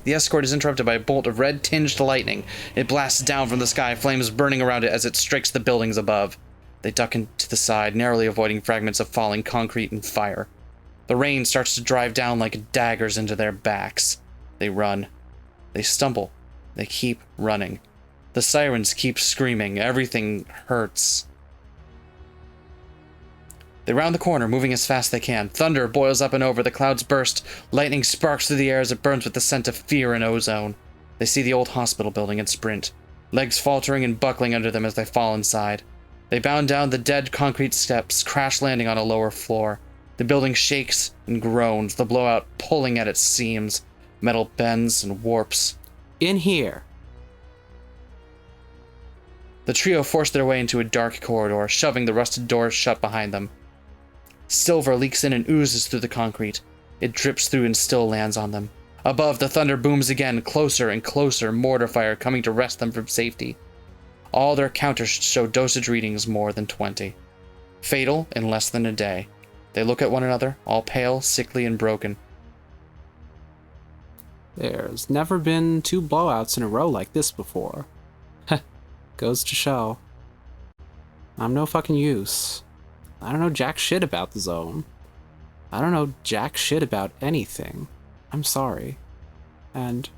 The escort is interrupted by a bolt of red-tinged lightning. It blasts down from the sky, flames burning around it as it strikes the buildings above. They duck into the side, narrowly avoiding fragments of falling concrete and fire. The rain starts to drive down like daggers into their backs. They run. They stumble. They keep running. The sirens keep screaming. Everything hurts. They round the corner, moving as fast as they can. Thunder boils up and over. The clouds burst. Lightning sparks through the air as it burns with the scent of fear and ozone. They see the old hospital building and sprint, legs faltering and buckling under them as they fall inside. They bound down the dead concrete steps, crash landing on a lower floor. The building shakes and groans, the blowout pulling at its seams. Metal bends and warps. In here. The trio force their way into a dark corridor, shoving the rusted doors shut behind them. Silver leaks in and oozes through the concrete. It drips through and still lands on them. Above, the thunder booms again, closer and closer, mortar fire coming to wrest them from safety. All their counters show dosage readings more than 20. Fatal in less than a day. They look at one another, all pale, sickly, and broken. There's never been 2 blowouts in a row like this before. Goes to show. I'm no fucking use. I don't know jack shit about the zone. I don't know jack shit about anything. I'm sorry. And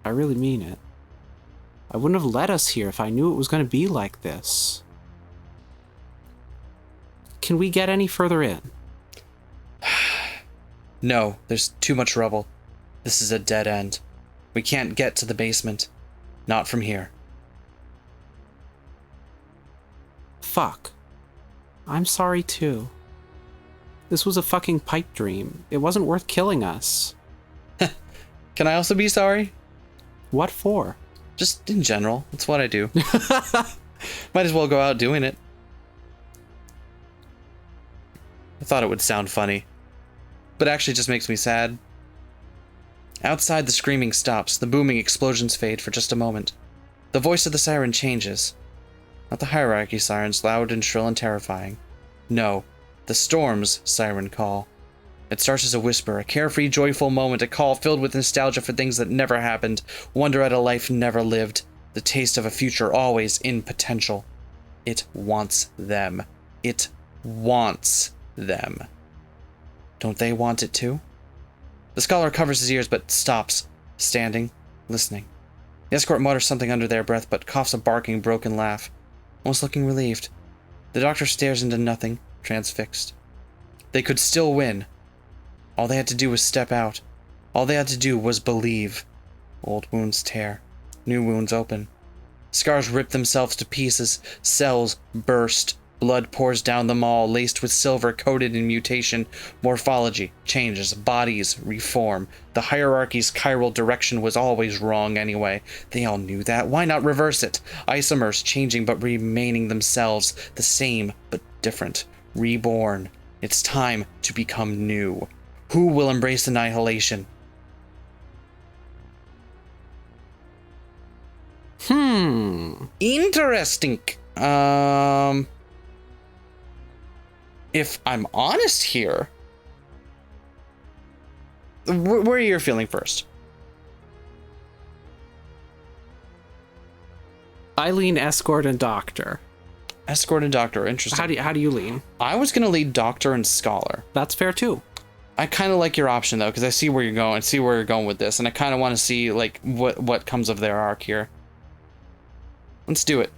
I really mean it. I wouldn't have led us here if I knew it was going to be like this. Can we get any further in? No, there's too much rubble. This is a dead end. We can't get to the basement. Not from here. Fuck. I'm sorry too. This was a fucking pipe dream. It wasn't worth killing us. Can I also be sorry? What for? Just in general. That's what I do. Might as well go out doing it. I thought it would sound funny, but actually just makes me sad. Outside, the screaming stops. The booming explosions fade for just a moment. The voice of the siren changes. Not the hierarchy sirens, loud and shrill and terrifying. No, the storm's siren call. It starts as a whisper, a carefree, joyful moment, a call filled with nostalgia for things that never happened, wonder at a life never lived, the taste of a future always in potential. It wants them. It wants them. Don't they want it too? The scholar covers his ears but stops, standing, listening. The escort mutters something under their breath but coughs a barking, broken laugh, almost looking relieved. The doctor stares into nothing, transfixed. They could still win. All they had to do was step out. All they had to do was believe. Old wounds tear. New wounds open. Scars rip themselves to pieces. Cells burst. Blood pours down them all, laced with silver, coated in mutation. Morphology changes. Bodies reform. The hierarchy's chiral direction was always wrong anyway. They all knew that. Why not reverse it? Isomers changing but remaining themselves. The same but different. Reborn. It's time to become new. Who will embrace annihilation? Interesting. If I'm honest here, where are you feeling first? I lean escort and doctor. Escort and doctor, interesting. How do you lean? I was gonna lead doctor and scholar. That's fair too. I kind of like your option though, because I see where you're going with this, and I kind of want to see like what comes of their arc here. Let's do it.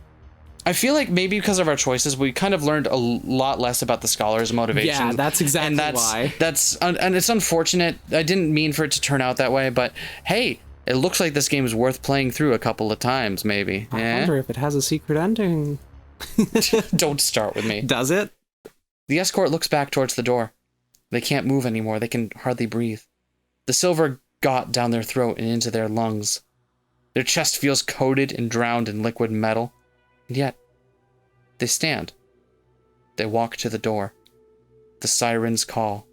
I feel like maybe because of our choices, we kind of learned a lot less about the scholar's motivations. Yeah, that's exactly why. And it's unfortunate. I didn't mean for it to turn out that way, but hey, it looks like this game is worth playing through a couple of times, maybe. I wonder if it has a secret ending. Don't start with me. Does it? The escort looks back towards the door. They can't move anymore. They can hardly breathe. The silver got down their throat and into their lungs. Their chest feels coated and drowned in liquid metal. And yet, they stand. They walk to the door. The sirens call.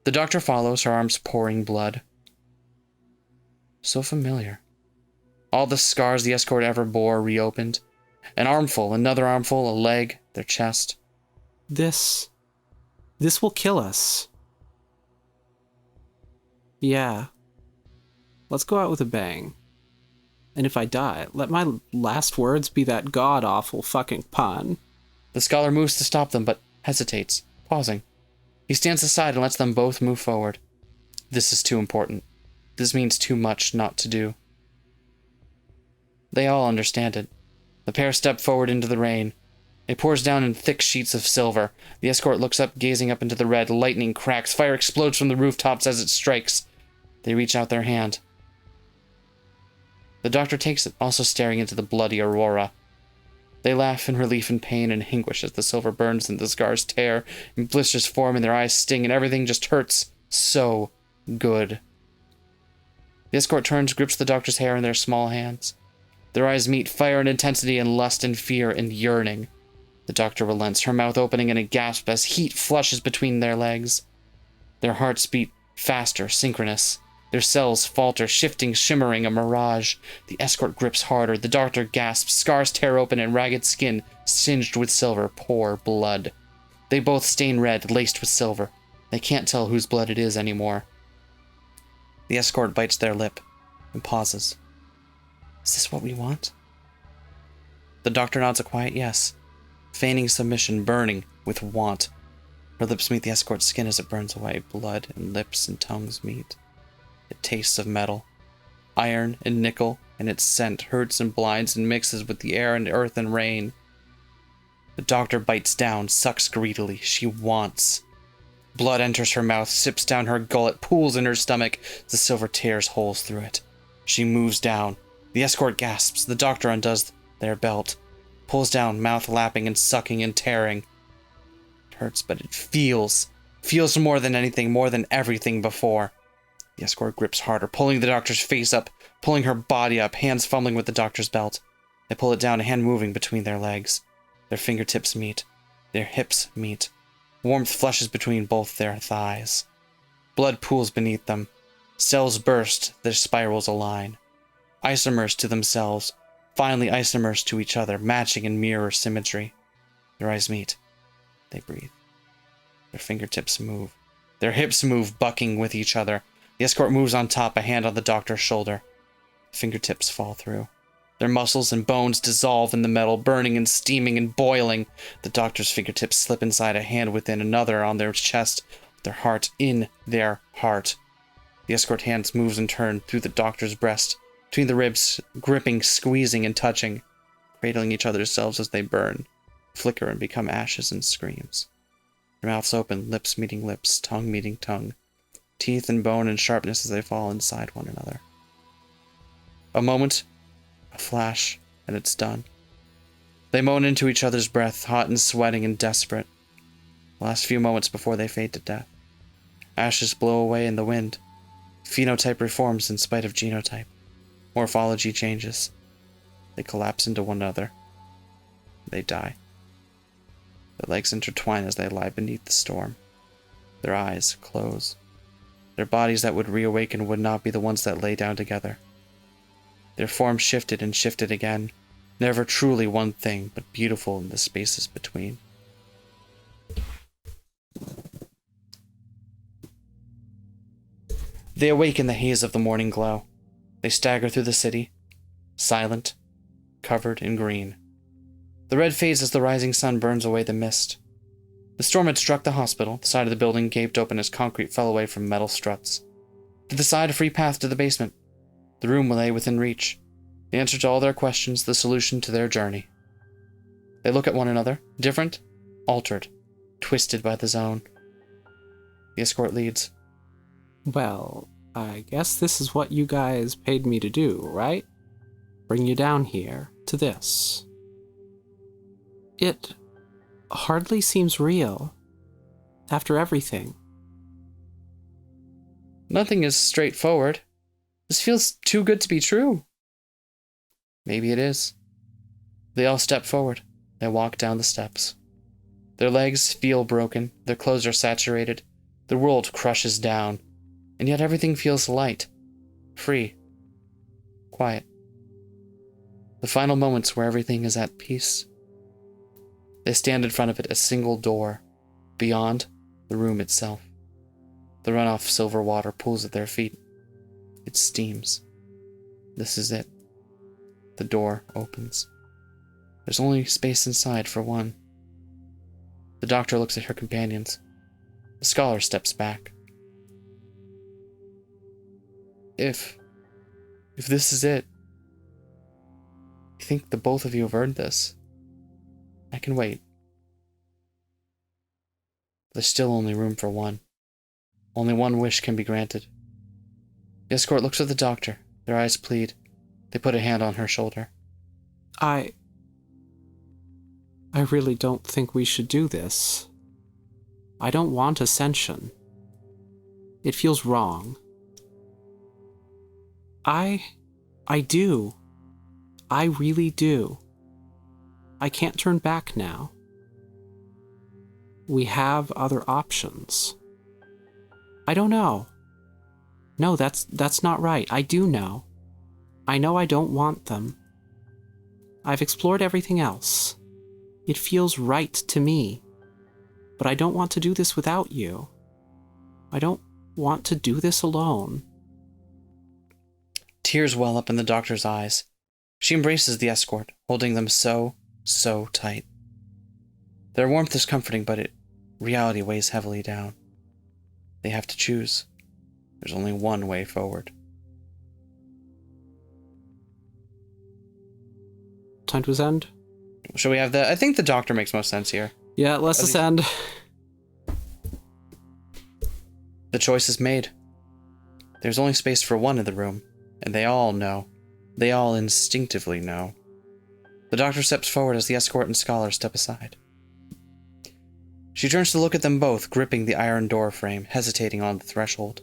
The doctor follows, her arms pouring blood. So familiar. All the scars the escort ever bore reopened. An armful, another armful, a leg, their chest. This will kill us. Yeah. Let's go out with a bang. And if I die, let my last words be that god-awful fucking pun. The scholar moves to stop them, but hesitates, pausing. He stands aside and lets them both move forward. This is too important. This means too much not to do. They all understand it. The pair step forward into the rain. It pours down in thick sheets of silver. The escort looks up, gazing up into the red. Lightning cracks. Fire explodes from the rooftops as it strikes. They reach out their hand. The doctor takes it, also staring into the bloody aurora. They laugh in relief and pain and anguish as the silver burns and the scars tear, and blisters form and their eyes sting, and everything just hurts so good. The escort turns, grips the doctor's hair in their small hands. Their eyes meet, fire and intensity and lust and fear and yearning. The doctor relents, her mouth opening in a gasp as heat flushes between their legs. Their hearts beat faster, synchronous. Their cells falter, shifting, shimmering, a mirage. The escort grips harder. The doctor gasps. Scars tear open and ragged skin, singed with silver, pour blood. They both stain red, laced with silver. They can't tell whose blood it is anymore. The escort bites their lip and pauses. Is this what we want? The doctor nods a quiet yes, feigning submission, burning with want. Her lips meet the escort's skin as it burns away. Blood and lips and tongues meet. It tastes of metal, iron and nickel, and its scent hurts and blinds and mixes with the air and earth and rain. The doctor bites down, sucks greedily. She wants. Blood enters her mouth, sips down her gullet, pools in her stomach. The silver tears holes through it. She moves down. The escort gasps. The doctor undoes their belt, pulls down, mouth lapping and sucking and tearing. It hurts, but it feels Feels more than anything, more than everything before. The escort grips harder, pulling the doctor's face up, pulling her body up, hands fumbling with the doctor's belt. They pull it down, a hand moving between their legs. Their fingertips meet. Their hips meet. Warmth flushes between both their thighs. Blood pools beneath them. Cells burst, their spirals align. Isomers to themselves, finally isomers to each other, matching in mirror symmetry. Their eyes meet. They breathe. Their fingertips move. Their hips move, bucking with each other. The escort moves on top, a hand on the doctor's shoulder. Fingertips fall through. Their muscles and bones dissolve in the metal, burning and steaming and boiling. The doctor's fingertips slip inside a hand within another on their chest, their heart in their heart. The escort hands moves in turn through the doctor's breast, between the ribs, gripping, squeezing, and touching, cradling each other's selves as they burn, flicker, and become ashes and screams. Their mouths open, lips meeting lips, tongue meeting tongue, teeth and bone and sharpness as they fall inside one another. A moment, a flash, and it's done. They moan into each other's breath, hot and sweating and desperate. The last few moments before they fade to death. Ashes blow away in the wind. Phenotype reforms in spite of genotype. Morphology changes. They collapse into one another. They die. Their legs intertwine as they lie beneath the storm. Their eyes close. Their bodies that would reawaken would not be the ones that lay down together. Their forms shifted and shifted again, never truly one thing, but beautiful in the spaces between. They awake in the haze of the morning glow. They stagger through the city, silent, covered in green. The red fades as the rising sun burns away the mist. The storm had struck the hospital. The side of the building gaped open as concrete fell away from metal struts. To the side, a free path to the basement. The room lay within reach. The answer to all their questions, the solution to their journey. They look at one another, different, altered, twisted by the zone. The escort leads. Well, I guess this is what you guys paid me to do, right? Bring you down here to this. It hardly seems real, after everything. Nothing is straightforward. This feels too good to be true. Maybe it is. They all step forward. They walk down the steps. Their legs feel broken. Their clothes are saturated. The world crushes down. And yet everything feels light, free, quiet. The final moments where everything is at peace. They stand in front of it, a single door. Beyond, the room itself. The runoff silver water pools at their feet. It steams. This is it. The door opens. There's only space inside for one. The doctor looks at her companions. The scholar steps back. If this is it, I think the both of you have earned this. I can wait. There's still only room for one. Only one wish can be granted. The escort looks at the doctor. Their eyes plead. They put a hand on her shoulder. I really don't think we should do this. I don't want Ascension. It feels wrong. I do. I really do. I can't turn back now. We have other options. I don't know. No, that's not right. I do know. I know I don't want them. I've explored everything else. It feels right to me. But I don't want to do this without you. I don't want to do this alone. Tears well up in the doctor's eyes. She embraces the escort, holding them so tight. Their warmth is comforting, but reality weighs heavily down. They have to choose. There's only one way forward. Time to ascend? Shall we have I think the doctor makes most sense here. Yeah, let's ascend. The choice is made. There's only space for one in the room, and they all know. They all instinctively know. The doctor steps forward as the escort and scholar step aside. She turns to look at them both, gripping the iron door frame, hesitating on the threshold.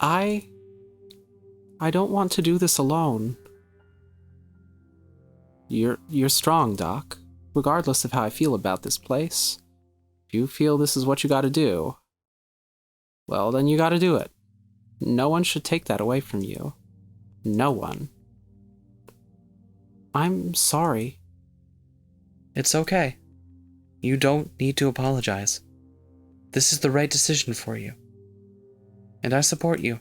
I don't want to do this alone. You're strong, Doc, regardless of how I feel about this place. If you feel this is what you gotta do, well, then you gotta do it. No one should take that away from you. No one. I'm sorry. It's okay. You don't need to apologize. This is the right decision for you. And I support you.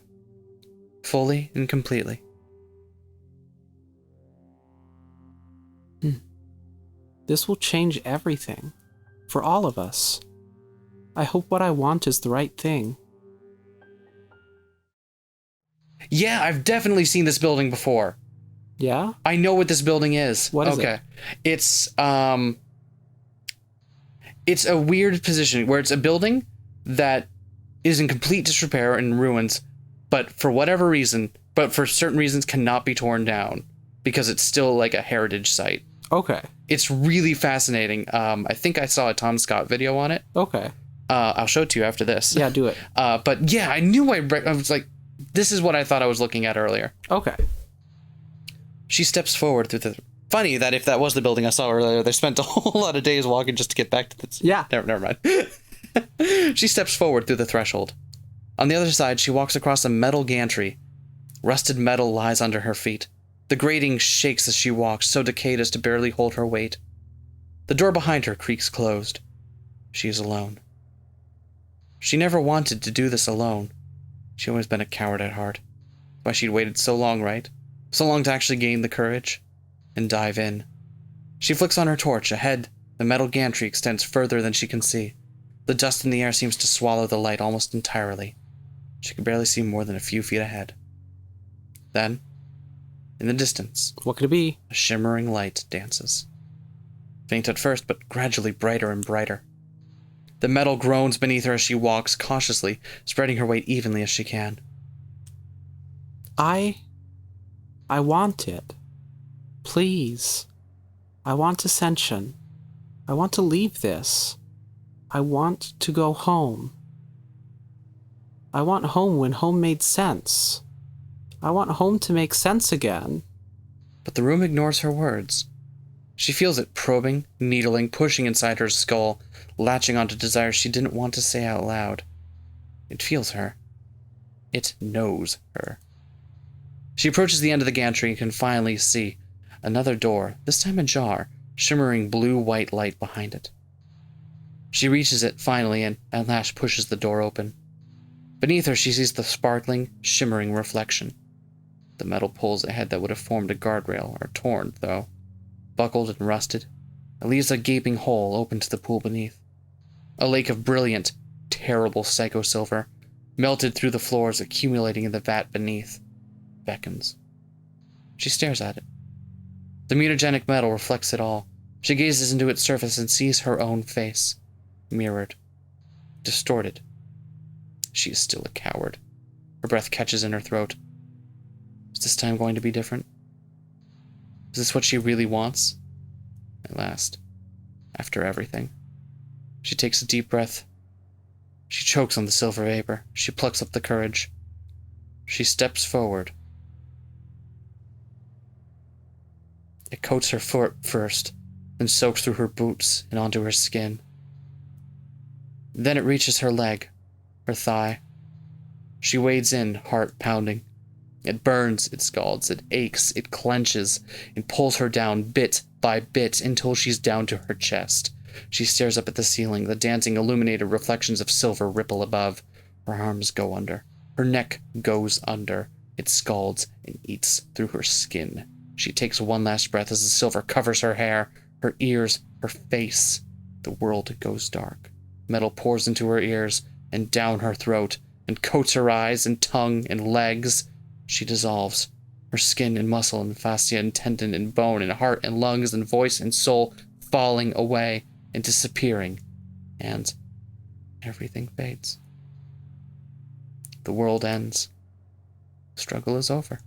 Fully and completely. This will change everything. For all of us. I hope what I want is the right thing. Yeah, I've definitely seen this building before. Yeah? I know what this building is. What is it? It's a weird position where it's a building that is in complete disrepair and ruins, but for certain reasons cannot be torn down because it's still like a heritage site. Okay. It's really fascinating. I think I saw a Tom Scott video on it. Okay. I'll show it to you after this. Yeah, do it. But yeah, I knew I was like, this is what I thought I was looking at earlier. Okay. She steps forward through the... Funny that if that was the building I saw earlier, they spent a whole lot of days walking just to get back to the... Yeah. Never mind. She steps forward through the threshold. On the other side, she walks across a metal gantry. Rusted metal lies under her feet. The grating shakes as she walks, so decayed as to barely hold her weight. The door behind her creaks closed. She is alone. She never wanted to do this alone. She'd always been a coward at heart. Why she'd waited so long, right? So long to actually gain the courage and dive in. She flicks on her torch. Ahead, the metal gantry extends further than she can see. The dust in the air seems to swallow the light almost entirely. She can barely see more than a few feet ahead. Then, in the distance, What could it be? a shimmering light dances. Faint at first, but gradually brighter and brighter. The metal groans beneath her as she walks, cautiously, spreading her weight evenly as she can. I want it. Please. I want Ascension. I want to leave this. I want to go home. I want home when home made sense. I want home to make sense again. But the room ignores her words. She feels it probing, needling, pushing inside her skull, latching onto desires she didn't want to say out loud. It feels her. It knows her. She approaches the end of the gantry and can finally see another door, this time ajar, shimmering blue-white light behind it. She reaches it finally and at last pushes the door open. Beneath her she sees the sparkling, shimmering reflection. The metal poles ahead that would have formed a guardrail are torn, though, buckled and rusted. It leaves a gaping hole open to the pool beneath. A lake of brilliant, terrible psycho-silver, melted through the floors, accumulating in the vat beneath, beckons. She stares at it. The mutagenic metal reflects it all. She gazes into its surface and sees her own face, mirrored, distorted. She is still a coward. Her breath catches in her throat. Is this time going to be different? Is this what she really wants? At last, after everything. She takes a deep breath. She chokes on the silver vapor. She plucks up the courage. She steps forward. It coats her foot first, then soaks through her boots and onto her skin. Then it reaches her leg, her thigh. She wades in, heart pounding. It burns, it scalds, it aches, it clenches, and pulls her down bit by bit until she's down to her chest. She stares up at the ceiling. The dancing, illuminated reflections of silver ripple above. Her arms go under. Her neck goes under. It scalds and eats through her skin. She takes one last breath as the silver covers her hair, her ears, her face. The world goes dark. Metal pours into her ears and down her throat and coats her eyes and tongue and legs. She dissolves. Her skin and muscle and fascia and tendon and bone and heart and lungs and voice and soul falling away and disappearing. And everything fades. The world ends. The struggle is over.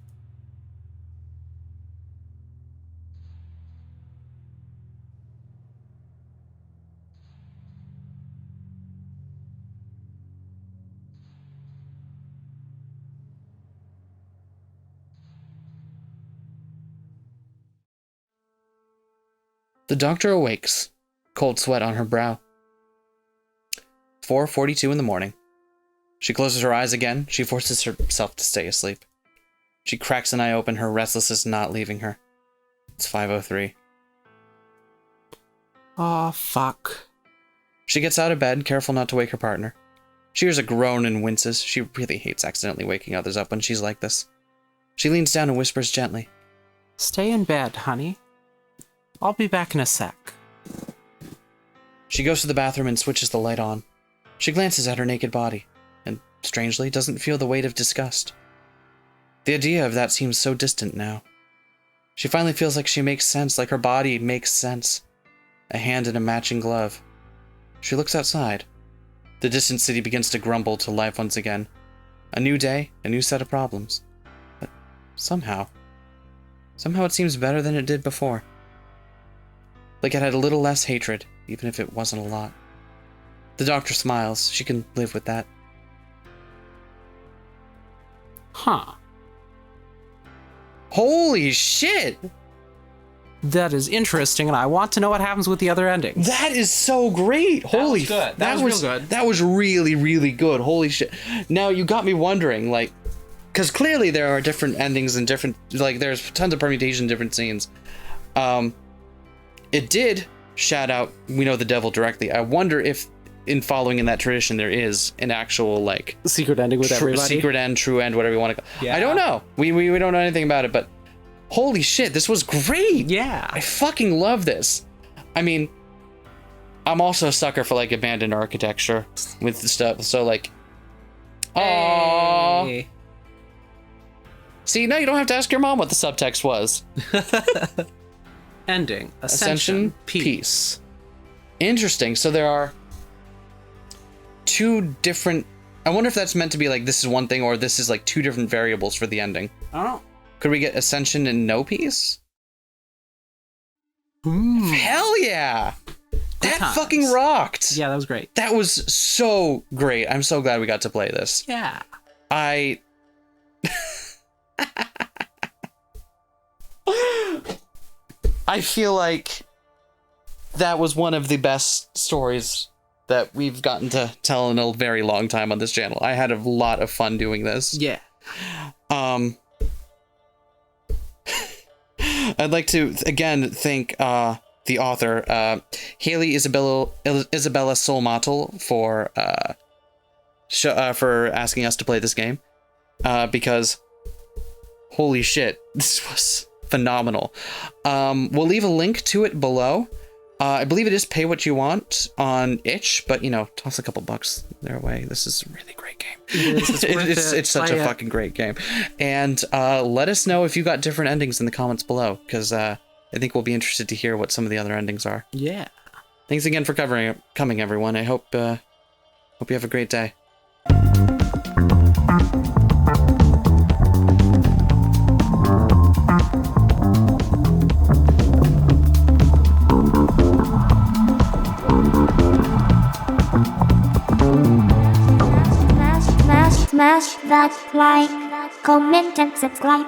The doctor awakes, cold sweat on her brow. 4:42 in the morning. She closes her eyes again. She forces herself to stay asleep. She cracks an eye open, her restlessness not leaving her. It's 5:03. Oh, fuck. She gets out of bed, careful not to wake her partner. She hears a groan and winces. She really hates accidentally waking others up when she's like this. She leans down and whispers gently. Stay in bed, honey. I'll be back in a sec. She goes to the bathroom and switches the light on. She glances at her naked body, and strangely doesn't feel the weight of disgust. The idea of that seems so distant now. She finally feels like she makes sense, like her body makes sense. A hand in a matching glove. She looks outside. The distant city begins to grumble to life once again. A new day, a new set of problems. But somehow it seems better than it did before. Like it had a little less hatred, even if it wasn't a lot. The doctor smiles. She can live with that. Huh. Holy shit! That is interesting, and I want to know what happens with the other endings. That is so great! Holy, was good. That was real good. That was really, really good. Holy shit! Now you got me wondering, like, because clearly there are different endings and different, like, there's tons of permutation, different scenes. It did shout out "We Know the Devil" directly. I wonder if, in following in that tradition, there is an actual like secret ending with everybody. Secret end, true end, whatever you want to call. Yeah. I don't know. We don't know anything about it, but. Holy shit, this was great! Yeah. I fucking love this. I mean, I'm also a sucker for, like, abandoned architecture with the stuff, so, like... Aww. Hey. See, now you don't have to ask your mom what the subtext was. Ending. Ascension. Peace. Interesting, so there are two different... I wonder if that's meant to be, like, this is one thing, or this is, like, two different variables for the ending. I don't know. Could we get Ascension and no peace? Hell yeah! That times. fucking rocked! Yeah, that was great. That was so great. I'm so glad we got to play this. Yeah. I feel like that was one of the best stories that we've gotten to tell in a very long time on this channel. I had a lot of fun doing this. Yeah. I'd like to again thank the author, Haley Isabella Solmatl, for asking us to play this game, because holy shit, this was phenomenal. We'll leave a link to it below. I believe it is pay what you want on itch, but you know, toss a couple bucks their way. This is a really great game. It's such a fucking great game. And let us know if you got different endings in the comments below, because I think we'll be interested to hear what some of the other endings are. Yeah. Thanks again for coming, everyone. I hope you have a great day. Smash that like, comment and subscribe.